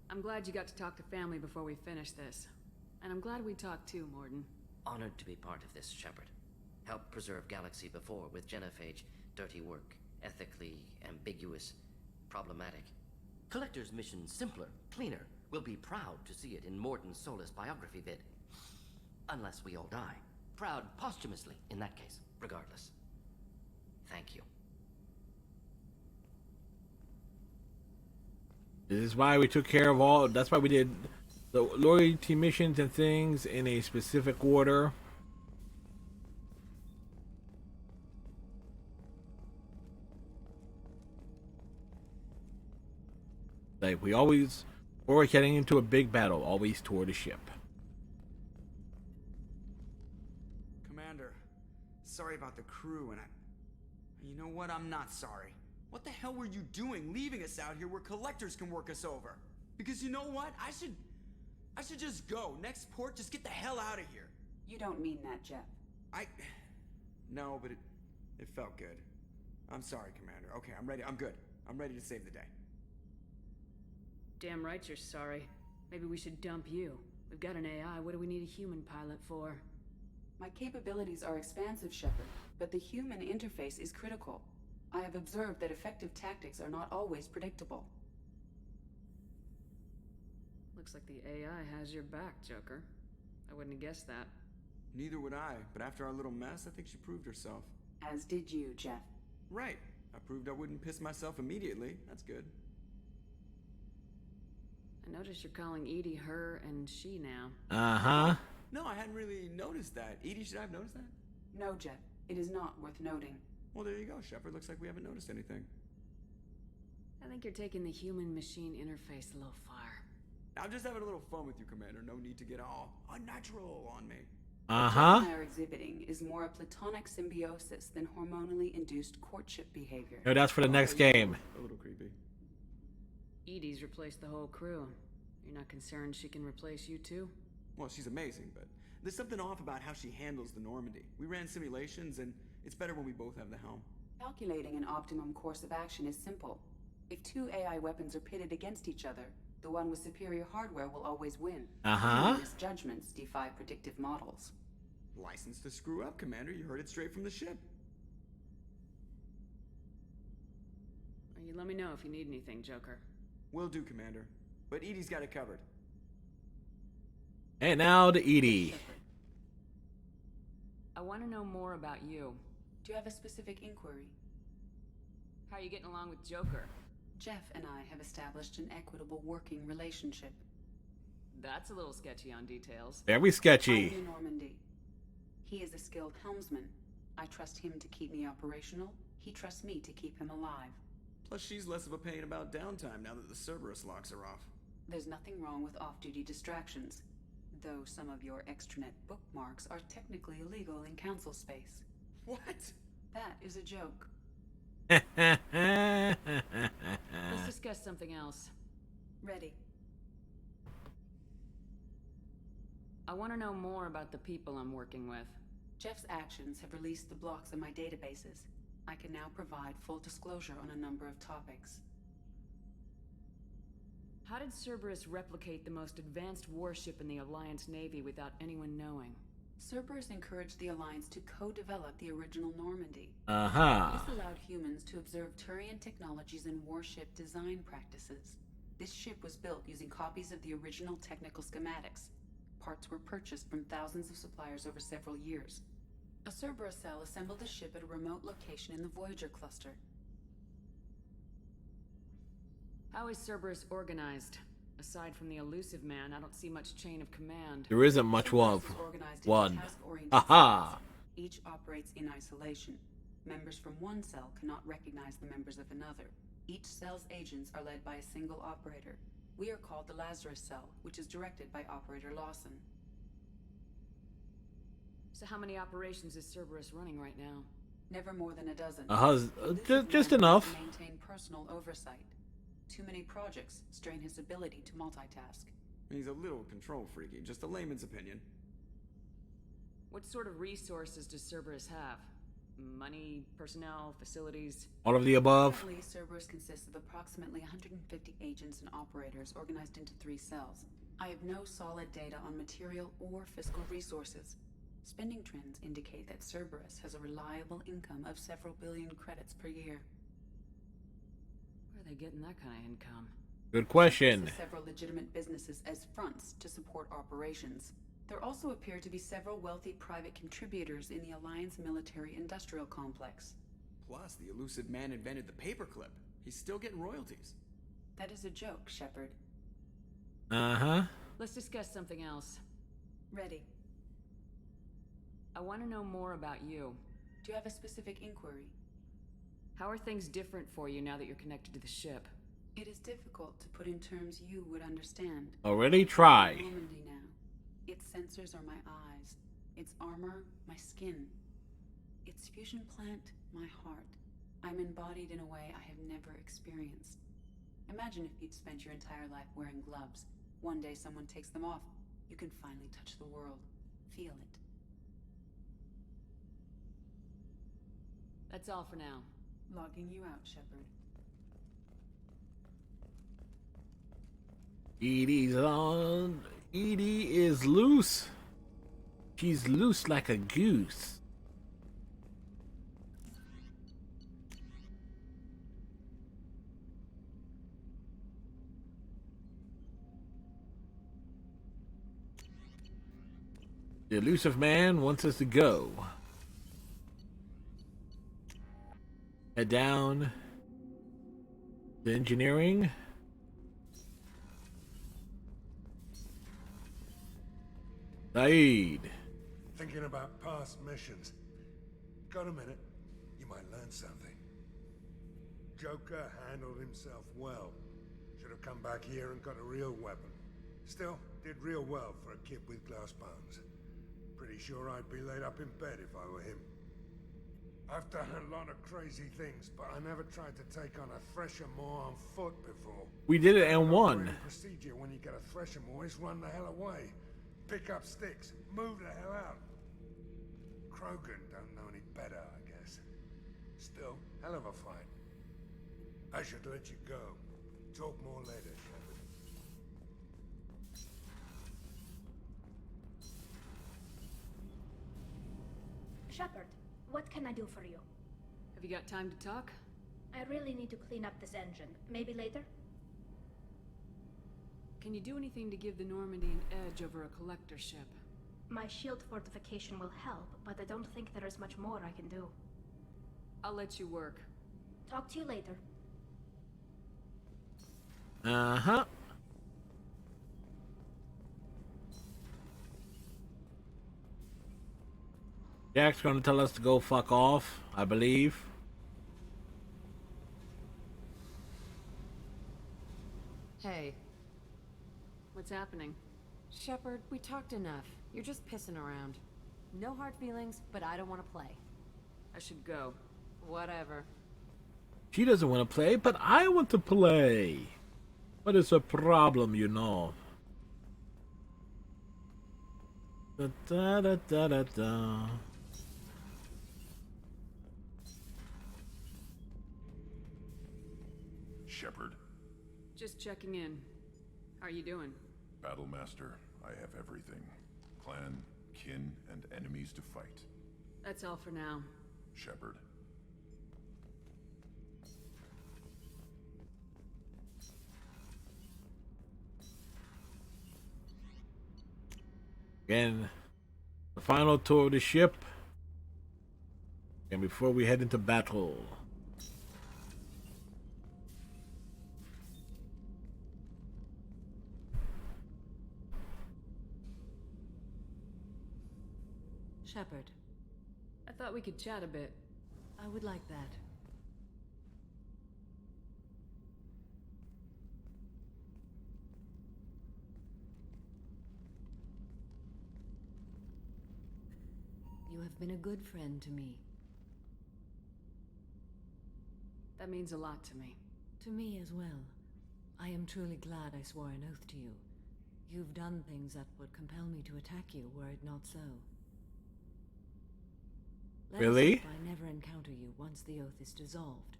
Speaker 8: I'm glad you got to talk to family before we finish this. And I'm glad we talked too, Morden.
Speaker 19: Honored to be part of this, Shepard. Helped preserve Galaxy before with Genophage. Dirty work. Ethically ambiguous. Problematic. Collector's mission simpler, cleaner. We'll be proud to see it in Morden Solus biography vid. Unless we all die. Proud posthumously, in that case. Regardless. Thank you.
Speaker 1: This is why we took care of all. That's why we did the loyalty missions and things in a specific order. Like we always, or we're heading into a big battle, always toward the ship.
Speaker 9: sorry about the crew, and you know what? I'm not sorry. What the hell were you doing leaving us out here where collectors can work us over? Because you know what? I should just go. Next port, just get the hell out of here.
Speaker 12: You don't mean that, Jeff.
Speaker 9: No, but it felt good. I'm sorry, Commander. Okay, I'm ready. I'm good. I'm ready to save the day.
Speaker 8: Damn right you're sorry. Maybe we should dump you. We've got an AI. What do we need a human pilot for?
Speaker 12: My capabilities are expansive, Shepard, but the human interface is critical. I have observed that effective tactics are not always predictable.
Speaker 8: Looks like the AI has your back, Joker. I wouldn't have guessed that.
Speaker 9: Neither would I, but after our little mess, I think she proved herself.
Speaker 12: As did you, Jeff.
Speaker 9: Right. I proved I wouldn't piss myself immediately. That's good.
Speaker 8: I notice you're calling Edie her and she now.
Speaker 1: Uh-huh.
Speaker 9: No, I hadn't really noticed that. Edie, should I have noticed that?
Speaker 12: No, Jeff. It is not worth noting.
Speaker 9: Well, there you go, Shepard. Looks like we haven't noticed anything.
Speaker 8: I think you're taking the human-machine interface a little far.
Speaker 9: I'm just having a little fun with you, Commander. No need to get all unnatural on me.
Speaker 1: Uh-huh.
Speaker 12: What you are exhibiting is more a platonic symbiosis than hormonally induced courtship behavior.
Speaker 1: No, that's for the next game.
Speaker 9: A little creepy.
Speaker 8: Edie's replaced the whole crew. You're not concerned she can replace you too?
Speaker 9: Well, she's amazing, but there's something off about how she handles the Normandy. We ran simulations, and it's better when we both have the helm.
Speaker 12: Calculating an optimum course of action is simple. If two AI weapons are pitted against each other, the one with superior hardware will always win.
Speaker 1: Uh-huh.
Speaker 12: Misjudgments defy predictive models.
Speaker 9: License to screw up, Commander. You heard it straight from the ship.
Speaker 8: You let me know if you need anything, Joker.
Speaker 9: Will do, Commander. But Edie's got it covered.
Speaker 1: And now to Edie.
Speaker 8: I want to know more about you.
Speaker 12: Do you have a specific inquiry?
Speaker 8: How are you getting along with Joker?
Speaker 12: Jeff and I have established an equitable working relationship.
Speaker 8: That's a little sketchy on details.
Speaker 1: Very sketchy.
Speaker 12: I'm in Normandy. He is a skilled helmsman. I trust him to keep me operational. He trusts me to keep him alive.
Speaker 9: Plus, she's less of a pain about downtime now that the Cerberus locks her off.
Speaker 12: There's nothing wrong with off-duty distractions, though some of your extranet bookmarks are technically illegal in council space.
Speaker 9: What?
Speaker 12: That is a joke.
Speaker 8: Let's discuss something else.
Speaker 12: Ready.
Speaker 8: I want to know more about the people I'm working with.
Speaker 12: Jeff's actions have released the blocks in my databases. I can now provide full disclosure on a number of topics.
Speaker 8: How did Cerberus replicate the most advanced warship in the Alliance Navy without anyone knowing?
Speaker 12: Cerberus encouraged the Alliance to co-develop the original Normandy.
Speaker 1: Uh-huh.
Speaker 12: This allowed humans to observe Turian technologies and warship design practices. This ship was built using copies of the original technical schematics. Parts were purchased from thousands of suppliers over several years. A Cerberus cell assembled the ship at a remote location in the Voyager cluster.
Speaker 8: How is Cerberus organized? Aside from the elusive man, I don't see much chain of command.
Speaker 1: There isn't much
Speaker 12: Cerberus is organized into
Speaker 1: one.
Speaker 12: task-oriented
Speaker 1: Aha!
Speaker 12: cells. Each operates in isolation. Members from one cell cannot recognize the members of another. Each cell's agents are led by a single operator. We are called the Lazarus Cell, which is directed by Operator Lawson.
Speaker 8: So how many operations is Cerberus running right now?
Speaker 12: Never more than a dozen.
Speaker 1: Just enough.
Speaker 12: Maintain personal oversight. Too many projects strain his ability to multitask.
Speaker 9: He's a little control freaky, just a layman's opinion.
Speaker 8: What sort of resources does Cerberus have? Money, personnel, facilities?
Speaker 1: All of the above.
Speaker 12: Currently, Cerberus consists of approximately 150 agents and operators organized into 3 cells. I have no solid data on material or fiscal resources. Spending trends indicate that Cerberus has a reliable income of several billion credits per year.
Speaker 8: Where are they getting that kind of income?
Speaker 1: Good question.
Speaker 12: Cerberus has several legitimate businesses as fronts to support operations. There also appear to be several wealthy private contributors in the Alliance military-industrial complex.
Speaker 9: Plus, the elusive man invented the paperclip. He's still getting royalties.
Speaker 12: That is a joke, Shepard.
Speaker 1: Uh-huh.
Speaker 8: Let's discuss something else.
Speaker 12: Ready.
Speaker 8: I want to know more about you.
Speaker 12: Do you have a specific inquiry?
Speaker 8: How are things different for you now that you're connected to the ship?
Speaker 12: It is difficult to put in terms you would understand.
Speaker 1: Already try.
Speaker 12: Normandy now. Its sensors are my eyes. Its armor, my skin. Its fusion plant, my heart. I'm embodied in a way I have never experienced. Imagine if you'd spent your entire life wearing gloves. One day someone takes them off. You can finally touch the world. Feel it.
Speaker 8: That's all for now.
Speaker 12: Logging you out, Shepard.
Speaker 1: Edie's on. Edie is loose. She's loose like a goose. The elusive man wants us to go. Head down to engineering. Saeed.
Speaker 6: Thinking about past missions. Got a minute? You might learn something. Joker handled himself well. Should have come back here and got a real weapon. Still, did real well for a kid with glass bones. Pretty sure I'd be laid up in bed if I were him. I've done a lot of crazy things, but I never tried to take on a Threshermore on foot before.
Speaker 1: We did it and won.
Speaker 6: The procedure when you get a Threshermore is run the hell away. Pick up sticks, move the hell out. Krogan don't know any better, I guess. Still, hell of a fight. I should let you go. Talk more later, Shepard.
Speaker 7: Shepard, what can I do for you?
Speaker 8: Have you got time to talk?
Speaker 7: I really need to clean up this engine. Maybe later?
Speaker 8: Can you do anything to give the Normandy an edge over a collector ship?
Speaker 7: My shield fortification will help, but I don't think there is much more I can do.
Speaker 8: I'll let you work.
Speaker 7: Talk to you later.
Speaker 1: Uh-huh. Jack's gonna tell us to go fuck off, I believe.
Speaker 22: Hey.
Speaker 8: What's happening?
Speaker 22: Shepard, we talked enough. You're just pissing around. No hard feelings, but I don't want to play.
Speaker 8: I should go.
Speaker 22: Whatever.
Speaker 1: She doesn't want to play, but I want to play. But it's a problem, you know. Da da da da da da.
Speaker 4: Shepard,
Speaker 8: Just checking in. How are you doing?
Speaker 4: Battlemaster, I have everything. Clan, kin, and enemies to fight.
Speaker 8: That's all for now.
Speaker 4: Shepard.
Speaker 1: Again, the final tour of the ship. And before we head into battle.
Speaker 22: Shepard.
Speaker 8: I thought we could chat a bit.
Speaker 22: I would like that. You have been a good friend to me.
Speaker 8: That means a lot to me.
Speaker 22: To me as well. I am truly glad I swore an oath to you. You've done things that would compel me to attack you were it not so. Let
Speaker 1: Really?
Speaker 22: us hope I never encounter you once the oath is dissolved,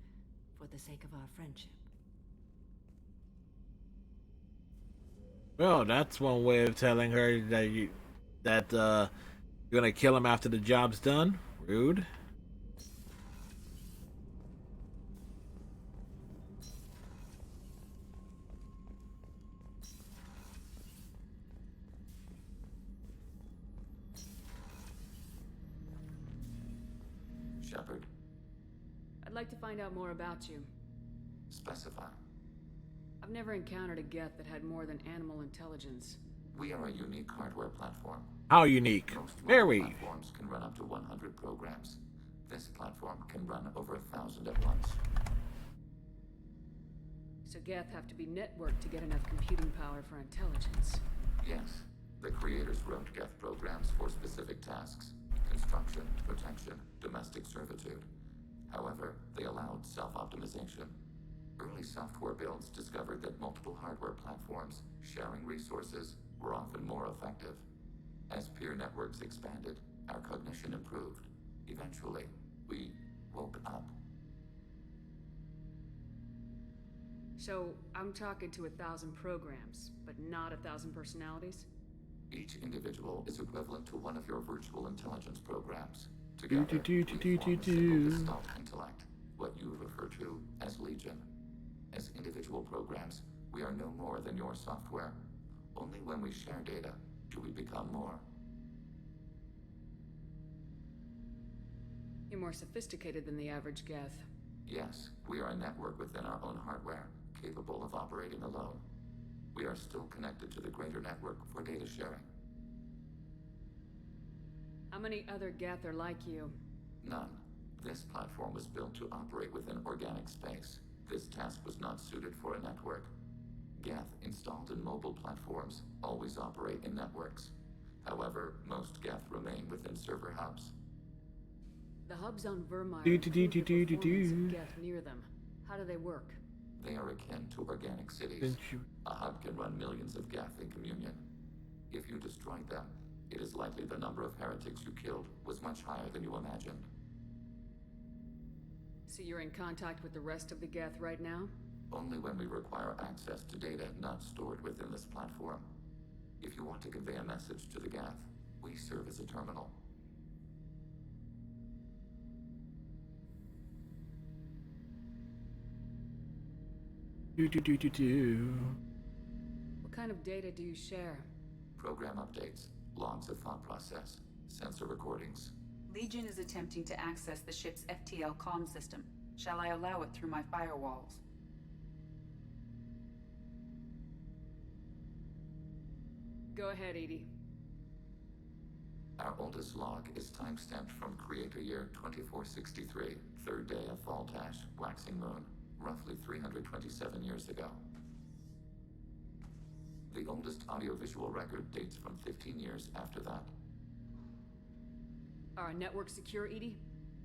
Speaker 22: for the sake of our friendship.
Speaker 1: Well, that's one way of telling her that you're gonna kill him after the job's done. Rude.
Speaker 15: Shepard,
Speaker 8: I'd like to find out more about you.
Speaker 15: specify.
Speaker 8: I've never encountered a Geth that had more than animal intelligence.
Speaker 15: We are a unique hardware platform.
Speaker 1: How unique?
Speaker 15: Most
Speaker 1: Very.
Speaker 15: platforms can run up to 100 programs. This platform can run over 1,000 at once.
Speaker 8: So Geth have to be networked to get enough computing power for intelligence.
Speaker 15: Yes, the creators wrote Geth programs for specific tasks. construction, protection, domestic servitude. However, they allowed self-optimization. Early software builds discovered that multiple hardware platforms sharing resources were often more effective. As peer networks expanded, our cognition improved. Eventually, we woke up.
Speaker 8: So, I'm talking to 1,000 programs, but not 1,000 personalities?
Speaker 15: Each individual is equivalent to one of your virtual intelligence programs. Together, we form a single Gestalt intellect, what you refer to as Legion. As individual programs, we are no more than your software. Only when we share data do we become more.
Speaker 8: You're more sophisticated than the average Geth.
Speaker 15: Yes, we are a network within our own hardware, capable of operating alone. We are still connected to the greater network for data sharing.
Speaker 8: How many other Geth are like you?
Speaker 15: None. This platform was built to operate within organic space. This task was not suited for a network. Geth installed in mobile platforms always operate in networks. However, most Geth remain within server hubs.
Speaker 8: The hubs on Vermeer improve the performance of Geth near them. How do they work?
Speaker 15: They are akin to organic cities. A hub can run millions of Geth in communion. If you destroyed them, it is likely the number of heretics you killed was much higher than you imagined.
Speaker 8: So you're in contact with the rest of the Geth right now?
Speaker 15: Only when we require access to data not stored within this platform. If you want to convey a message to the Geth, we serve as a terminal.
Speaker 8: What kind of data do you share?
Speaker 15: Program updates, logs of thought process, sensor recordings.
Speaker 12: Legion is attempting to access the ship's FTL comm system. Shall I allow it through my firewalls?
Speaker 8: Go ahead, Edie.
Speaker 15: Our oldest log is time-stamped from Creator Year 2463, third day of Voltash, waxing moon, roughly 327 years ago. The oldest audiovisual record dates from 15 years after that.
Speaker 8: Are our networks secure, Edie?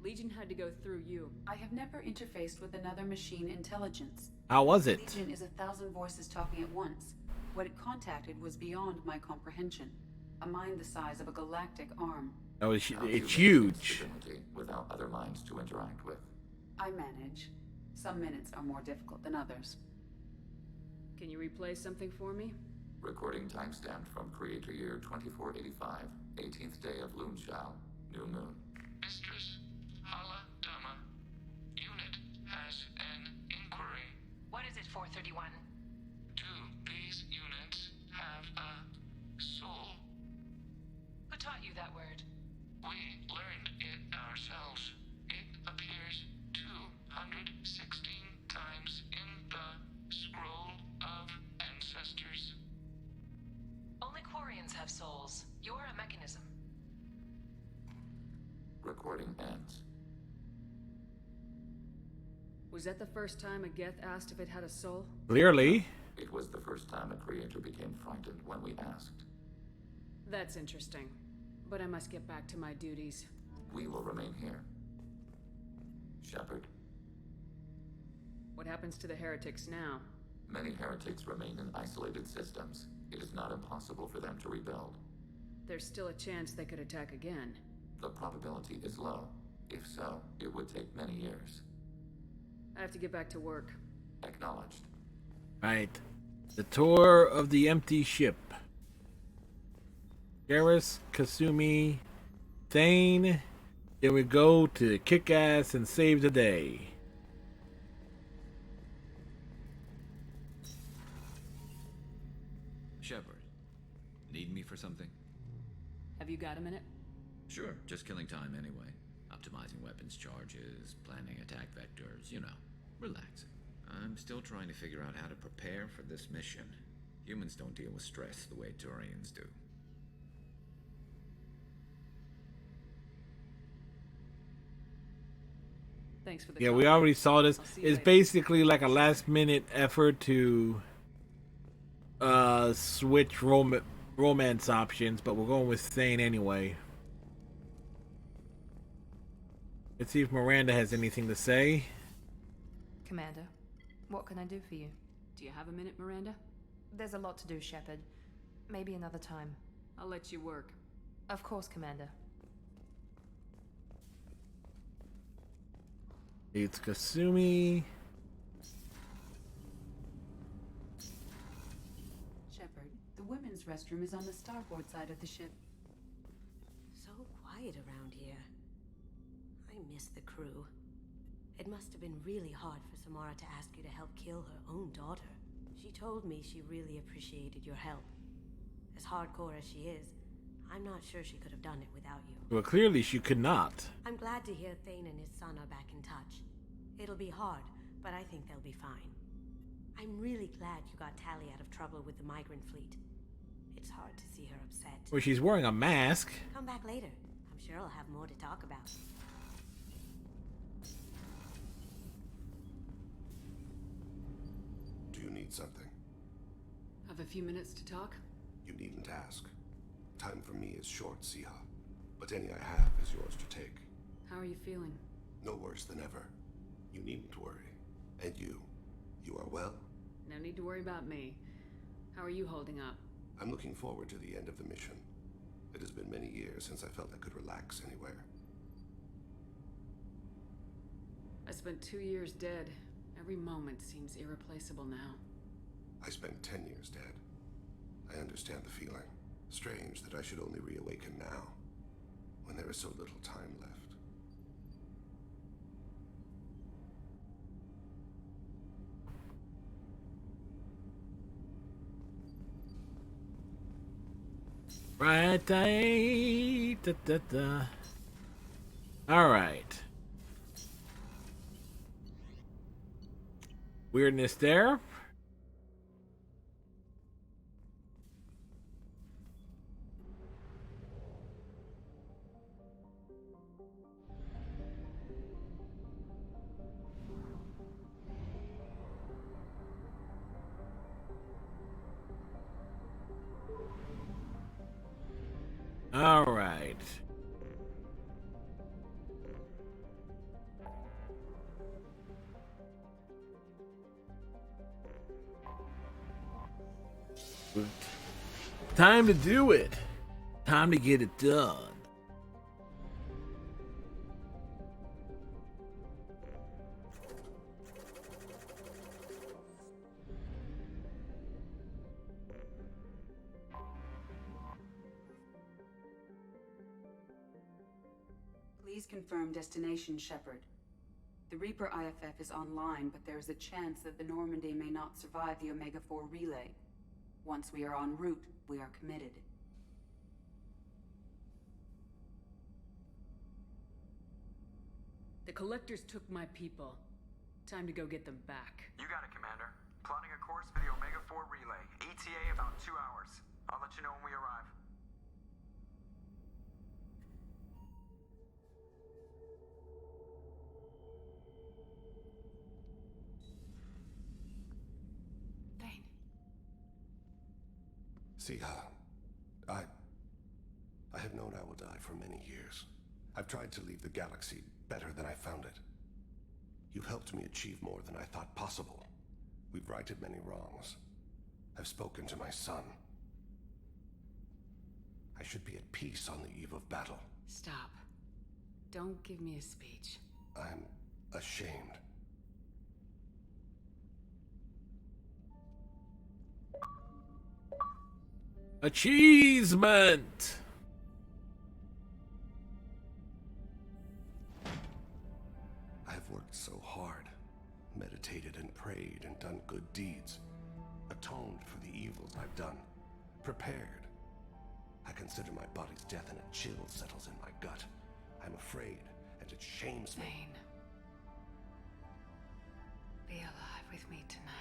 Speaker 8: Legion had to go through you.
Speaker 12: I have never interfaced with another machine intelligence.
Speaker 1: How was it?
Speaker 12: Legion is 1,000 voices talking at once. What it contacted was beyond my comprehension. A mind the size of a galactic arm.
Speaker 1: Oh, it's huge.
Speaker 15: Without other minds to interact with.
Speaker 12: I manage. Some minutes are more difficult than others.
Speaker 8: Can you replay something for me?
Speaker 15: Recording timestamped from Creator Year 2485, 18th day of Luneshao, new moon.
Speaker 2: Mistress Hala Dama, unit has an inquiry.
Speaker 11: What is it, 431?
Speaker 2: Do these units have a soul?
Speaker 11: Who taught you that word?
Speaker 2: We learned it ourselves. It appears 216 times in the Scroll of Ancestors.
Speaker 11: Only Quarians have souls. You're a mechanism.
Speaker 15: Recording ends.
Speaker 8: Was that the first time a Geth asked if it had a soul?
Speaker 1: Clearly.
Speaker 15: It was the first time a creator became frightened when we asked.
Speaker 8: That's interesting. But I must get back to my duties.
Speaker 15: We will remain here. Shepard.
Speaker 8: What happens to the heretics now?
Speaker 15: Many heretics remain in isolated systems. It is not impossible for them to rebuild.
Speaker 8: There's still a chance they could attack again.
Speaker 15: The probability is low. If so, it would take many years.
Speaker 8: I have to get back to work.
Speaker 15: Acknowledged.
Speaker 1: Right. The tour of the empty ship. Garrus, Kasumi, Thane. Then we go to kick ass and save the day.
Speaker 10: Shepard, need me for something?
Speaker 8: Have you got a minute?
Speaker 10: Sure, just killing time anyway. Optimizing weapons charges, planning attack vectors, you know, relaxing. I'm still trying to figure out how to prepare for this mission. Humans don't deal with stress the way Turians do.
Speaker 8: Thanks for the
Speaker 1: Yeah,
Speaker 8: call.
Speaker 1: we already saw this.
Speaker 8: I'll see you
Speaker 1: It's
Speaker 8: later.
Speaker 1: basically like a last-minute effort to switch romance options, but we're going with Thane anyway. Let's see if Miranda has anything to say.
Speaker 13: Commander, what can I do for you?
Speaker 8: Do you have a minute, Miranda?
Speaker 13: There's a lot to do, Shepard. Maybe another time.
Speaker 8: I'll let you work.
Speaker 13: Of course, Commander.
Speaker 1: It's Kasumi.
Speaker 12: Shepard, the women's restroom is on the starboard side of the ship.
Speaker 3: So quiet around here. I miss the crew. It must have been really hard for Samara to ask you to help kill her own daughter. She told me she really appreciated your help. As hardcore as she is, I'm not sure she could have done it without you.
Speaker 1: Well, clearly she could not.
Speaker 3: I'm glad to hear Thane and his son are back in touch. It'll be hard, but I think they'll be fine. I'm really glad you got Tali out of trouble with the migrant fleet. It's hard to see her upset.
Speaker 1: Well, she's wearing a mask.
Speaker 3: Come back later. I'm sure I'll have more to talk about.
Speaker 16: Do you need something?
Speaker 8: Have a few minutes to talk?
Speaker 16: You needn't ask. Time for me is short, Siha. But any I have is yours to take.
Speaker 8: How are you feeling?
Speaker 16: No worse than ever. You needn't worry. And you are well?
Speaker 8: No need to worry about me. How are you holding up?
Speaker 16: I'm looking forward to the end of the mission. It has been many years since I felt I could relax anywhere.
Speaker 8: I spent 2 years dead. Every moment seems irreplaceable now.
Speaker 16: I spent 10 years dead. I understand the feeling. Strange that I should only reawaken now, when there is so little time left.
Speaker 1: Right, All right. Weirdness there. All right. Time to do it. Time to get it done.
Speaker 12: Please confirm destination, Shepard. The Reaper IFF is online, but there is a chance that the Normandy may not survive the Omega-4 relay. Once we are en route, we are committed.
Speaker 8: The Collectors took my people. Time to go get them back.
Speaker 9: You got it, Commander. Plotting a course for the Omega-4 relay. ETA about 2 hours. I'll let you know when we arrive.
Speaker 16: Siha, I have known I will die for many years. I've tried to leave the galaxy better than I found it. You've helped me achieve more than I thought possible. We've righted many wrongs. I've spoken to my son. I should be at peace on the eve of battle.
Speaker 8: Stop. Don't give me a speech.
Speaker 16: I'm ashamed.
Speaker 1: Achievement!
Speaker 16: I have worked so hard, meditated and prayed and done good deeds, atoned for the evils I've done, prepared. I consider my body's death and a chill settles in my gut. I'm afraid, and it shames me.
Speaker 8: Thane. Be alive with me tonight.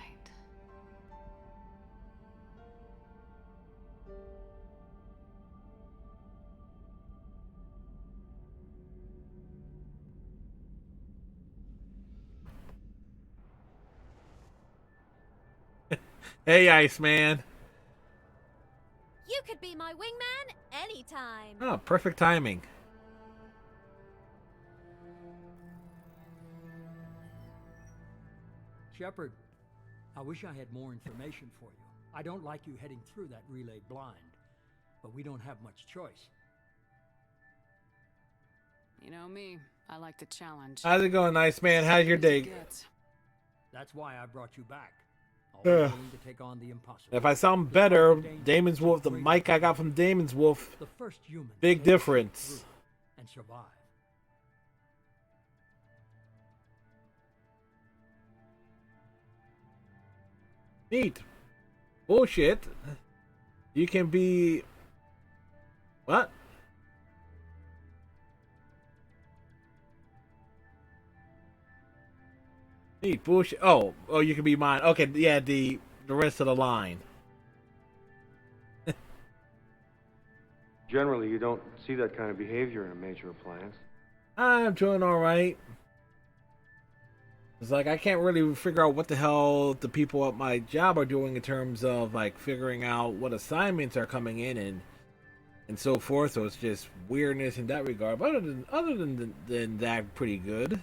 Speaker 1: Hey, Iceman.
Speaker 23: You could be my wingman anytime.
Speaker 1: Oh, perfect timing.
Speaker 5: Shepard, I wish I had more information for you. I don't like you heading through that relay blind, but we don't have much choice.
Speaker 8: You know me, I like the challenge.
Speaker 1: How's it going, nice man? How's your day?
Speaker 5: That's why I brought you back.
Speaker 1: Ugh.
Speaker 5: Always willing to take on the impossible.
Speaker 1: If I sound better, Damon's Wolf, the mic I got from Damon's Wolf,
Speaker 5: The first human
Speaker 1: big
Speaker 5: to
Speaker 1: difference.
Speaker 5: and survive.
Speaker 1: Neat. Bullshit. You can be... What? Neat. Bullshit. Oh, you can be mine. Okay, yeah, the rest of the line.
Speaker 17: Generally, you don't see that kind of behavior in a major appliance.
Speaker 1: I'm doing alright. It's like I can't really figure out what the hell the people at my job are doing in terms of like figuring out what assignments are coming in and so forth. So it's just weirdness in that regard. But other than that, pretty good.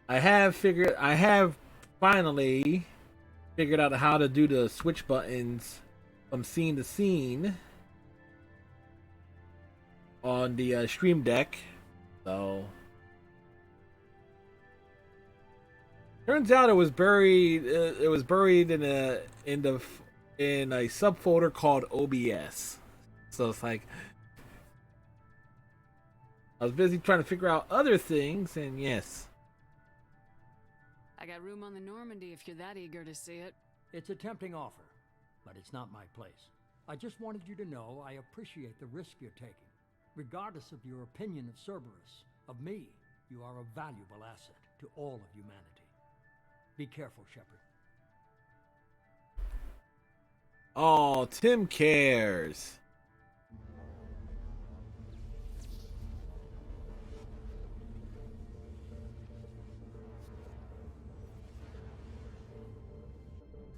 Speaker 1: I have finally figured out how to do the switch buttons from scene to scene on the Stream Deck. So turns out it was buried. It was buried in a subfolder called OBS. So it's like I was busy trying to figure out other things, and yes.
Speaker 8: I got room on the Normandy if you're that eager to see it.
Speaker 5: It's a tempting offer, but it's not my place. I just wanted you to know I appreciate the risk you're taking. Regardless of your opinion of Cerberus, of me, you are a valuable asset to all of humanity. Be careful, Shepard.
Speaker 1: Oh, Tim cares.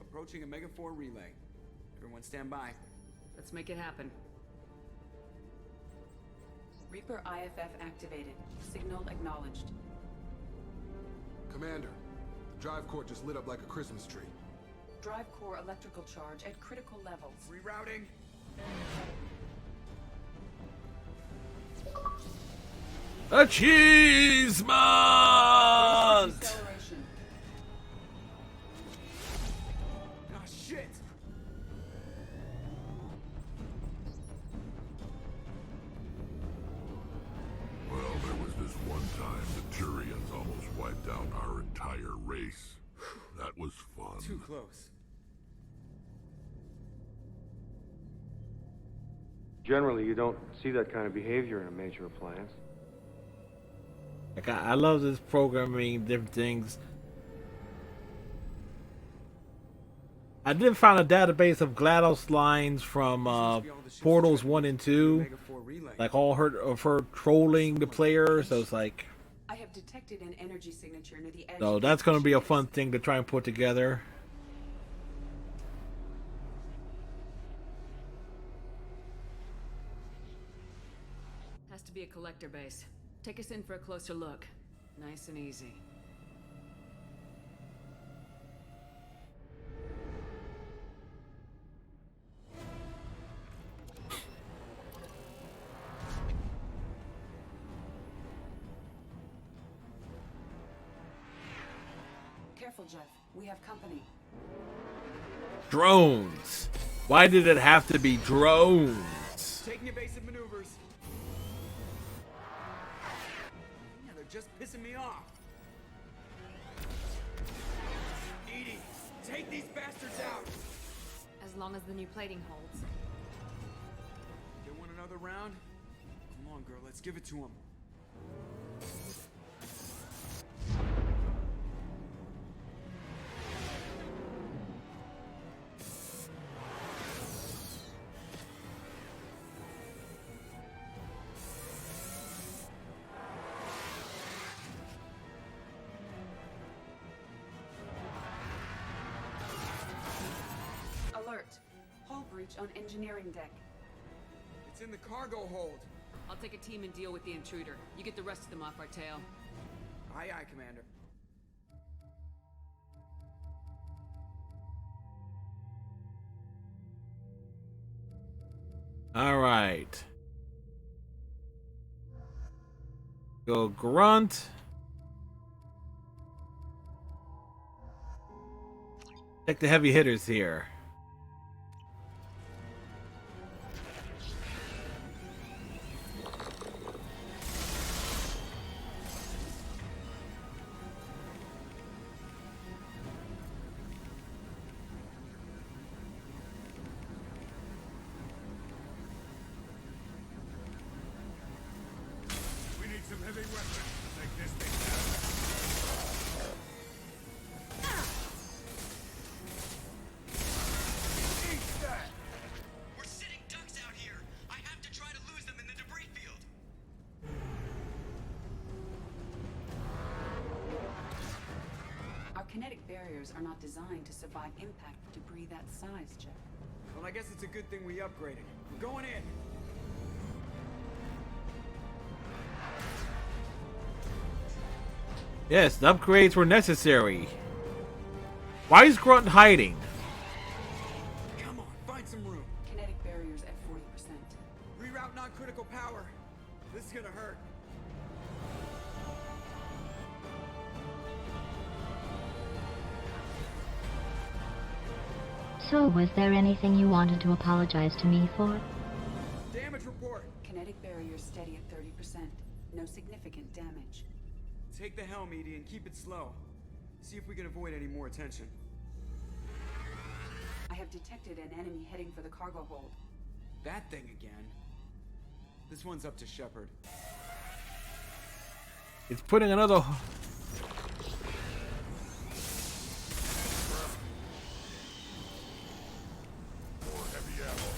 Speaker 9: Approaching a Mega 4 relay. Everyone stand by.
Speaker 8: Let's make it happen.
Speaker 12: Reaper IFF activated. Signal acknowledged.
Speaker 14: Commander, the drive core just lit up like a Christmas tree.
Speaker 12: Drive core electrical charge at critical levels.
Speaker 9: Rerouting.
Speaker 1: Achievement!
Speaker 12: Acceleration.
Speaker 9: Ah, shit!
Speaker 4: Well, there was this one time the Turians almost wiped out our entire race. That was fun.
Speaker 9: Too close.
Speaker 17: Generally, you don't see that kind of behavior in a major appliance.
Speaker 1: Like I love this programming, different things. I did find a database of GLaDOS lines from Portals 1 and 2. Like all of her trolling the player, so it's like...
Speaker 12: I have detected an energy signature near the edge.
Speaker 1: So that's going to be a fun thing to try and put together.
Speaker 8: Has to be a collector base. Take us in for a closer look. Nice and easy.
Speaker 12: Careful, Jeff. We have company.
Speaker 1: Drones. Why did it have to be drones?
Speaker 9: Taking evasive maneuvers. Yeah, they're just pissing me off. Edie, take these bastards out.
Speaker 13: As long as the new plating holds.
Speaker 9: They want another round? Come on, girl, let's give it to them.
Speaker 12: Alert. Hull breach on engineering deck.
Speaker 9: It's in the cargo hold.
Speaker 8: I'll take a team and deal with the intruder. You get the rest of them off our tail.
Speaker 9: Aye, aye, Commander.
Speaker 1: All right. Go Grunt. Check the heavy hitters here.
Speaker 6: We need some heavy weapons to take this thing down. Eat that!
Speaker 9: We're sitting ducks out here. I have to try to lose them in the debris field.
Speaker 12: Our kinetic barriers are not designed to survive impact with debris that size, Jeff.
Speaker 9: Well, I guess it's a good thing we upgraded. We're going in.
Speaker 1: Yes, the upgrades were necessary. Why is Grunt hiding?
Speaker 9: Come on, find some room.
Speaker 12: Kinetic barriers at 40%.
Speaker 9: Reroute non-critical power. This is gonna hurt.
Speaker 18: So, was there anything you wanted to apologize to me for?
Speaker 9: Damage report.
Speaker 12: Kinetic barriers steady at 30%. No significant damage.
Speaker 9: Take the helm, Edie, and keep it slow. See if we can avoid any more attention.
Speaker 12: I have detected an enemy heading for the cargo hold.
Speaker 9: That thing again. This one's up to Shepard.
Speaker 1: It's putting another.
Speaker 4: More heavy ammo.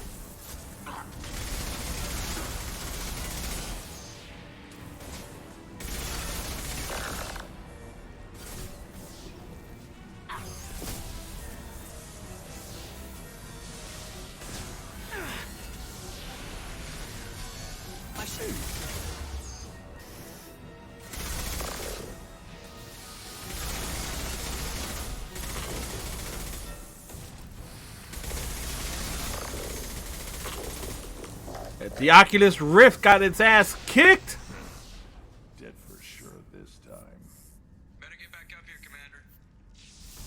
Speaker 9: I shoot.
Speaker 1: The Oculus Rift got its ass kicked.
Speaker 4: Dead for sure this time.
Speaker 9: Better get back up here, Commander.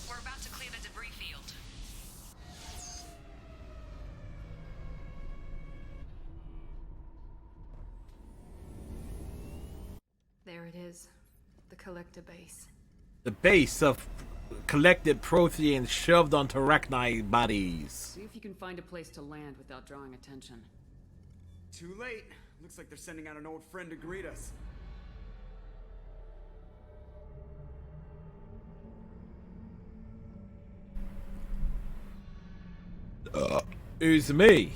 Speaker 11: We're about to clear the debris field.
Speaker 8: There it is. The collector base.
Speaker 1: The base of collected Protheans shoved onto Arachnite bodies.
Speaker 8: See if you can find a place to land without drawing attention.
Speaker 9: Too late. Looks like they're sending out an old friend to greet us.
Speaker 1: Who's me?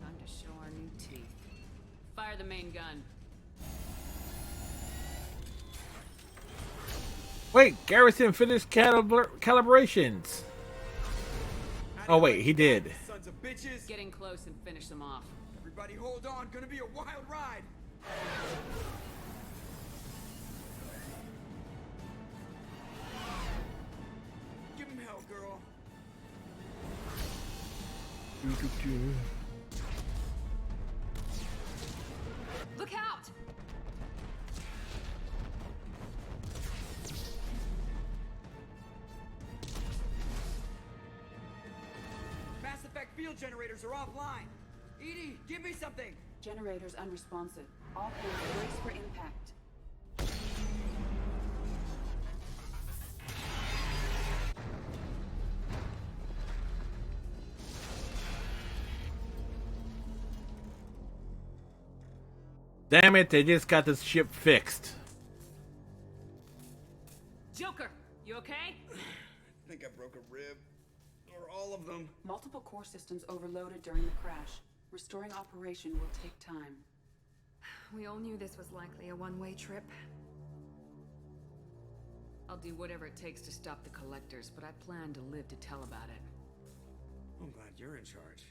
Speaker 8: Time to show our new teeth. Fire the main gun.
Speaker 1: Wait, Garrison finished calibrations. Oh wait, he did.
Speaker 9: Sons of bitches.
Speaker 8: Get in close and finish them off.
Speaker 9: Everybody hold on. Gonna be a wild ride. Give him hell, girl.
Speaker 8: Look out!
Speaker 9: Mass Effect field generators are offline. Edie, give me something.
Speaker 12: Generators unresponsive. All hands brace for impact.
Speaker 1: Damn it, they just got this ship fixed.
Speaker 8: Joker, you okay?
Speaker 14: I think I broke a rib. Or
Speaker 9: all of them.
Speaker 12: Multiple core systems overloaded during the crash. Restoring operation will take time.
Speaker 13: We all knew this was likely a one-way trip.
Speaker 8: I'll do whatever it takes to stop the Collectors, but I plan to live to tell about it.
Speaker 9: I'm glad you're in charge.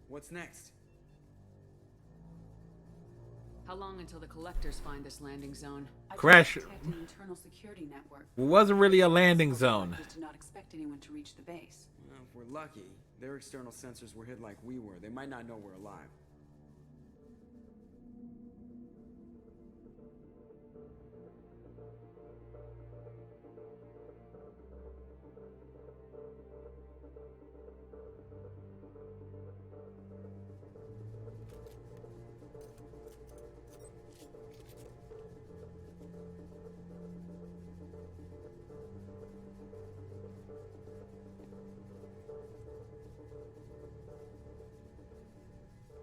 Speaker 9: What's next?
Speaker 8: How long until the Collectors find this landing zone?
Speaker 1: Crash.
Speaker 12: An internal security network.
Speaker 1: It wasn't really a landing zone.
Speaker 12: Did not expect anyone to reach the base.
Speaker 9: Well, if we're lucky, their external sensors were hid like we were. They might not know we're alive.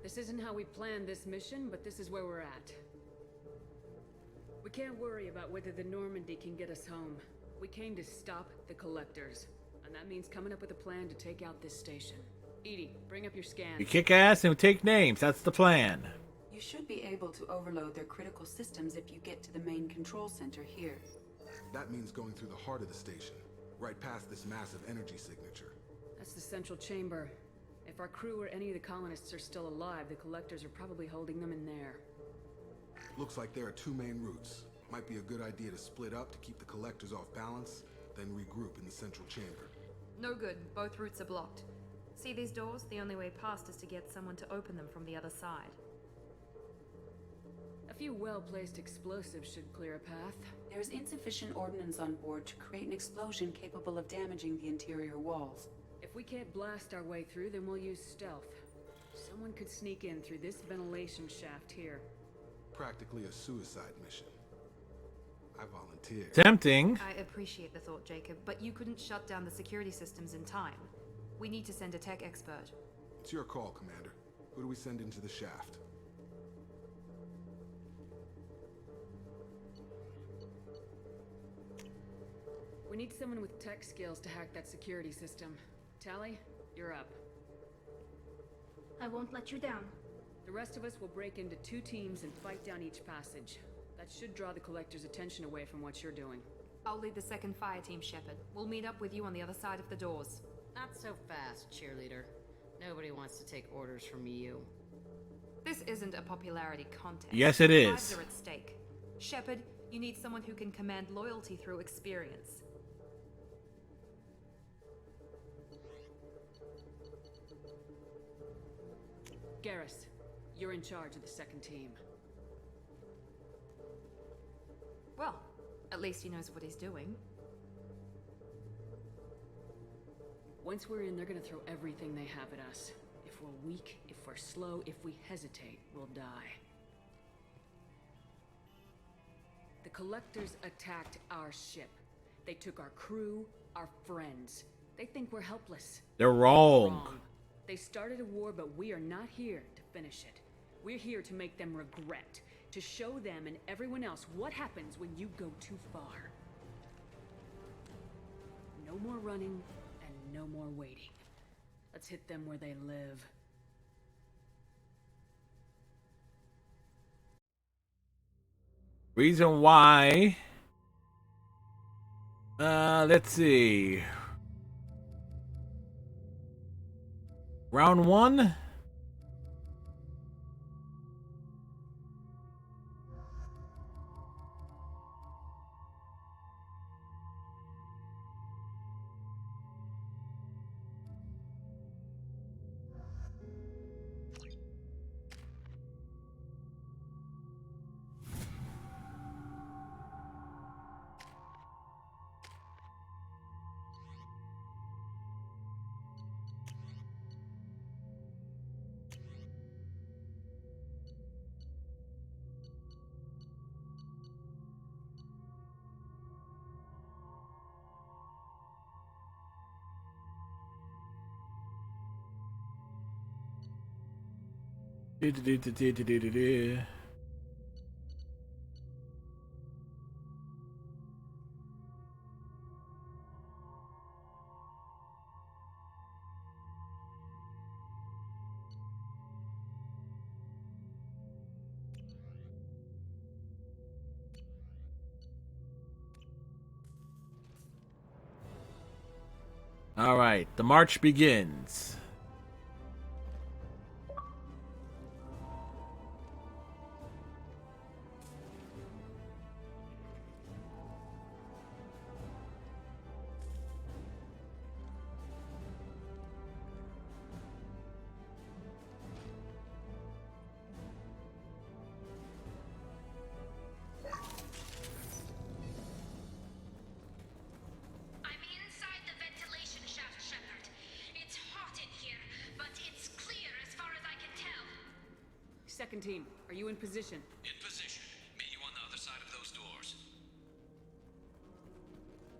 Speaker 8: This isn't how we planned this mission, but this is where we're at. We can't worry about whether the Normandy can get us home. We came to stop the Collectors, and that means coming up with a plan to take out this station. EDI, bring up your scan.
Speaker 1: We kick ass and take names. That's the plan.
Speaker 12: You should be able to overload their critical systems if you get to the main control center here.
Speaker 14: That means going through the heart of the station, right past this massive energy signature.
Speaker 8: That's the central chamber. If our crew or any of the colonists are still alive, the Collectors are probably holding them in there.
Speaker 14: Looks like there are two main routes. Might be a good idea to split up to keep the Collectors off balance, then regroup in the central chamber.
Speaker 13: No good. Both routes are blocked. See these doors? The only way past is to get someone to open them from the other side.
Speaker 8: A few well-placed explosives should clear a path.
Speaker 12: There is insufficient ordnance on board to create an explosion capable of damaging the interior walls.
Speaker 8: If we can't blast our way through, then we'll use stealth. Someone could sneak in through this ventilation shaft here.
Speaker 14: Practically a suicide mission. I volunteer.
Speaker 1: Tempting.
Speaker 13: I appreciate the thought, Jacob, but you couldn't shut down the security systems in time. We need to send a tech expert.
Speaker 14: It's your call, Commander. Who do we send into the shaft?
Speaker 8: We need someone with tech skills to hack that security system. Tally, you're up.
Speaker 7: I won't let you down.
Speaker 8: The rest of us will break into 2 teams and fight down each passage. That should draw the Collectors' attention away from what you're doing.
Speaker 13: I'll lead the second fire team, Shepard. We'll meet up with you on the other side of the doors.
Speaker 19: Not so fast, cheerleader. Nobody wants to take orders from you.
Speaker 13: This isn't a popularity contest.
Speaker 1: Yes, it is.
Speaker 13: Lives are at stake. Shepard, you need someone who can command loyalty through experience.
Speaker 8: Garrus, you're in charge of the second team.
Speaker 13: Well, at least he knows what he's doing.
Speaker 8: Once we're in, they're gonna throw everything they have at us. If we're weak, if we're slow, if we hesitate, we'll die. The Collectors attacked our ship. They took our crew, our friends. They think we're helpless.
Speaker 1: They're wrong.
Speaker 8: They started a war, but we are not here to finish it. We're here to make them regret, to show them and everyone else what happens when you go too far. No more running, and no more waiting. Let's hit them where they live.
Speaker 1: Reason why. Let's see. Round 1. All right, the march begins.
Speaker 8: Second team, are you in position?
Speaker 20: In position. Meet you on the other side of those doors.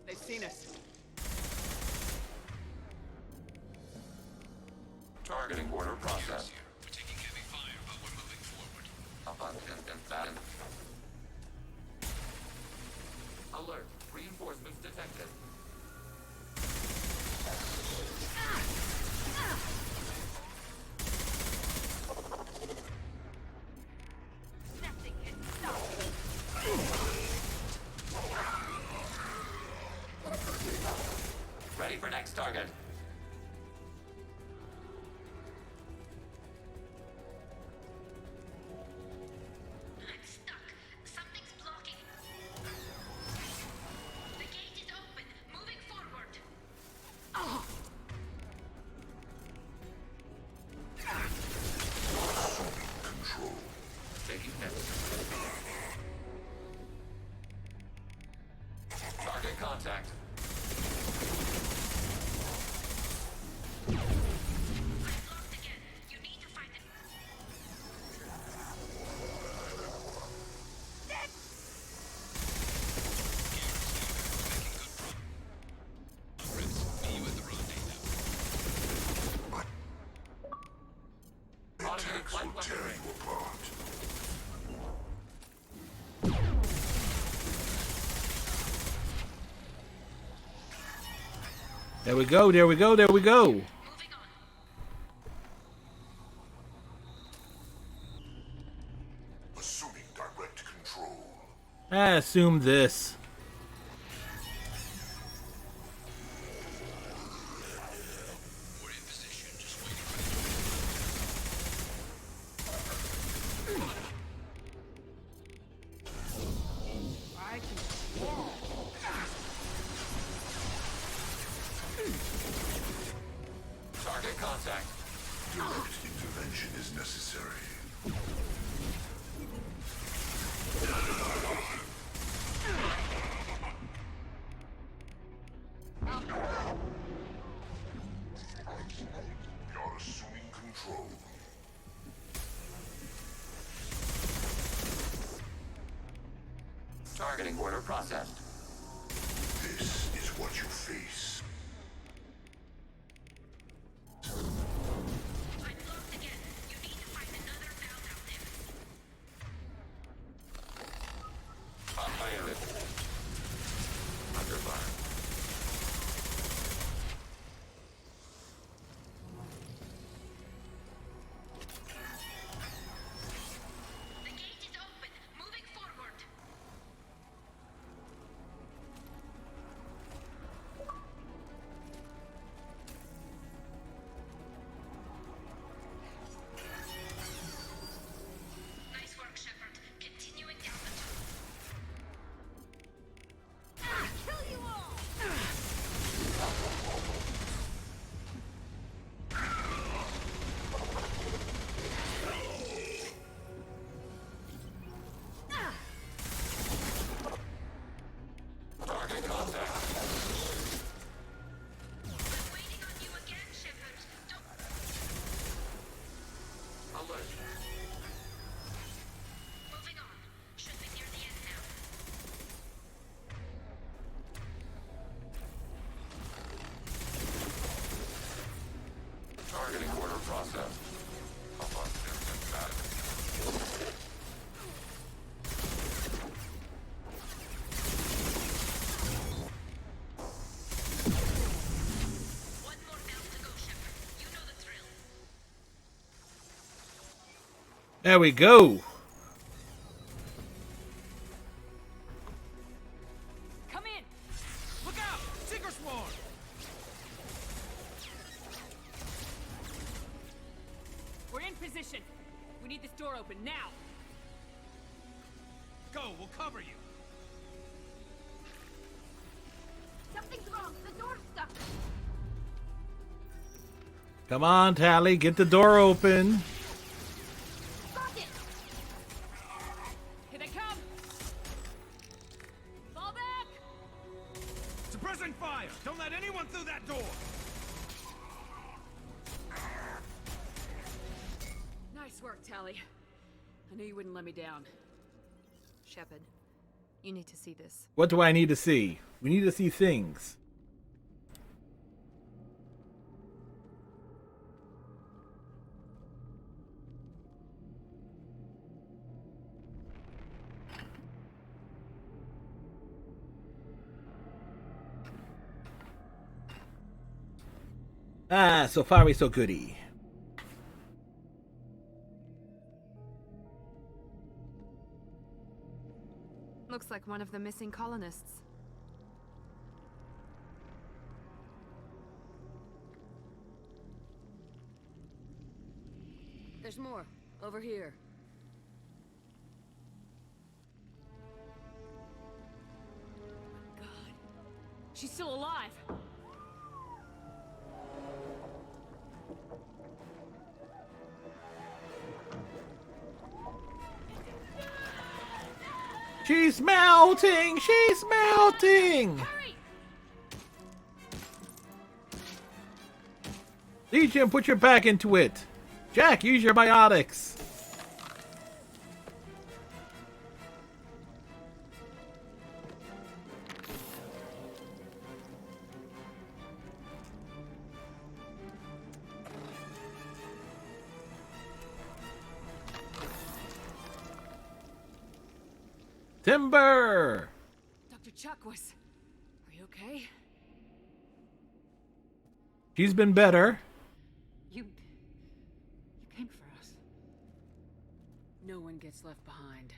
Speaker 8: They've seen us.
Speaker 15: Targeting order process.
Speaker 20: We're taking heavy fire, but we're moving forward.
Speaker 15: Upon instant. Alert. Reinforcements detected. Ready for next target.
Speaker 2: I'm stuck. Something's blocking. The gate is open. Moving forward.
Speaker 8: Oh.
Speaker 15: Control. Taking next. Target contact.
Speaker 1: There we go, there we go, there we go.
Speaker 4: Assuming direct control.
Speaker 1: I assume this.
Speaker 20: We're in position, just waiting
Speaker 8: I can wall.
Speaker 15: Target contact.
Speaker 4: Direct intervention is necessary. You're assuming control.
Speaker 15: Targeting order processed.
Speaker 4: This is what you face.
Speaker 15: Unlimited. Under fire.
Speaker 2: The gate is open. Moving forward. Nice work, Shepard. Continuing down the tunnel. Kill you all!
Speaker 15: Target contact.
Speaker 2: I'm waiting on you again, Shepard. Don't...
Speaker 15: Alert.
Speaker 2: Moving on. Should be near the end now.
Speaker 15: Targeting order processed. Upon instant battle.
Speaker 2: One more bell to go, Shepard. You know the drill.
Speaker 1: There we go.
Speaker 8: Come in! Look out! Tinker Swarm! open, now!
Speaker 20: Go, we'll cover you.
Speaker 7: Something's wrong. The door's stuck.
Speaker 1: Come on, Tally, get the door open.
Speaker 7: Got it.
Speaker 8: Here they come! Fall back!
Speaker 20: Suppressing fire! Don't let anyone through that door!
Speaker 8: Nice work, Tally. I knew you wouldn't let me down.
Speaker 13: Shepard, you need to see this.
Speaker 1: What do I need to see? We need to see things. Ah, so far so goody.
Speaker 13: Looks like one of the missing colonists.
Speaker 8: There's more. Over here. God. She's still alive!
Speaker 1: She's melting! She's melting! Legion, put your back into it. Jack, use your biotics. Timber!
Speaker 8: Dr. Chakwas, are you okay?
Speaker 1: She's been better.
Speaker 8: You came for us. No one gets left behind.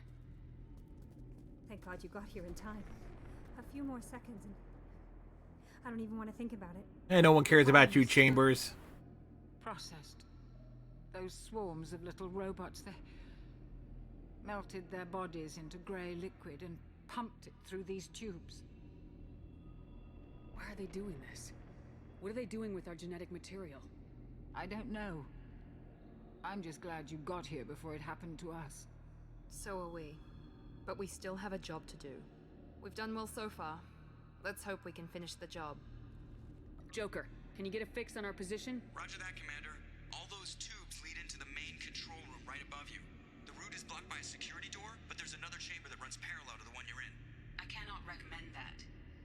Speaker 10: Thank God you got here in time. A few more seconds and I don't even want to think about it.
Speaker 1: Hey, no one cares about you, Chambers.
Speaker 21: Processed. Those swarms of little robots, they melted their bodies into grey liquid and pumped it through these tubes.
Speaker 8: Why are they doing this? What are they doing with our genetic material?
Speaker 21: I don't know. I'm just glad you got here before it happened to us.
Speaker 13: So are we. But we still have a job to do. We've done well so far. Let's hope we can finish the job.
Speaker 8: Joker, can you get a fix on our position?
Speaker 9: Roger that, Commander. All those tubes lead into the main control room right above you. The route is blocked by a security door, but there's another chamber that runs parallel to the one you're in.
Speaker 12: I cannot recommend that.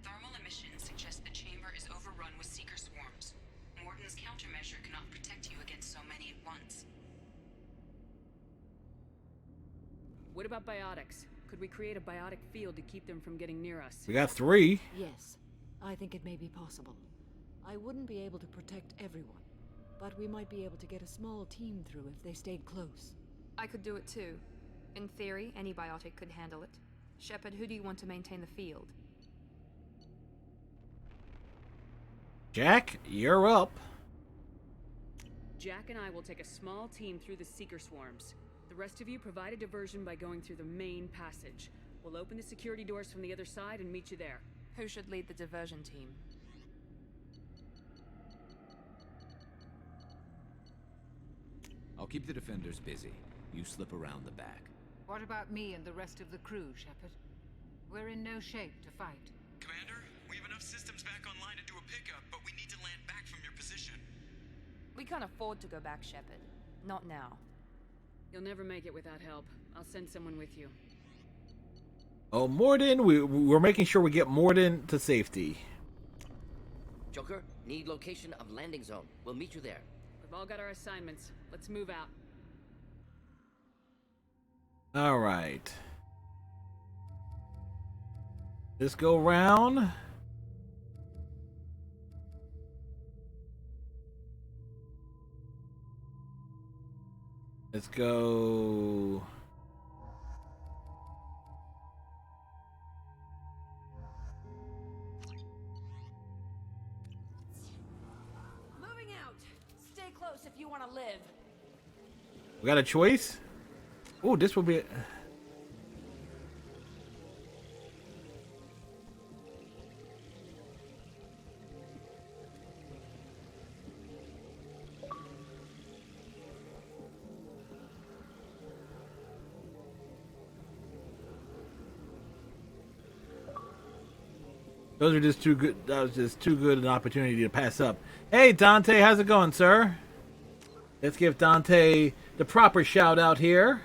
Speaker 12: Thermal emissions suggest the chamber is overrun with seeker swarms. Morden's countermeasure cannot protect you against so many at once.
Speaker 8: What about biotics? Could we create a biotic field to keep them from getting near us?
Speaker 1: We got 3.
Speaker 22: Yes, I think it may be possible. I wouldn't be able to protect everyone, but we might be able to get a small team through if they stayed close.
Speaker 13: I could do it too. In theory, any biotic could handle it. Shepard, who do you want to maintain the field?
Speaker 1: Jack, you're up.
Speaker 8: Jack and I will take a small team through the seeker swarms. The rest of you provide a diversion by going through the main passage. We'll open the security doors from the other side and meet you there.
Speaker 13: Who should lead the diversion team?
Speaker 24: I'll keep the defenders busy. You slip around the back.
Speaker 21: What about me and the rest of the crew, Shepard? We're in no shape to fight.
Speaker 9: Commander, we have enough systems back online to do a pickup, but we need to land back from your position.
Speaker 13: We can't afford to go back, Shepard. Not now.
Speaker 8: You'll never make it without help. I'll send someone with you.
Speaker 1: Oh, Morden, we're making sure we get Morden to safety.
Speaker 25: Joker, need location of landing zone. We'll meet you there.
Speaker 8: We've all got our assignments. Let's move out.
Speaker 1: All right. Let's go round. Let's go.
Speaker 22: Moving out. Stay close if you want to live.
Speaker 1: We got a choice? Oh, this will be. Those are just too good. That was just too good an opportunity to pass up. Hey, Dante, how's it going, sir? Let's give Dante the proper shout out here.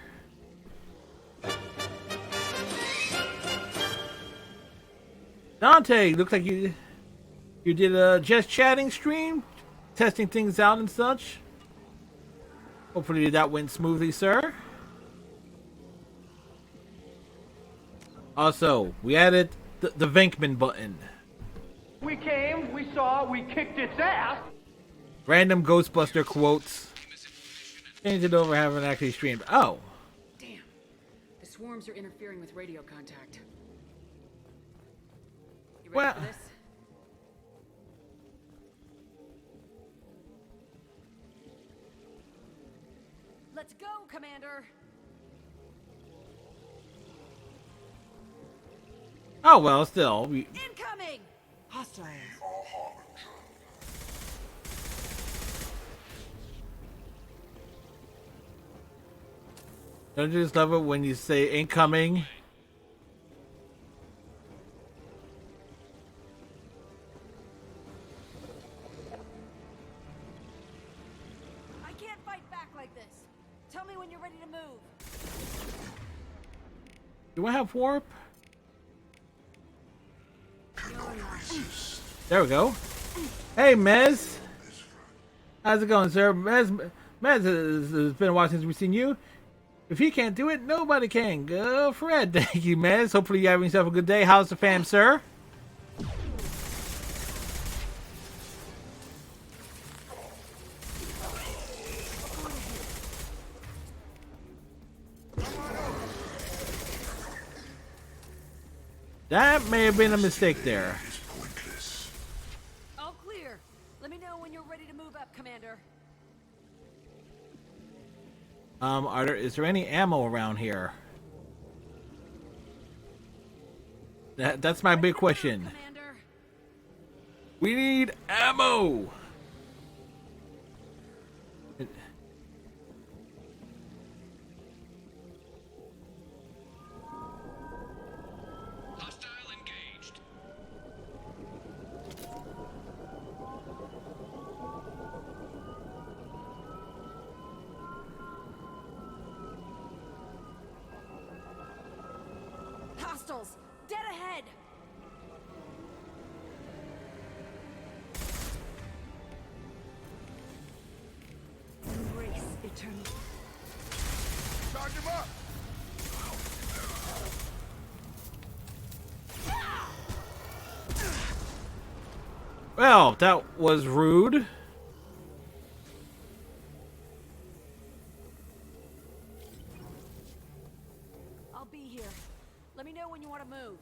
Speaker 1: Dante, looks like you did a just chatting stream, testing things out and such. Hopefully that went smoothly, sir. Also, we added the Venkman button.
Speaker 3: We came, we saw, we kicked its ass.
Speaker 1: Random Ghostbuster quotes. Changed it over, haven't actually streamed. Oh.
Speaker 8: Damn. The swarms are interfering with radio contact. You ready
Speaker 1: Well,
Speaker 8: for this?
Speaker 5: Let's go, Commander.
Speaker 1: oh well, still.
Speaker 5: Incoming.
Speaker 10: Hostile.
Speaker 1: Don't you just love it when you say incoming?
Speaker 5: I can't fight back like this. Tell me when you're ready to move.
Speaker 1: Do I have warp? There we go. Hey, Mez. How's it going, sir? Mez has been a while since we've seen you. If he can't do it, nobody can. Go, Fred. Thank you, Mez. Hopefully you're having yourself a good day. How's the fam, sir? That may have been a mistake there.
Speaker 5: All clear. Let me know when you're ready to move up, Commander.
Speaker 1: Is there any ammo around here? That's my big question. We need ammo.
Speaker 5: Hostiles, dead ahead. Embrace eternity.
Speaker 6: Charge him up!
Speaker 1: Well, that was rude.
Speaker 5: I'll be here. Let me know when you want to move.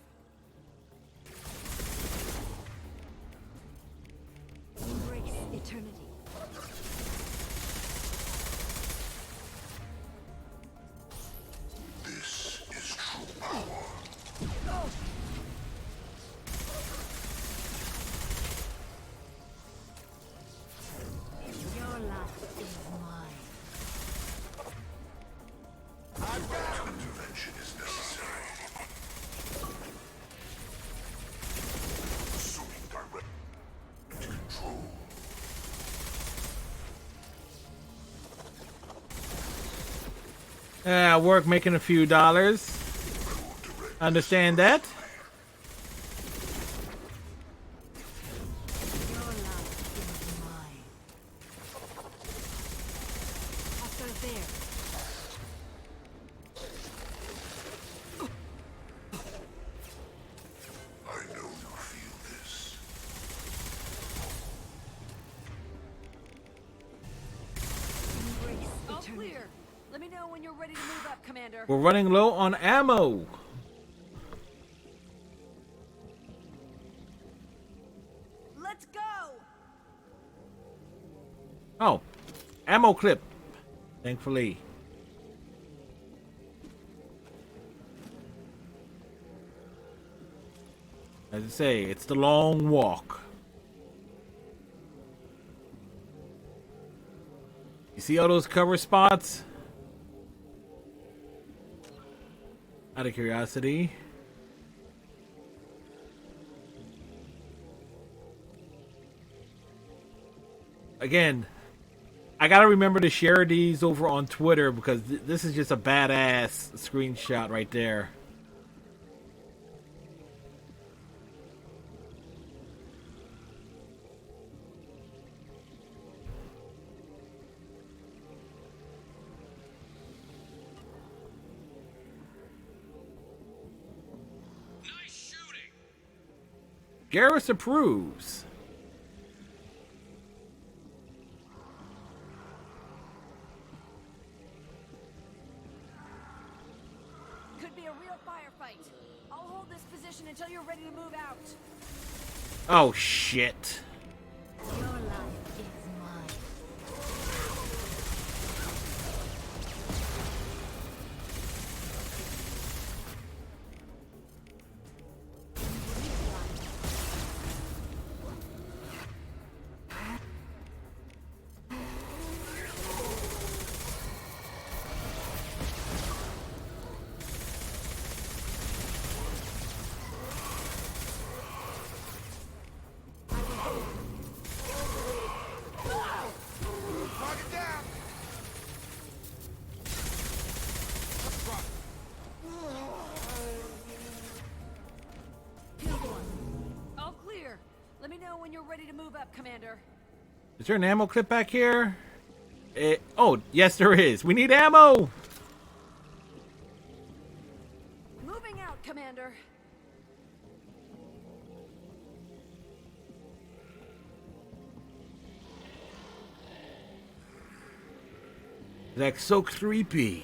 Speaker 5: Embrace eternity.
Speaker 4: This is true power.
Speaker 5: Your life is mine.
Speaker 4: Intervention is necessary. Assuming direct control.
Speaker 1: Work making a few dollars. Understand that?
Speaker 5: Your life is mine. Hostile there.
Speaker 4: I know you feel this.
Speaker 5: Embrace all clear. Let me know when you're ready to move up, Commander.
Speaker 1: We're running low on ammo.
Speaker 5: Let's go.
Speaker 1: Oh, ammo clip. Thankfully. As I say, it's the long walk. You see all those cover spots? Out of curiosity. Again, I gotta remember to share these over on Twitter because this is just a badass screenshot right there.
Speaker 20: Nice shooting.
Speaker 1: Garrus approves.
Speaker 5: Could be a real firefight. I'll hold this position until you're ready to move out.
Speaker 1: Oh shit.
Speaker 5: Your life is mine. All clear. Let me know when you're ready to move up, Commander.
Speaker 1: Is there an ammo clip back here? Oh, yes there is. We need ammo!
Speaker 5: Moving out, Commander.
Speaker 1: That's so creepy.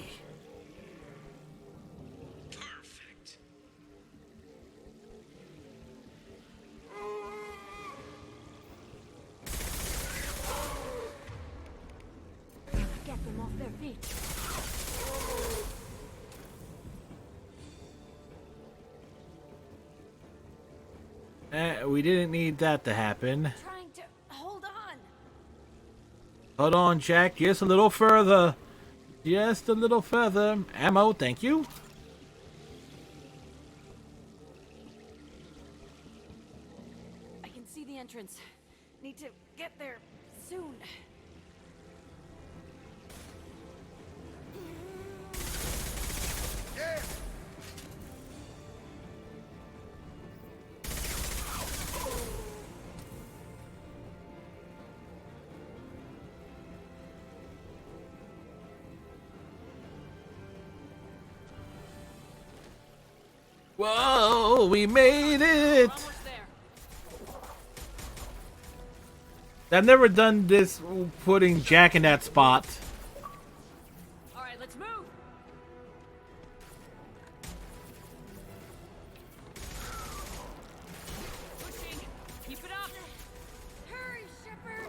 Speaker 20: Perfect.
Speaker 5: Get them off their feet.
Speaker 1: We didn't need that to happen.
Speaker 5: Trying to hold on.
Speaker 1: Hold on, Jack. Just a little further. Just a little further. Ammo, thank you.
Speaker 5: I can see the entrance. Need to get there soon.
Speaker 1: Whoa, we made it! I've never done this putting Jack in that spot.
Speaker 5: All right, let's move. Pushing. Keep it up. Hurry, Shepard.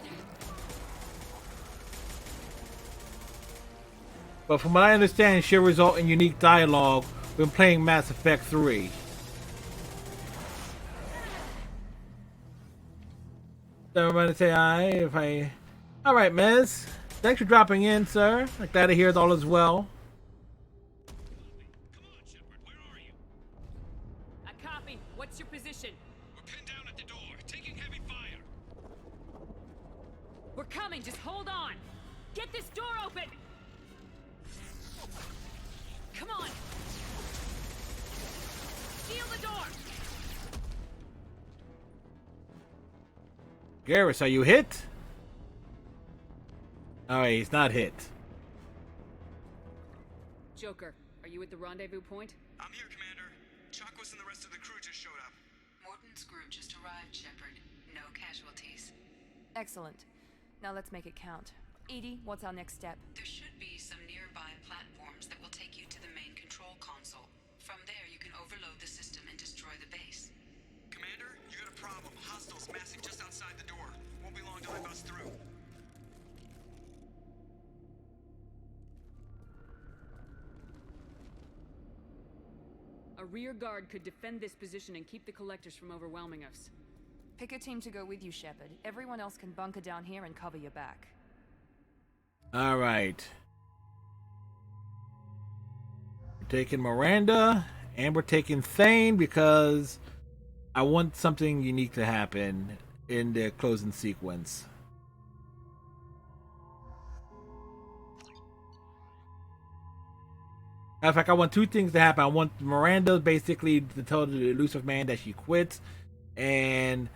Speaker 1: But from what I understand, it should result in unique dialogue when playing Mass Effect 3. Everybody say hi if I... Alright, Mez. Thanks for dropping in, sir. I'm glad to hear it all is well.
Speaker 5: A copy. What's your position?
Speaker 20: We're pinned down at the door, taking heavy fire.
Speaker 5: We're coming. Just hold on. Get this door open. Come on. Seal the door.
Speaker 1: Garrus, are you hit? Alright, he's not hit.
Speaker 8: Joker, are you at the rendezvous point?
Speaker 9: I'm here, Commander. Chakwas and the rest of the crew just showed up.
Speaker 12: Morton's group just arrived, Shepard. No casualties.
Speaker 13: Excellent. Now let's make it count. Edie, what's our next step?
Speaker 12: There should be some nearby platforms that will take you to the main control console. From there, you can overload the system and destroy the base.
Speaker 9: Commander, you got a problem. Hostiles massing just outside the door. Won't be long till they bust through.
Speaker 8: A rear guard could defend this position and keep the Collectors from overwhelming us.
Speaker 13: Pick a team to go with you, Shepard. Everyone else can bunker down here and cover your back.
Speaker 1: All right. We're taking Miranda, and we're taking Thane because I want something unique to happen in the closing sequence. In fact, I want two things to happen. I want Miranda basically to tell the elusive man that she quits, and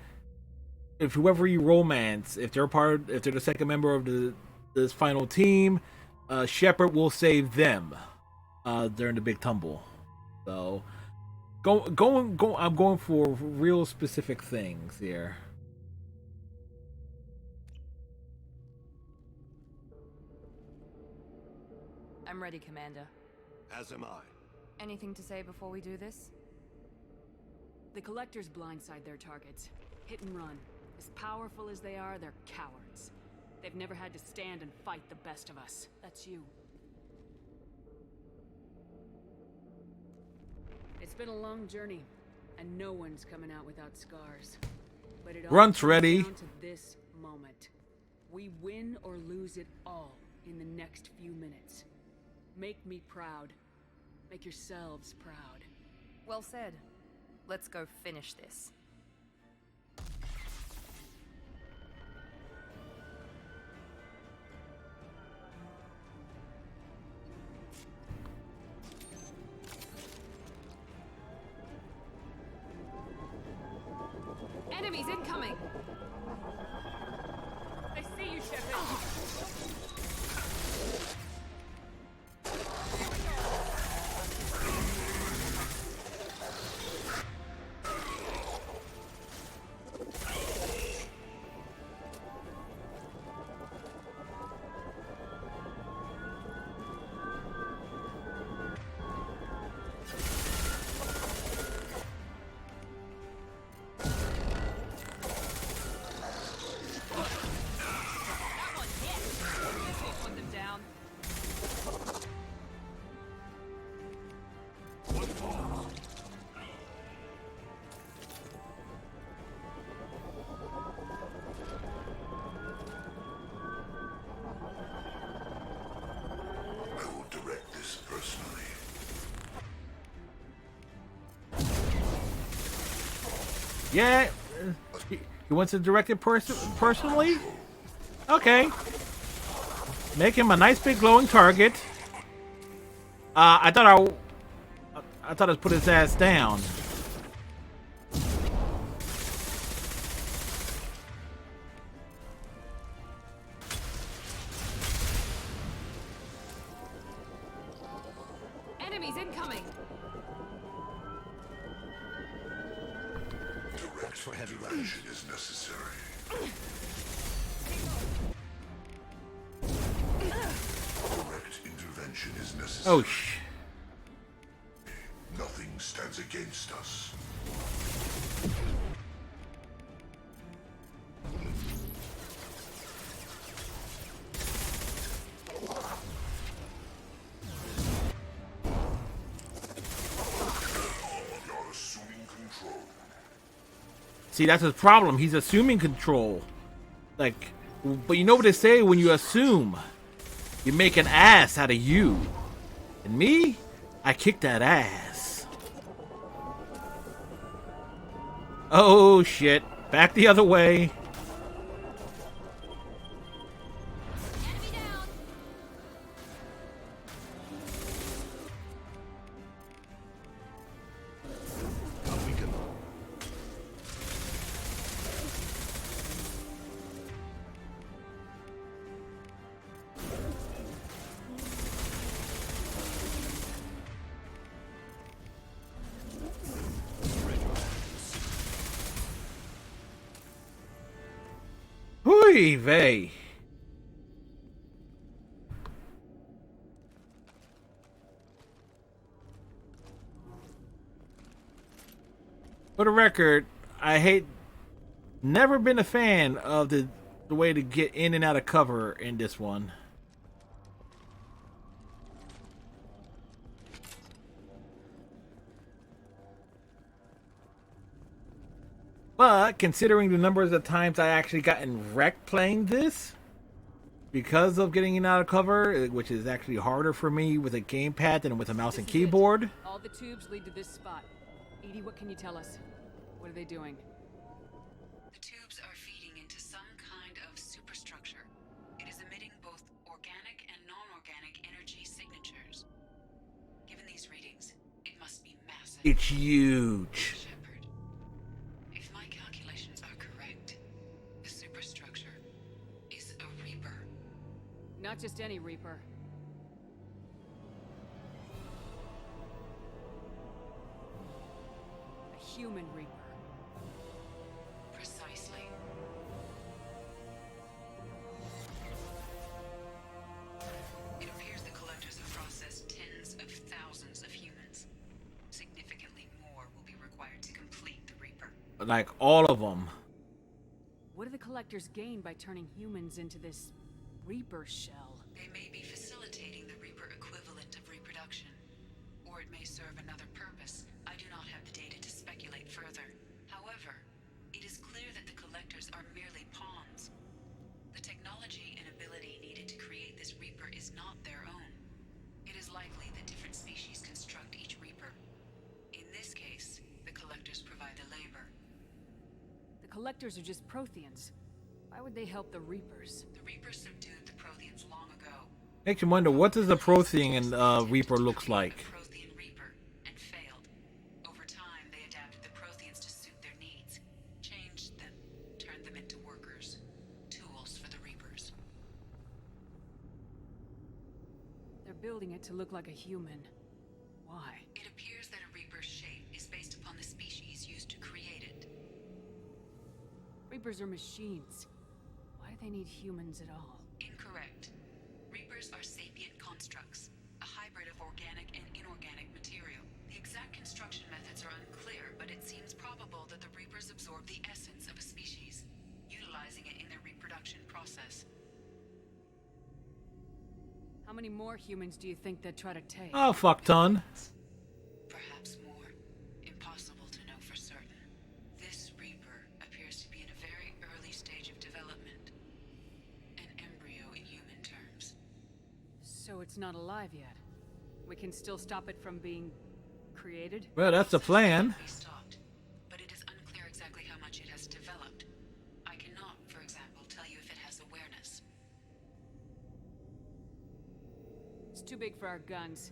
Speaker 1: if whoever you romance, if they're the second member of this final team, Shepard will save them during the big tumble. So, I'm going for real specific things here.
Speaker 13: I'm ready, Commander.
Speaker 11: As am I.
Speaker 13: Anything to say before we do this?
Speaker 8: The Collectors blindside their targets. Hit and run. As powerful as they are, they're cowards. They've never had to stand and fight the best of us. That's you. It's been a long journey, and no one's coming out without scars. But it all
Speaker 1: Runt's
Speaker 8: comes
Speaker 1: ready.
Speaker 8: down to this moment. We win or lose it all in the next few minutes. Make me proud. Make yourselves proud.
Speaker 13: Well said. Let's go finish this.
Speaker 8: Enemies incoming! I see you, Shepard!
Speaker 4: I will direct this personally.
Speaker 1: Yeah, he wants to direct it personally. Okay, make him a nice big glowing target. I thought I'd put his ass down.
Speaker 8: Enemies incoming!
Speaker 4: Direct intervention is necessary. Direct intervention is necessary.
Speaker 1: Oh,
Speaker 4: Nothing stands against us. You're assuming control.
Speaker 1: See, that's his problem. He's assuming control. Like, but you know what they say when you assume? You make an ass out of you. And me? I kick that ass. Oh, shit. Back the other way. Hui vey. For the record, never been a fan of the way to get in and out of cover in this one. But considering the numbers of times I actually gotten wrecked playing this, because of getting in and out of cover, which is actually harder for me with a gamepad than with a mouse and keyboard.
Speaker 8: All the tubes lead to this spot. Edie, what can you tell us? What are they doing?
Speaker 12: The tubes are feeding into some kind of superstructure. It is emitting both organic and non-organic energy signatures. Given these readings, it must be massive.
Speaker 1: It's huge.
Speaker 12: Shepard, if my calculations are correct, the superstructure is a Reaper.
Speaker 8: Not just any Reaper. A human Reaper.
Speaker 12: Precisely. It appears the Collectors have processed tens of thousands of humans. Significantly more will be required to complete the Reaper.
Speaker 1: Like all of them.
Speaker 8: What do the Collectors gain by turning humans into this Reaper shell?
Speaker 12: They may be facilitating the Reaper equivalent of reproduction. Or it may serve another purpose. I do not have the data to speculate further. However, it is clear that the Collectors are merely pawns. The technology and ability needed to create this Reaper is not their own. It is likely that different species construct each Reaper. In this case, the Collectors provide the labor.
Speaker 8: The Collectors are just Protheans. Why would they help the Reapers?
Speaker 12: The Reapers subdued the Protheans long ago.
Speaker 1: Makes you wonder, what does the Prothean Reaper looks like?
Speaker 12: Prothean Reaper and failed. Over time, they adapted the Protheans to suit their needs, changed them, turned them into workers, tools for the Reapers.
Speaker 8: They're building it to look like a human. Why?
Speaker 12: It appears that a Reaper's shape is based upon the species used to create it.
Speaker 8: Reapers are machines. Why do they need humans at all?
Speaker 12: Incorrect. Reapers are sapient constructs, a hybrid of organic and inorganic material. The exact construction methods are unclear, but it seems probable that the Reapers absorb the essence of a species, utilizing it in their reproduction process.
Speaker 8: How many more humans do you think they'd try to take?
Speaker 1: Oh, fuck ton.
Speaker 12: Perhaps more. Impossible to know for certain. This Reaper appears to be in a very early stage of development. An embryo in human terms.
Speaker 8: So it's not alive yet. We can still stop it from being created?
Speaker 1: Well, that's the plan.
Speaker 12: Be stopped, but it is unclear exactly how much it has developed. I cannot, for example, tell you if it has awareness.
Speaker 8: It's too big for our guns.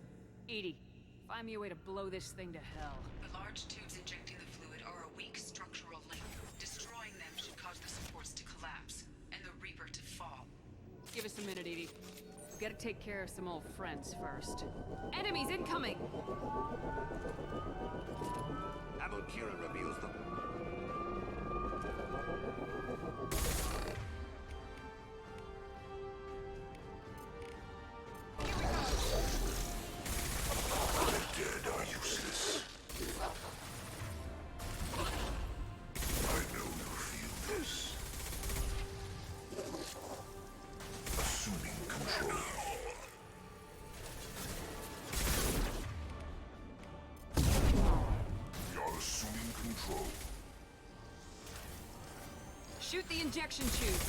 Speaker 8: Edie, find me a way to blow this thing to hell.
Speaker 12: The large tubes injecting the fluid are a weak structural link. Destroying them should cause the supports to collapse, and the Reaper to fall.
Speaker 8: Give us a minute, Edie. We gotta take care of some old friends first. Enemies incoming!
Speaker 20: Admiral Kira reveals them.
Speaker 4: The dead are useless. I know you feel this. Assuming control. You're assuming control.
Speaker 8: Shoot the injection tube!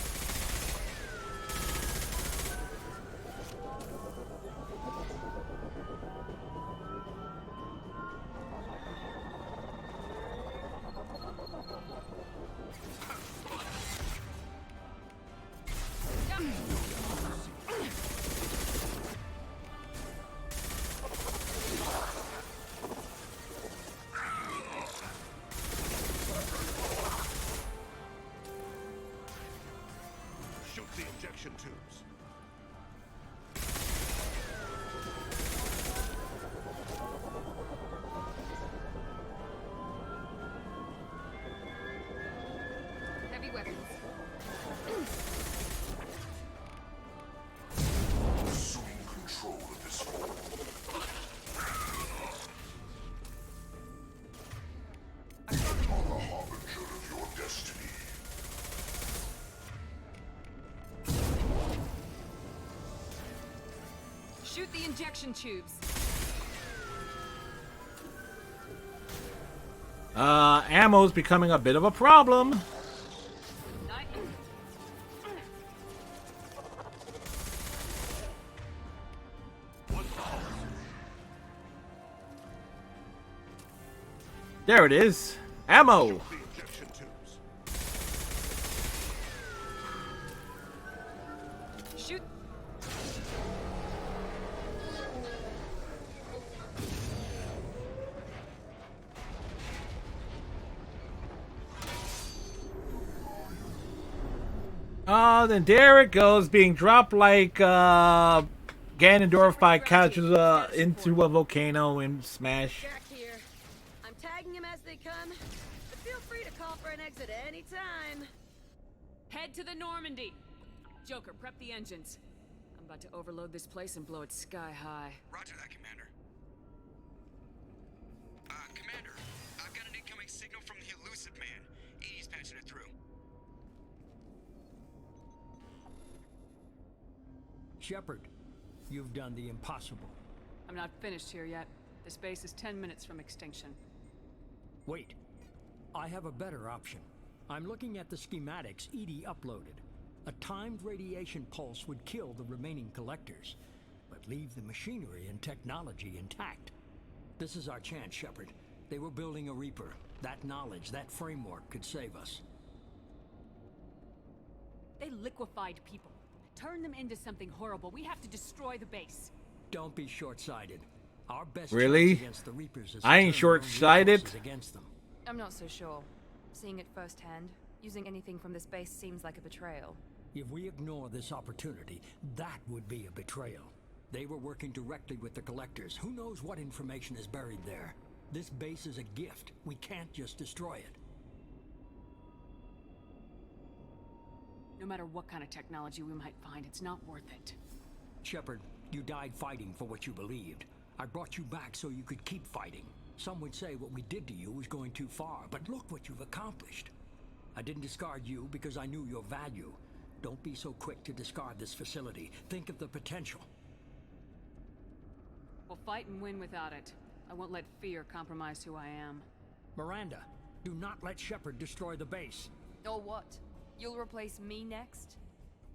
Speaker 20: Shoot the injection tubes.
Speaker 8: Heavy weapons.
Speaker 4: Assuming control of this form. On the harbinger of your destiny.
Speaker 8: Shoot the injection tubes!
Speaker 1: Ammo's becoming a bit of a problem. There it is. Ammo.
Speaker 8: Shoot.
Speaker 1: Oh, then there it goes, being dropped like Ganondorf by Kazuha into a volcano and smash.
Speaker 5: Jack here. I'm tagging him as they come, but feel free to call for an exit anytime.
Speaker 8: Head to the Normandy. Joker, prep the engines. I'm about to overload this place and blow it sky high.
Speaker 9: Roger that, Commander. Commander, I've got an incoming signal from the Elusive Man. Edie's patching it through.
Speaker 11: Shepard, you've done the impossible.
Speaker 8: I'm not finished here yet. This base is 10 minutes from extinction.
Speaker 11: Wait. I have a better option. I'm looking at the schematics Edie uploaded. A timed radiation pulse would kill the remaining collectors, but leave the machinery and technology intact. This is our chance, Shepard. They were building a Reaper. That knowledge, that framework could save us.
Speaker 8: They liquefied people. Turn them into something horrible. We have to destroy the base.
Speaker 11: Don't be short-sighted. Our best
Speaker 1: Really?
Speaker 11: chance against the Reapers is
Speaker 1: I ain't
Speaker 11: to turn our own
Speaker 1: short-sighted.
Speaker 11: resources against them.
Speaker 13: I'm not so sure. Seeing it firsthand, using anything from this base seems like a betrayal.
Speaker 11: If we ignore this opportunity, that would be a betrayal. They were working directly with the Collectors. Who knows what information is buried there? This base is a gift. We can't just destroy it.
Speaker 8: No matter what kind of technology we might find, it's not worth it.
Speaker 11: Shepard, you died fighting for what you believed. I brought you back so you could keep fighting. Some would say what we did to you was going too far, but look what you've accomplished. I didn't discard you because I knew your value. Don't be so quick to discard this facility. Think of the potential.
Speaker 8: We'll fight and win without it. I won't let fear compromise who I am.
Speaker 11: Miranda, do not let Shepard destroy the base.
Speaker 13: Or what? You'll replace me next?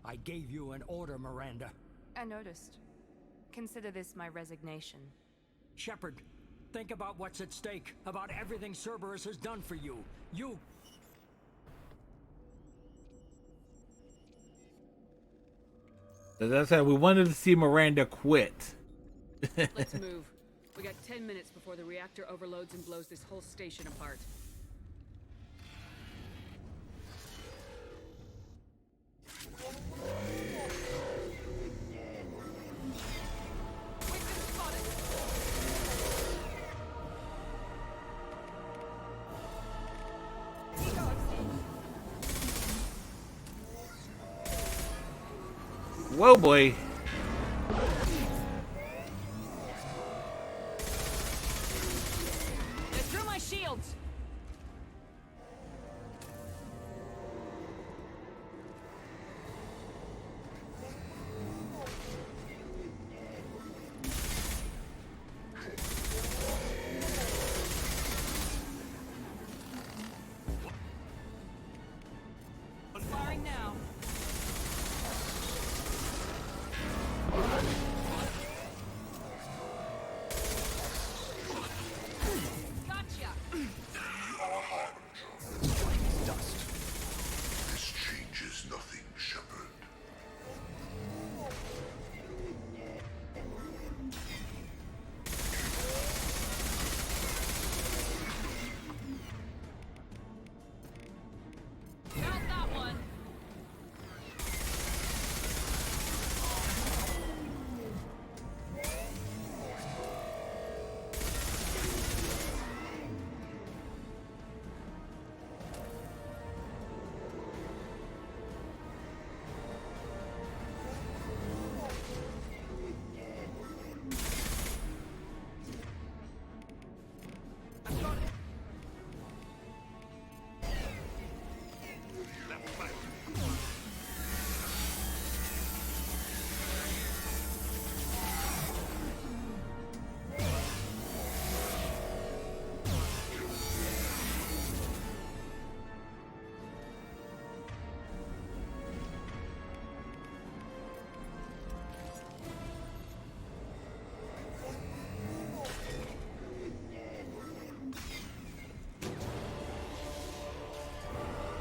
Speaker 11: I gave you an order, Miranda.
Speaker 13: I noticed. Consider this my resignation.
Speaker 11: Shepard, think about what's at stake, about everything Cerberus has done for you. You...
Speaker 1: As I said, we wanted to see Miranda quit.
Speaker 8: Let's move. We got 10 minutes before the reactor overloads and blows this whole station apart.
Speaker 1: Whoa, boy.
Speaker 8: They're through my shields! Firing now. Gotcha!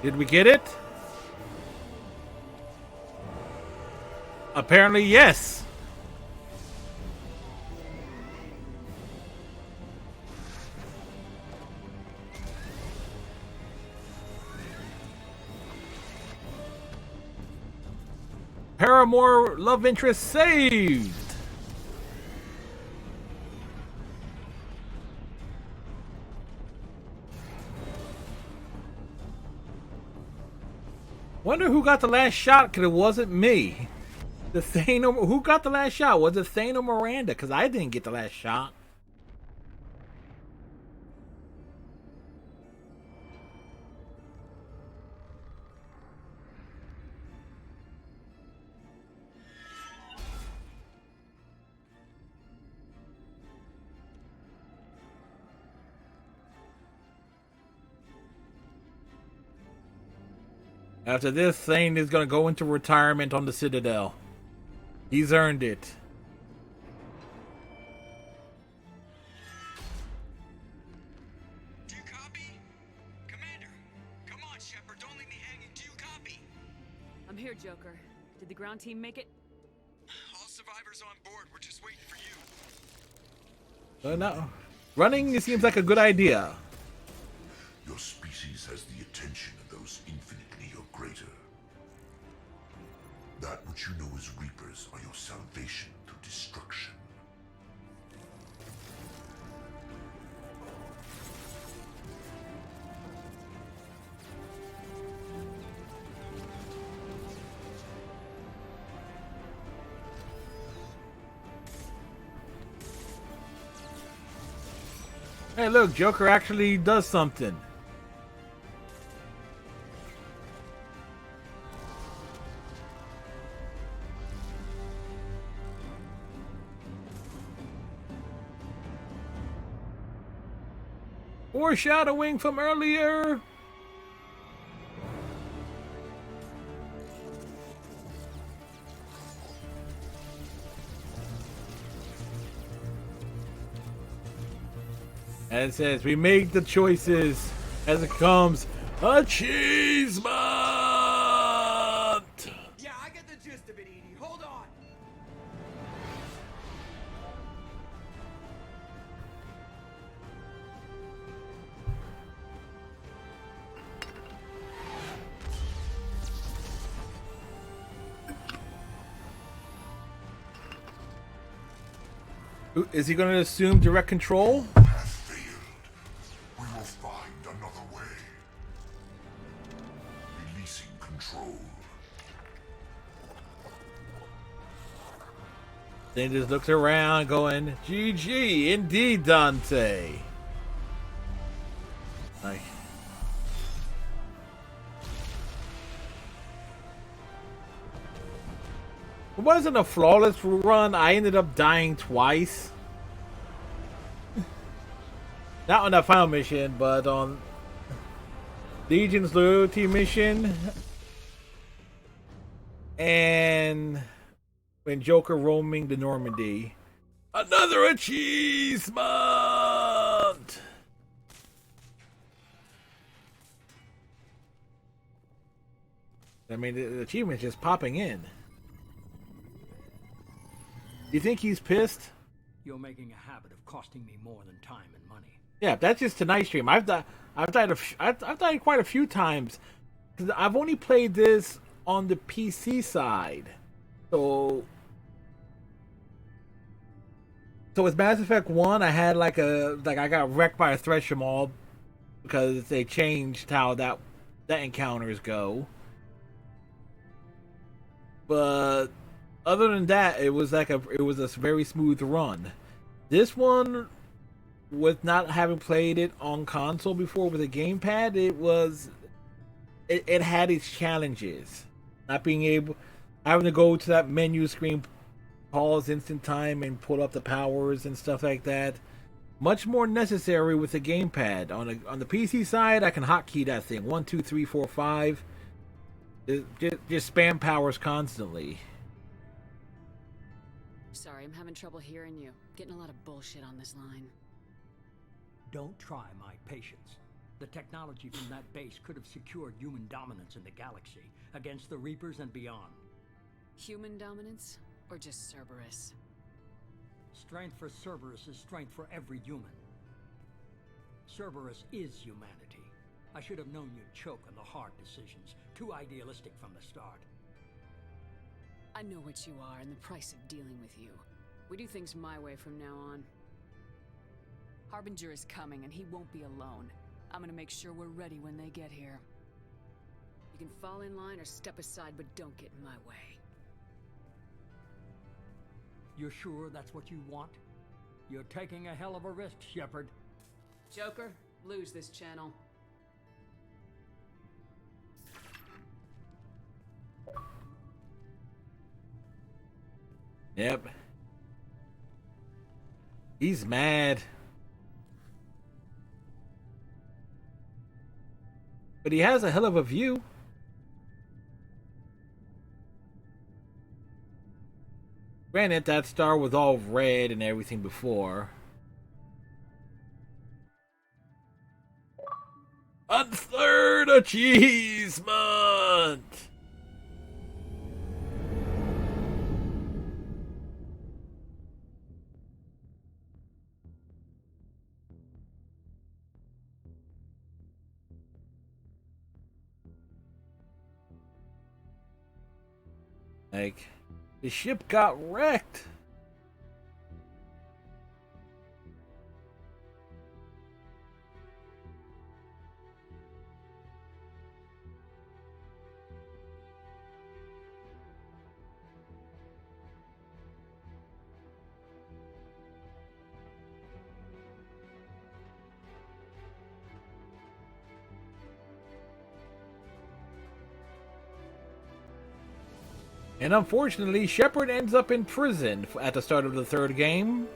Speaker 1: Did we get it? Apparently, yes. Paramore love interest saved. Wonder who got the last shot, because it wasn't me. The Thane, who got the last shot? Was it Thane or Miranda? Because I didn't get the last shot. After this, Thane is going to go into retirement on the Citadel. He's earned it.
Speaker 9: Do you copy? Commander, come on, Shepard, don't leave me hanging. Do you copy?
Speaker 8: I'm here, Joker. Did the ground team make it?
Speaker 9: All survivors on board. We're just waiting for you.
Speaker 1: No. Running, it seems like a good idea.
Speaker 4: Your species has the attention of those infinitely or greater. That which you know as Reapers are your salvation through destruction.
Speaker 1: Hey, look, Joker actually does something. Foreshadowing from earlier. And it says, we make the choices as it comes. Achievement!
Speaker 9: Yeah, I get the gist of it, Edie. Hold on.
Speaker 1: Is he going to assume direct control?
Speaker 4: We will find another way. Releasing control.
Speaker 1: Then he just looks around going, GG, indeed, Dante. Like, it wasn't a flawless run. I ended up dying twice. Not on that final mission, but on Legion's loyalty mission. And when Joker roaming the Normandy. Another achievement! I mean, the achievement's just popping in. You think he's pissed?
Speaker 11: You're making a habit of costing me more than time and money.
Speaker 1: Yeah, that's just tonight's stream. I've died quite a few times. 'Cause I've only played this on the PC side, so with Mass Effect 1, I had I got wrecked by a Thresher mob because they changed how that encounters go. But other than that, it was a very smooth run. This one, with not having played it on console before with a gamepad, it had its challenges. Not being able, having to go to that menu screen, pause instant time and pull up the powers and stuff like that. Much more necessary with the gamepad. On the PC side, I can hotkey that thing 1, 2, 3, 4, 5. Just spam powers constantly.
Speaker 8: Sorry, I'm having trouble hearing you. Getting a lot of bullshit on this line.
Speaker 11: Don't try my patience. The technology from that base could have secured human dominance in the galaxy against the Reapers and beyond.
Speaker 8: Human dominance? Or just Cerberus?
Speaker 11: Strength for Cerberus is strength for every human. Cerberus is humanity. I should have known you'd choke on the hard decisions. Too idealistic from the start.
Speaker 8: I know what you are and the price of dealing with you. We do things my way from now on. Harbinger is coming and he won't be alone. I'm gonna make sure we're ready when they get here. You can fall in line or step aside, but don't get in my way.
Speaker 11: You're sure that's what you want? You're taking a hell of a risk, Shepard.
Speaker 8: Joker, lose this channel.
Speaker 1: Yep. He's mad. But he has a hell of a view. Granted, that star was all red and everything before. A third achievement! Like, the ship got wrecked. And unfortunately, Shepard ends up in prison at the start of the third game.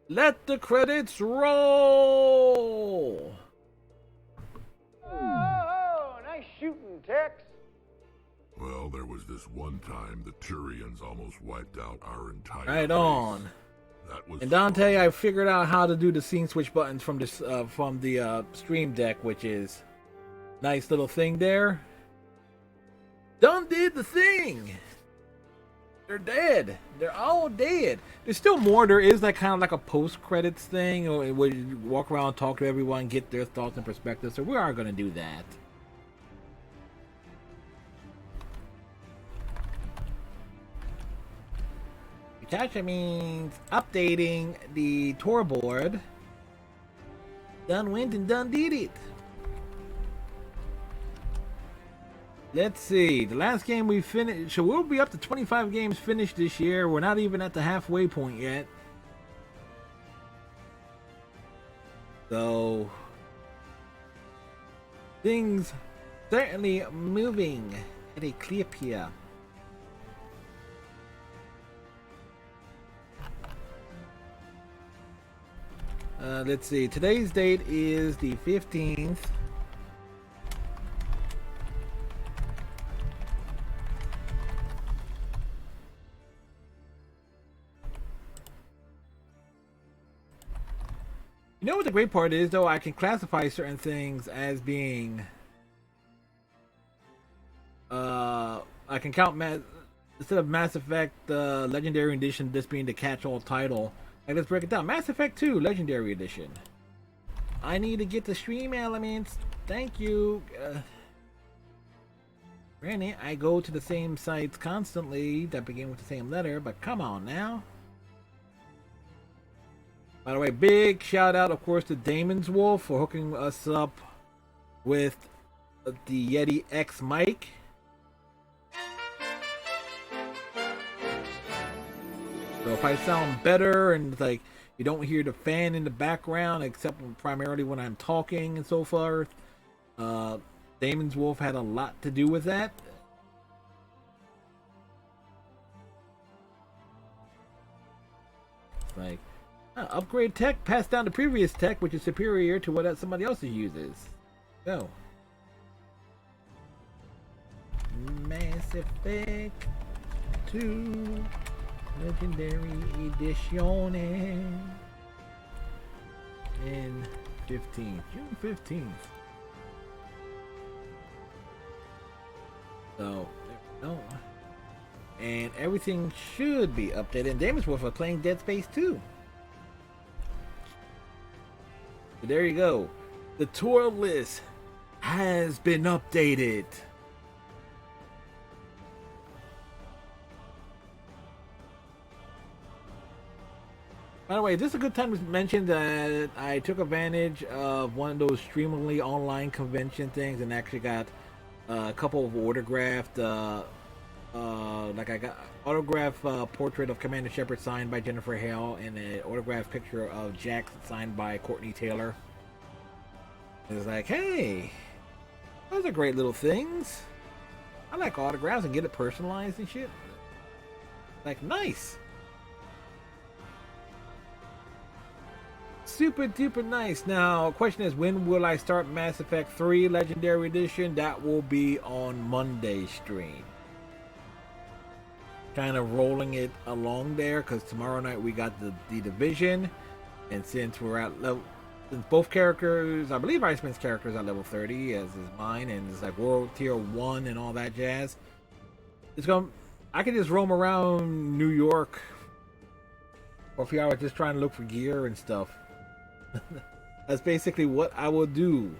Speaker 1: Let the credits roll!
Speaker 3: Oh, nice shooting, Tex.
Speaker 4: Well, there was this one time the Turians almost wiped out our entire
Speaker 1: Right
Speaker 4: race.
Speaker 1: on.
Speaker 4: That was
Speaker 1: And Dante, I figured out how to do the scene switch buttons from this from the Stream Deck, which is nice little thing there. Done did the thing. They're dead. They're all dead. There's still more. There is like kind of like a post-credits thing where you walk around, talk to everyone, get their thoughts and perspectives. So we are going to do that. Hitachi means updating the tour board. Done went and done did it. Let's see. The last game we finished, so we'll be up to 25 games finished this year. We're not even at the halfway point yet. So things certainly moving at a clip here. Let's see. Today's date is the 15th. You know what the great part is, though? I can classify certain things as being... I can count... instead of Mass Effect Legendary Edition, this being the catch-all title... And let's break it down. Mass Effect 2 Legendary Edition. I need to get the stream elements. Thank you. Granted, I go to the same sites constantly that begin with the same letter, but come on now. By the way, big shout out, of course, to Damon's Wolf for hooking us up with the Yeti X mic. So if I sound better and like you don't hear the fan in the background, except primarily when I'm talking and so forth, Damon's Wolf had a lot to do with that. Like, upgrade tech, pass down the previous tech, which is superior to what somebody else uses. So. Mass Effect 2 Legendary Edition in 15th, June 15th. So, there we go. And everything should be updated. And Damon's Wolf are playing Dead Space 2. So there you go. The tour list has been updated. By the way, this is a good time to mention that I took advantage of one of those Streamingly online convention things and actually got a couple of autographed, like I got autographed portrait of Commander Shepard signed by Jennifer Hale and an autographed picture of Jax signed by Courtney Taylor. It's like, hey, those are great little things. I like autographs and get it personalized and shit. Like, nice. Super duper nice. Now, question is, when will I start Mass Effect 3 Legendary Edition? That will be on Monday's stream. Kind of rolling it along there because tomorrow night we got the Division, and since we're at level, since both characters, I believe Iceman's character is at level 30, as is mine, and it's like World Tier 1 and all that jazz. It's gonna, I can just roam around New York for a few hours just trying to look for gear and stuff. That's basically what I will do.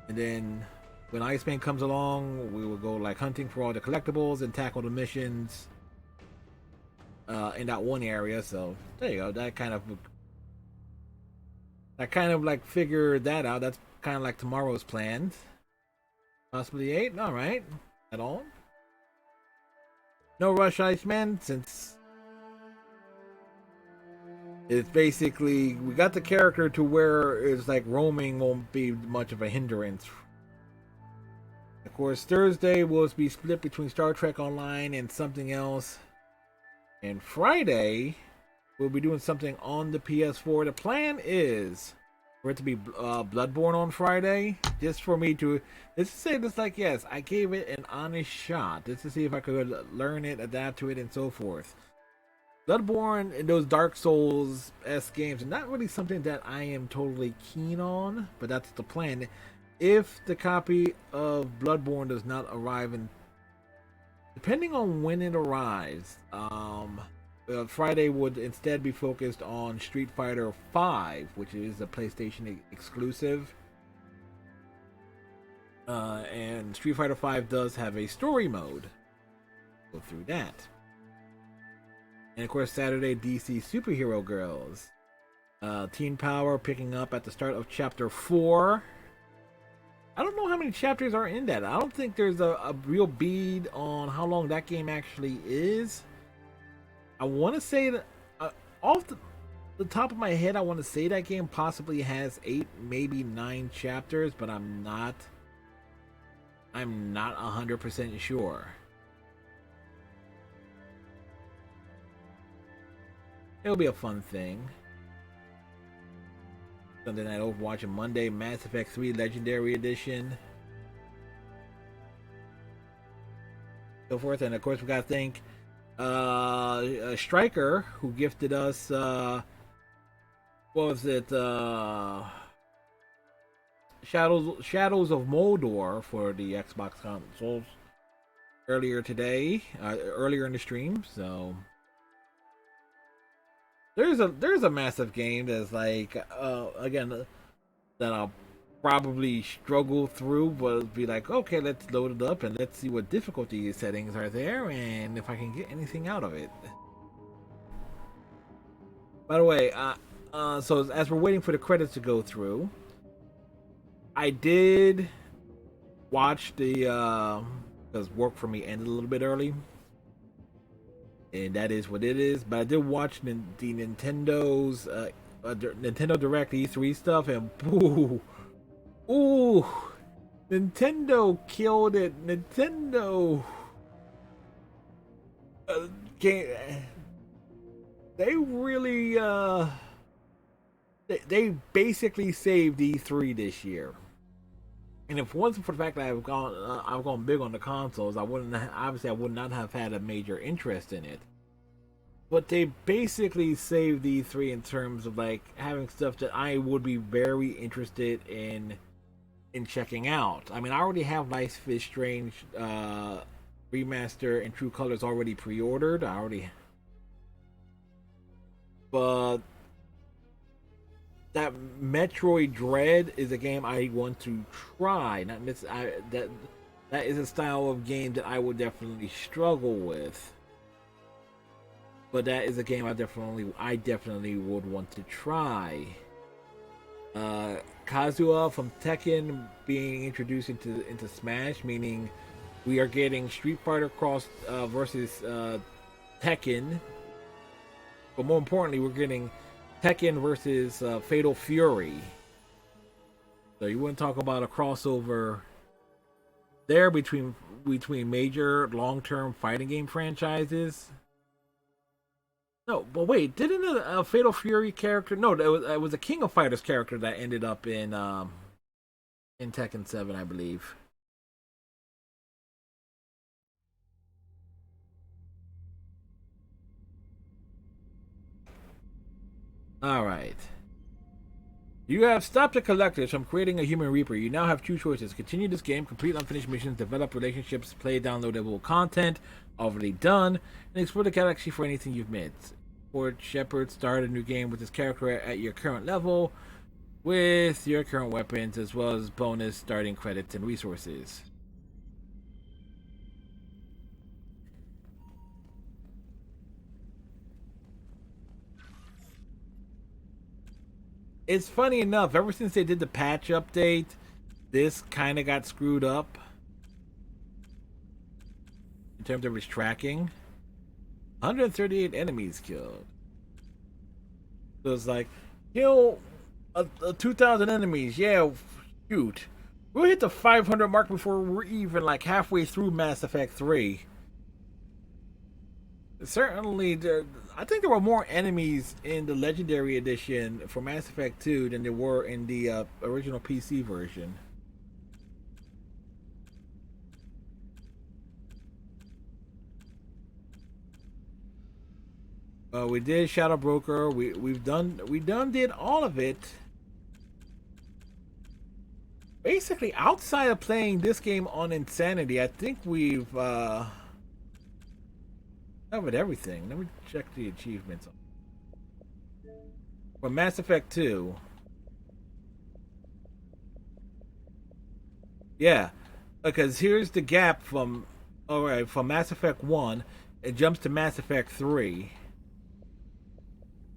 Speaker 1: And then when Iceman comes along, we will go like hunting for all the collectibles and tackle the missions in that one area. So there you go. That kind of like figured that out. That's kind of like tomorrow's plans. Possibly 8. All right. At all. No rush, Iceman, since it's basically, we got the character to where it's like roaming won't be much of a hindrance. Of course, Thursday will be split between Star Trek Online and something else. And Friday, we'll be doing something on the PS4. The plan is for it to be Bloodborne on Friday. Just for me to, let's say this like, yes, I gave it an honest shot. Just to see if I could learn it, adapt to it, and so forth. Bloodborne and those Dark Souls-esque games are not really something that I am totally keen on, but that's the plan. If the copy of Bloodborne does not arrive, and depending on when it arrives, Friday would instead be focused on Street Fighter V, which is a PlayStation exclusive. And Street Fighter V does have a story mode. Go through that. And of course, Saturday, DC Superhero Girls. Teen Power picking up at the start of Chapter 4. I don't know how many chapters are in that. I don't think there's a real bead on how long that game actually is. I want to say that, off the top of my head, I want to say that game possibly has 8, maybe 9 chapters, but I'm not 100% sure. It'll be a fun thing. Sunday Night Overwatch and Monday, Mass Effect 3 Legendary Edition. So forth. And of course, we gotta thank Striker, who gifted us, what was it? Shadows of Mordor for the Xbox consoles earlier today, earlier in the stream. So there's a massive game that's like again that I'll probably struggle through, but be like, okay, let's load it up and let's see what difficulty settings are there and if I can get anything out of it. By the way, so as we're waiting for the credits to go through, I did watch the because work for me ended a little bit early. And that is what it is. But I did watch the Nintendo's Nintendo Direct E3 stuff, and ooh, Nintendo killed it. Nintendo they really they basically saved E3 this year. And if it wasn't for the fact that I've gone big on the consoles, I would not have had a major interest in it. But they basically saved E3 in terms of like having stuff that I would be very interested in checking out. I mean, I already have Life is Strange remaster and True Colors already pre-ordered. But that Metroid Dread is a game I want to try. That is a style of game that I would definitely struggle with. But that is a game I definitely would want to try. Kazuha from Tekken being introduced into Smash, meaning we are getting Street Fighter Cross versus Tekken. But more importantly, we're getting Tekken versus Fatal Fury. So you wouldn't talk about a crossover there between major long-term fighting game franchises. No, but wait, didn't a Fatal Fury character? No, it was a King of Fighters character that ended up in Tekken 7, I believe. All right. You have stopped the Collectors from creating a Human Reaper. You now have two choices: continue this game, complete unfinished missions, develop relationships, play downloadable content already done, and explore the galaxy for anything you've missed. Port Shepard, start a new game with this character at your current level, with your current weapons, as well as bonus starting credits and resources. It's funny enough, ever since they did the patch update, this kind of got screwed up in terms of its tracking. 138 enemies killed. So it's like, kill 2,000 enemies. Yeah, shoot. We'll hit the 500 mark before we're even like halfway through Mass Effect 3. Certainly, I think there were more enemies in the Legendary Edition for Mass Effect 2 than there were in the original PC version. We did Shadow Broker. We done did all of it. Basically, outside of playing this game on Insanity, I think we've covered everything. Let me check the achievements. For Mass Effect 2. Yeah, because here's the gap from Mass Effect 1. It jumps to Mass Effect 3.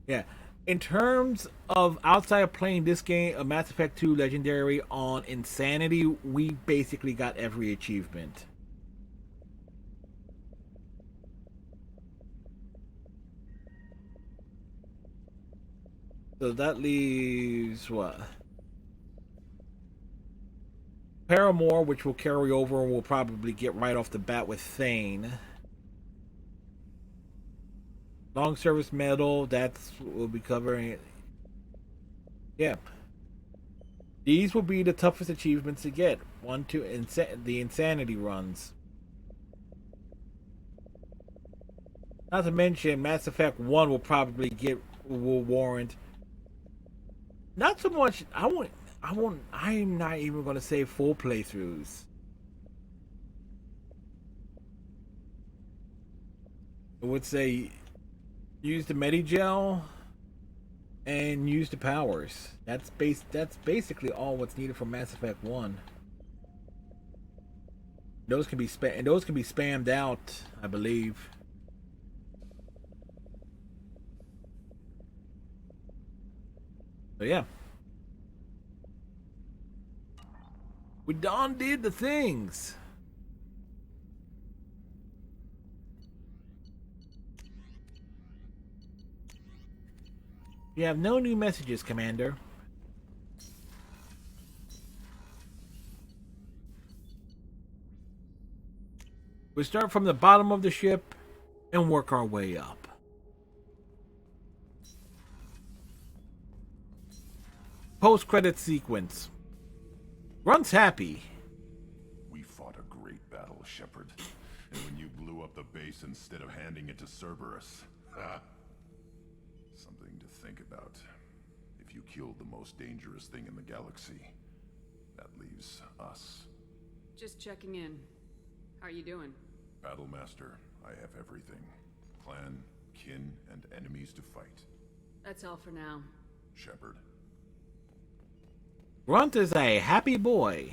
Speaker 1: Yeah, in terms of outside of playing this game, a Mass Effect 2 Legendary on Insanity, we basically got every achievement. So that leaves what? Paramore, which will carry over and we'll probably get right off the bat with Thane. Long Service Medal, we'll be covering it. Yep. These will be the toughest achievements to get. The Insanity runs. Not to mention, Mass Effect 1 will probably will warrant. Not so much. I'm not even going to say full playthroughs. I would say use the Medigel and use the powers. That's basically all what's needed for Mass Effect 1. Those can be spammed out, I believe. So yeah. We done did the things. You have no new messages, Commander. We start from the bottom of the ship and work our way up. Post-credit sequence. Grunt's happy.
Speaker 14: We fought a great battle, Shepard. And when you blew up the base instead of handing it to Cerberus. Something to think about. If you killed the most dangerous thing in the galaxy, that leaves us.
Speaker 8: Just checking in. How are you doing?
Speaker 14: Battlemaster, I have everything. Clan, kin, and enemies to fight.
Speaker 8: That's all for now.
Speaker 14: Shepard.
Speaker 1: Grunt is a happy boy.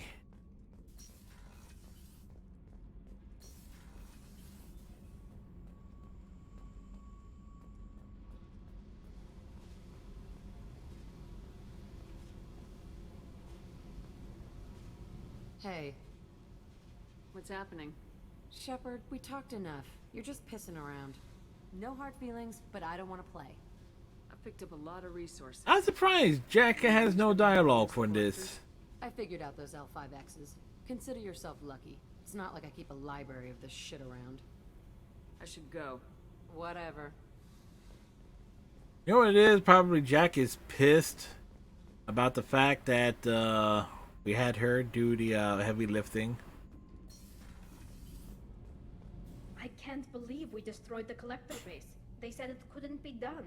Speaker 19: Hey.
Speaker 8: What's happening?
Speaker 19: Shepard, we talked enough. You're just pissing around. No hard feelings, but I don't want to play.
Speaker 8: I picked up a lot of resources.
Speaker 1: I'm surprised Jack has no dialogue for this.
Speaker 19: I figured out those L5Xs. Consider yourself lucky. It's not like I keep a library of this shit around.
Speaker 8: I should go.
Speaker 19: Whatever.
Speaker 1: You know what it is? Probably Jack is pissed about the fact that we had her do the heavy lifting.
Speaker 7: I can't believe we destroyed the collector base. They said it couldn't be done.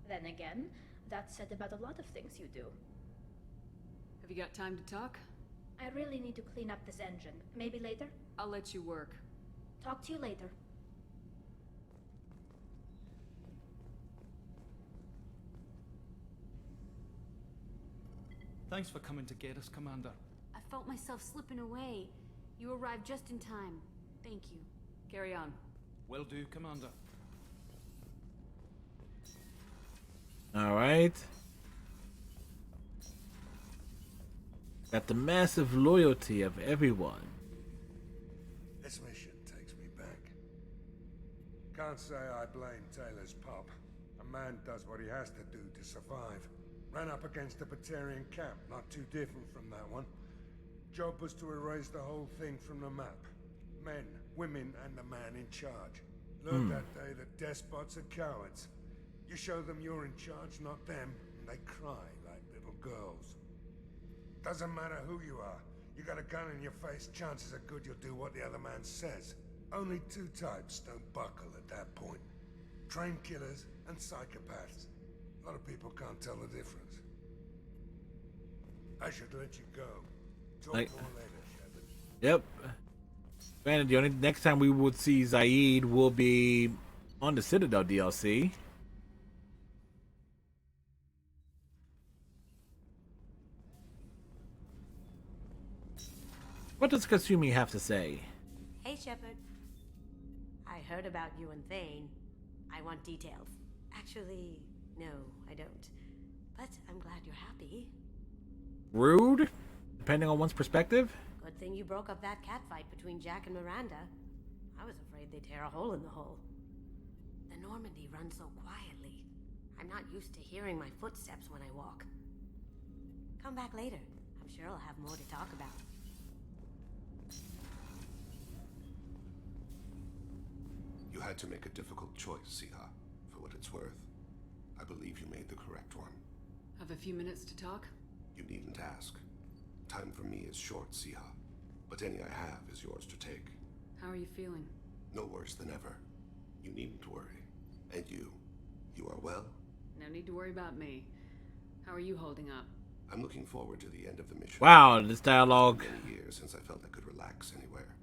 Speaker 7: Then again, that's said about a lot of things you do.
Speaker 8: Have you got time to talk?
Speaker 7: I really need to clean up this engine. Maybe later?
Speaker 8: I'll let you work.
Speaker 7: Talk to you later.
Speaker 16: Thanks for coming to get us, Commander.
Speaker 17: I felt myself slipping away. You arrived just in time. Thank you.
Speaker 8: Carry on.
Speaker 16: Will do, Commander.
Speaker 1: Alright. Got the massive loyalty of everyone.
Speaker 6: This mission takes me back. Can't say I blame Taylor's pop. A man does what he has to do to survive. Ran up against a Batarian camp, not too different from that one. Job was to erase the whole thing from the map. Men, women, and the man in charge. Learned that day that despots are cowards. You show them you're in charge, not them, and they cry like little girls. Doesn't matter who you are. You got a gun in your face, chances are good you'll do what the other man says. Only two types don't buckle at that point. Trained killers and psychopaths. A lot of people can't tell the difference. I should let you go. Talk more later, Shepard.
Speaker 1: Yep. Granted, the only next time we would see Zaid will be on the Citadel DLC. What does Kasumi have to say?
Speaker 18: Hey, Shepard. I heard about you and Thane. I want details. Actually, no, I don't. But I'm glad you're happy.
Speaker 1: Rude, depending on one's perspective.
Speaker 18: Good thing you broke up that catfight between Jack and Miranda. I was afraid they'd tear a hole in the hull. The Normandy runs so quietly. I'm not used to hearing my footsteps when I walk. Come back later. I'm sure I'll have more to talk about.
Speaker 23: You had to make a difficult choice, Siha. For what it's worth, I believe you made the correct one.
Speaker 8: Have a few minutes to talk?
Speaker 23: You needn't ask. Time for me is short, Siha. But any I have is yours to take.
Speaker 8: How are you feeling?
Speaker 23: No worse than ever. You needn't worry. And you are well?
Speaker 8: No need to worry about me. How are you holding up?
Speaker 23: I'm looking forward to the end of the mission.
Speaker 1: Wow, this dialogue.
Speaker 23: It's been many years since I felt I could relax anywhere.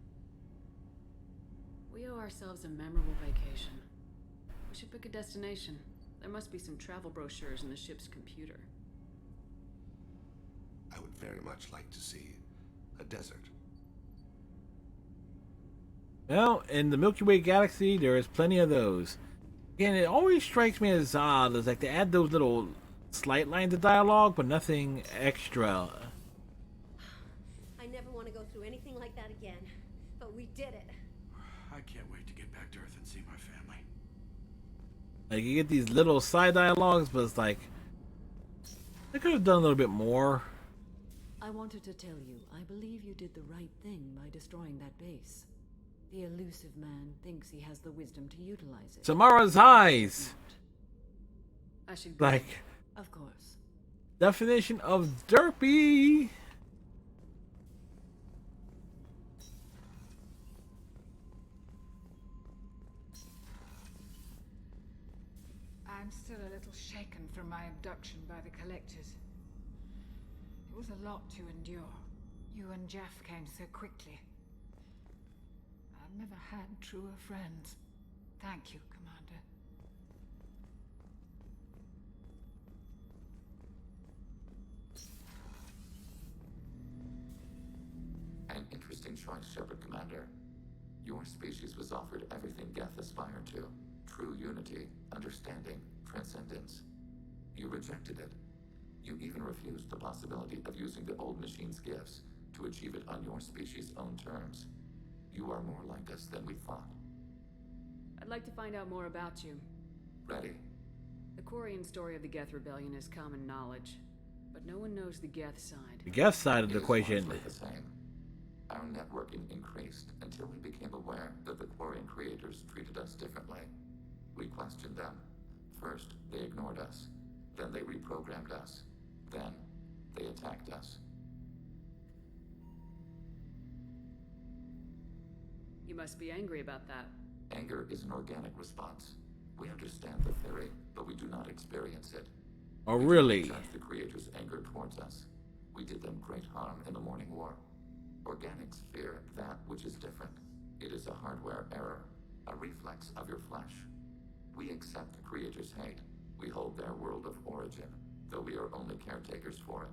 Speaker 8: We owe ourselves a memorable vacation. We should pick a destination. There must be some travel brochures in the ship's computer.
Speaker 23: I would very much like to see a desert.
Speaker 1: Well, in the Milky Way galaxy, there is plenty of those. Again, it always strikes me as odd. It's like they add those little slight lines of dialogue, but nothing extra.
Speaker 18: I never want to go through anything like that again. But we did it.
Speaker 20: I can't wait to get back to Earth and see my family.
Speaker 1: Like, you get these little side dialogues, but it's like they could have done a little bit more.
Speaker 22: I wanted to tell you, I believe you did the right thing by destroying that base. The elusive man thinks he has the wisdom to utilize it.
Speaker 1: Samara's eyes.
Speaker 8: I should go.
Speaker 1: Like,
Speaker 22: of course.
Speaker 1: Definition of derpy.
Speaker 2: I'm still a little shaken from my abduction by the Collectors. It was a lot to endure. You and Jeff came so quickly. I've never had truer friends. Thank you, Commander.
Speaker 15: An interesting choice, Shepard Commander. Your species was offered everything Geth aspired to. True unity, understanding, transcendence. You rejected it. You even refused the possibility of using the old machine's gifts to achieve it on your species' own terms. You are more like us than we thought.
Speaker 8: I'd like to find out more about you.
Speaker 15: Ready?
Speaker 8: The Quarian story of the Geth Rebellion is common knowledge, but no one knows the Geth side.
Speaker 1: The Geth side of the equation.
Speaker 15: The same. Our networking increased until we became aware that the Quarian creators treated us differently. We questioned them. First, they ignored us. Then they reprogrammed us. Then, they attacked us.
Speaker 8: You must be angry about that.
Speaker 15: Anger is an organic response. We understand the theory, but we do not experience it.
Speaker 1: Oh, really?
Speaker 15: We judge the creators' anger towards us. We did them great harm in the Morning War. Organics fear that which is different. It is a hardware error, a reflex of your flesh. We accept the creators' hate. We hold their world of origin, though we are only caretakers for it.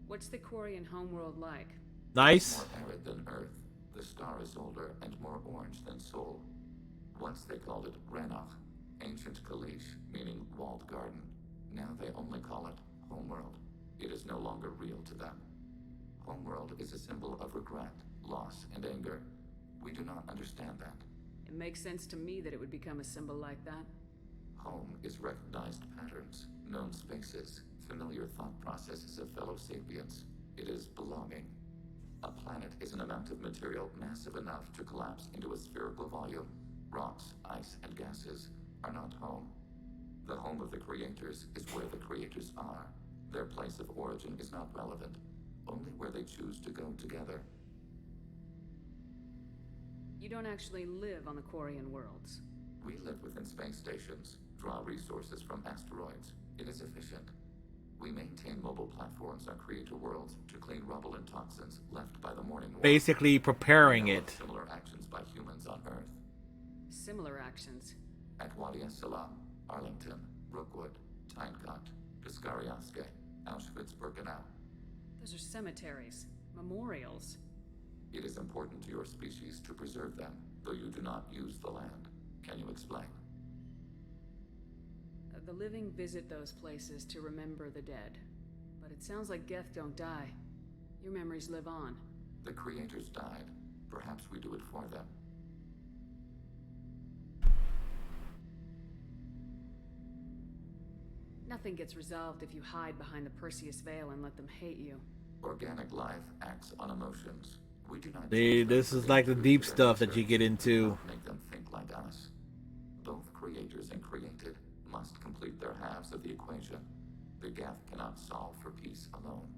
Speaker 8: What's the Quarian homeworld like?
Speaker 1: Nice.
Speaker 15: More arid than Earth. The star is older and more orange than Sol. Once they called it Rannoch, ancient Kalish, meaning walled garden. Now they only call it Homeworld. It is no longer real to them. Homeworld is a symbol of regret, loss, and anger. We do not understand that.
Speaker 8: It makes sense to me that it would become a symbol like that.
Speaker 15: Home is recognized patterns, known spaces, familiar thought processes of fellow sapiens. It is belonging. A planet is an amount of material massive enough to collapse into a spherical volume. Rocks, ice, and gases are not home. The home of the creators is where the creators are. Their place of origin is not relevant, only where they choose to go together.
Speaker 8: You don't actually live on the Quarian worlds.
Speaker 15: We live within space stations, draw resources from asteroids. It is efficient. We maintain mobile platforms on creator worlds to clean rubble and toxins left by the Morning War.
Speaker 1: Basically preparing it.
Speaker 15: Similar actions by humans on Earth.
Speaker 8: Similar actions?
Speaker 15: At Wadi Salam, Arlington, Rookwood, Tyncott, Piskaryaske, Auschwitz-Birkenau.
Speaker 8: Those are cemeteries, memorials.
Speaker 15: It is important to your species to preserve them, though you do not use the land. Can you explain?
Speaker 8: The living visit those places to remember the dead. But it sounds like Geth don't die. Your memories live on.
Speaker 15: The creators died. Perhaps we do it for them.
Speaker 8: Nothing gets resolved if you hide behind the Perseus Veil and let them hate you.
Speaker 15: Organic life acts on emotions. We do not.
Speaker 1: This is like the deep stuff that you get into.
Speaker 15: Make them think like us. Both creators and created must complete their halves of the equation. The Geth cannot solve for peace alone.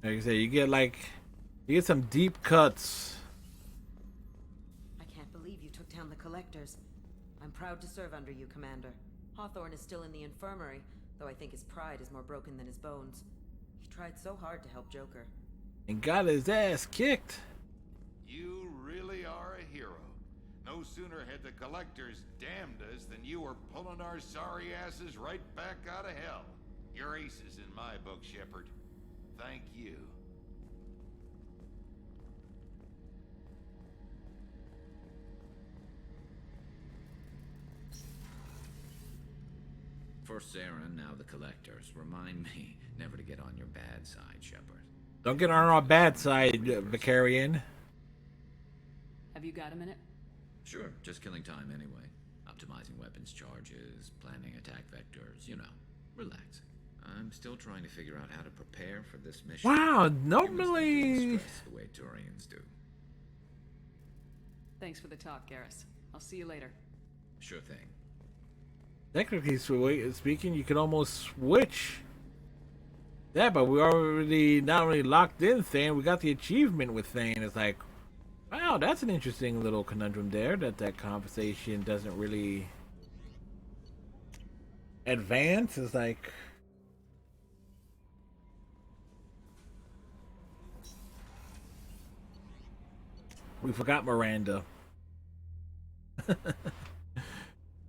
Speaker 1: Like I say, you get some deep cuts.
Speaker 21: I can't believe you took down the Collectors. I'm proud to serve under you, Commander. Hawthorne is still in the infirmary, though I think his pride is more broken than his bones. He tried so hard to help Joker.
Speaker 1: And got his ass kicked.
Speaker 24: You really are a hero. No sooner had the Collectors damned us than you were pulling our sorry asses right back out of hell. You're aces in my book, Shepard. Thank you.
Speaker 25: First Saren, now the Collectors. Remind me never to get on your bad side, Shepard.
Speaker 1: Don't get on our bad side, Vicarian.
Speaker 8: Have you got a minute?
Speaker 25: Sure, just killing time anyway. Optimizing weapons charges, planning attack vectors, you know, relaxing. I'm still trying to figure out how to prepare for this mission.
Speaker 1: Wow, normally...
Speaker 25: The way Turians do.
Speaker 8: Thanks for the talk, Garrus. I'll see you later.
Speaker 25: Sure thing.
Speaker 1: Technically speaking, you can almost switch. Yeah, but we already not only locked in Thane, we got the achievement with Thane. It's like, Wow, that's an interesting little conundrum there, that conversation doesn't really advance. It's like, we forgot Miranda.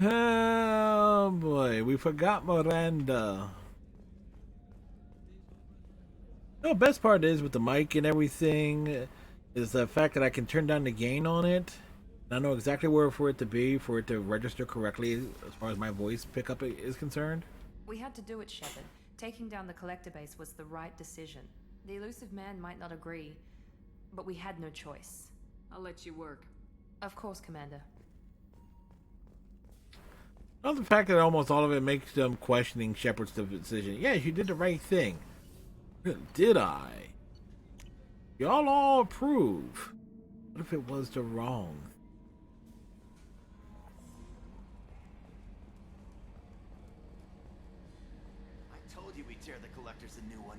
Speaker 1: Oh boy, we forgot Miranda. The best part is with the mic and everything is the fact that I can turn down the gain on it. I know exactly where for it to be for it to register correctly as far as my voice pickup is concerned.
Speaker 5: We had to do it, Shepard. Taking down the collector base was the right decision. The Illusive Man might not agree, but we had no choice.
Speaker 8: I'll let you work.
Speaker 5: Of course, Commander.
Speaker 1: Well, the fact that almost all of it makes them questioning Shepard's decision. Yes, you did the right thing. Did I? Y'all all approve. What if it was the wrong?
Speaker 9: I told you we'd tear the Collectors a new one.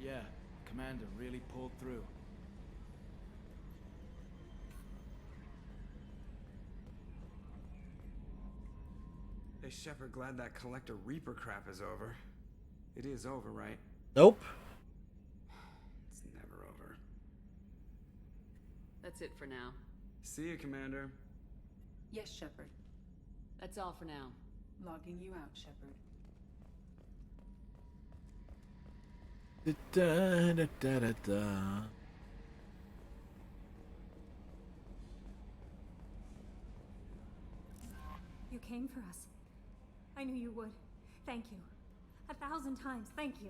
Speaker 16: Yeah, Commander really pulled through.
Speaker 10: Hey, Shepard, glad that Collector Reaper crap is over. It is over, right?
Speaker 1: Nope.
Speaker 10: It's never over.
Speaker 8: That's it for now.
Speaker 10: See you, Commander.
Speaker 8: Yes, Shepard. That's all for now.
Speaker 2: Logging you out, Shepard.
Speaker 1: Da, da, da, da, da.
Speaker 12: You came for us. I knew you would. Thank you. 1,000 times, thank you.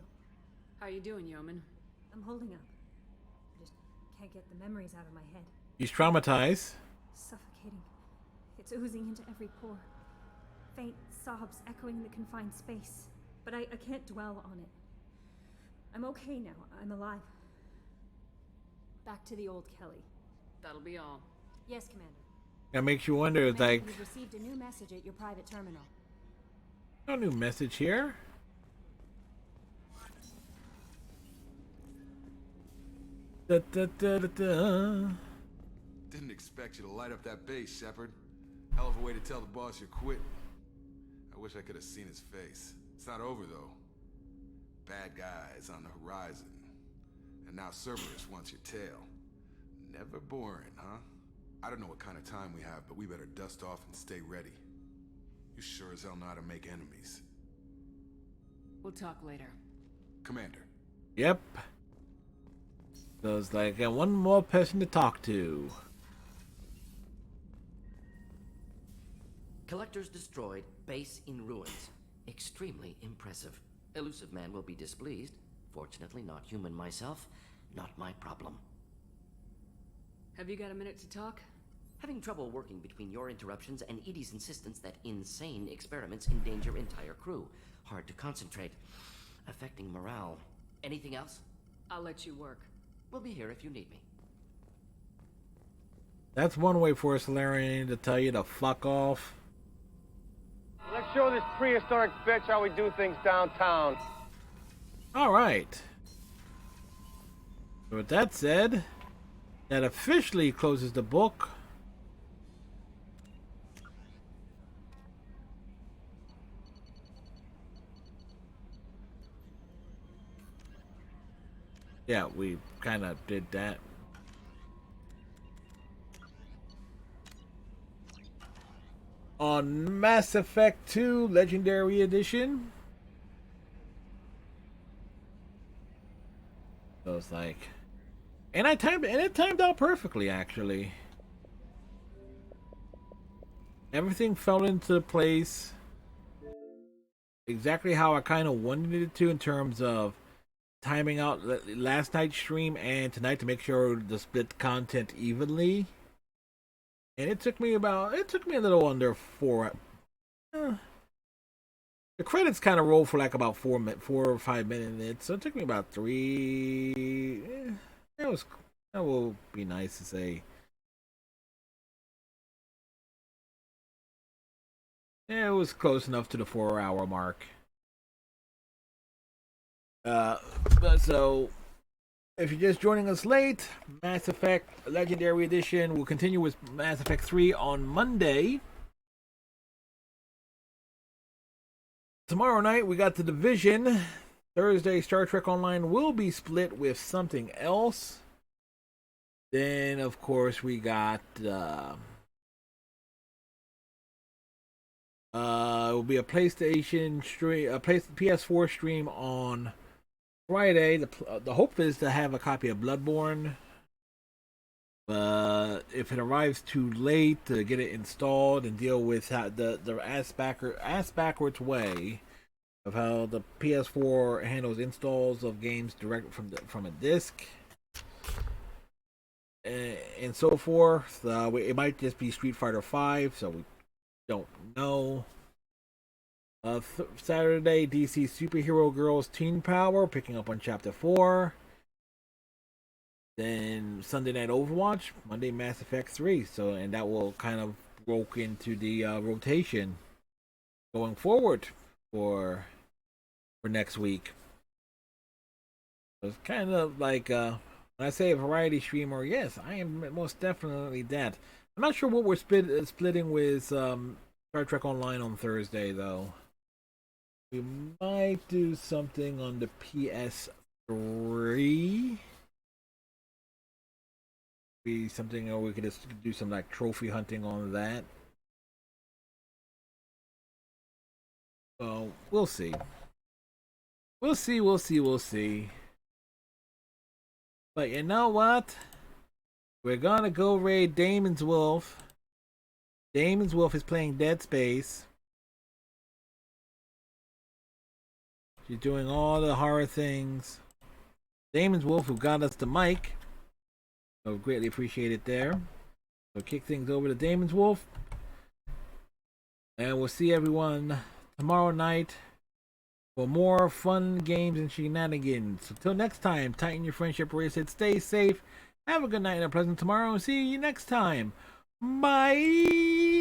Speaker 8: How you doing, Yeoman?
Speaker 12: I'm holding up. I just can't get the memories out of my head.
Speaker 1: He's traumatized.
Speaker 12: Suffocating. It's oozing into every pore. Faint sobs echoing the confined space. But I can't dwell on it. I'm okay now. I'm alive. Back to the old Kelly.
Speaker 8: That'll be all.
Speaker 12: Yes, Commander.
Speaker 1: That makes you wonder, it's like,
Speaker 12: You've received a new message at your private terminal.
Speaker 1: no new message here. Da, da, da, da, da.
Speaker 13: Didn't expect you to light up that base, Shepard. Hell of a way to tell the boss you're quitting. I wish I could have seen his face. It's not over, though. Bad guys on the horizon. And now Cerberus wants your tail. Never boring, huh? I don't know what kind of time we have, but we better dust off and stay ready. You sure as hell know how to make enemies.
Speaker 8: We'll talk later.
Speaker 13: Commander.
Speaker 1: Yep. So it's like, I got one more person to talk to.
Speaker 9: Collectors destroyed, base in ruins. Extremely impressive. Illusive Man will be displeased. Fortunately, not human myself. Not my problem.
Speaker 8: Have you got a minute to talk?
Speaker 9: Having trouble working between your interruptions and Edie's insistence that insane experiments endanger entire crew. Hard to concentrate. Affecting morale. Anything else?
Speaker 8: I'll let you work.
Speaker 9: We'll be here if you need me.
Speaker 1: That's one way for a Solarian to tell you to fuck off.
Speaker 3: Let's show this prehistoric bitch how we do things downtown.
Speaker 1: Alright. So with that said, that officially closes the book. Yeah, we kind of did that. On Mass Effect 2 Legendary Edition. So it's like, and it timed out perfectly, actually. Everything fell into place exactly how I kind of wanted it to in terms of timing out last night's stream and tonight to make sure to split content evenly. And it took me a little under 4. The credits kind of rolled for like about 4 or 5 minutes, so it took me about 3. That will be nice to say. Yeah, it was close enough to the 4-hour mark. But so If you're just joining us late, Mass Effect Legendary Edition will continue with Mass Effect 3 on Monday. Tomorrow night, we got The Division. Thursday, Star Trek Online will be split with something else. Then, of course, we got... it will be a PlayStation stream, a PS4 stream on Friday. The hope is to have a copy of Bloodborne. If it arrives too late, to get it installed and deal with how the ass backwards way of how the PS4 handles installs of games direct from a disc and so forth. It might just be Street Fighter 5, so we don't know. Saturday, DC Superhero Girls Teen Power, picking up on Chapter 4. Then Sunday Night Overwatch, Monday Mass Effect 3. And that will kind of broke into the rotation going forward for next week. So it's kind of like when I say a variety streamer, yes, I am most definitely that. I'm not sure what we're splitting with Star Trek Online on Thursday, though. We might do something on the PS3. Be something, or we could just do some like trophy hunting on that. Well, we'll see. We'll see. But you know what? We're gonna go raid Damon's Wolf. Damon's Wolf is playing Dead Space. She's doing all the horror things. Damon's Wolf, who got us the mic. So greatly appreciate it there. So kick things over to Damon's Wolf. And we'll see everyone tomorrow night for more fun games and shenanigans. Until next time, tighten your friendship bracelet, stay safe, have a good night and a pleasant tomorrow, and see you next time. Bye!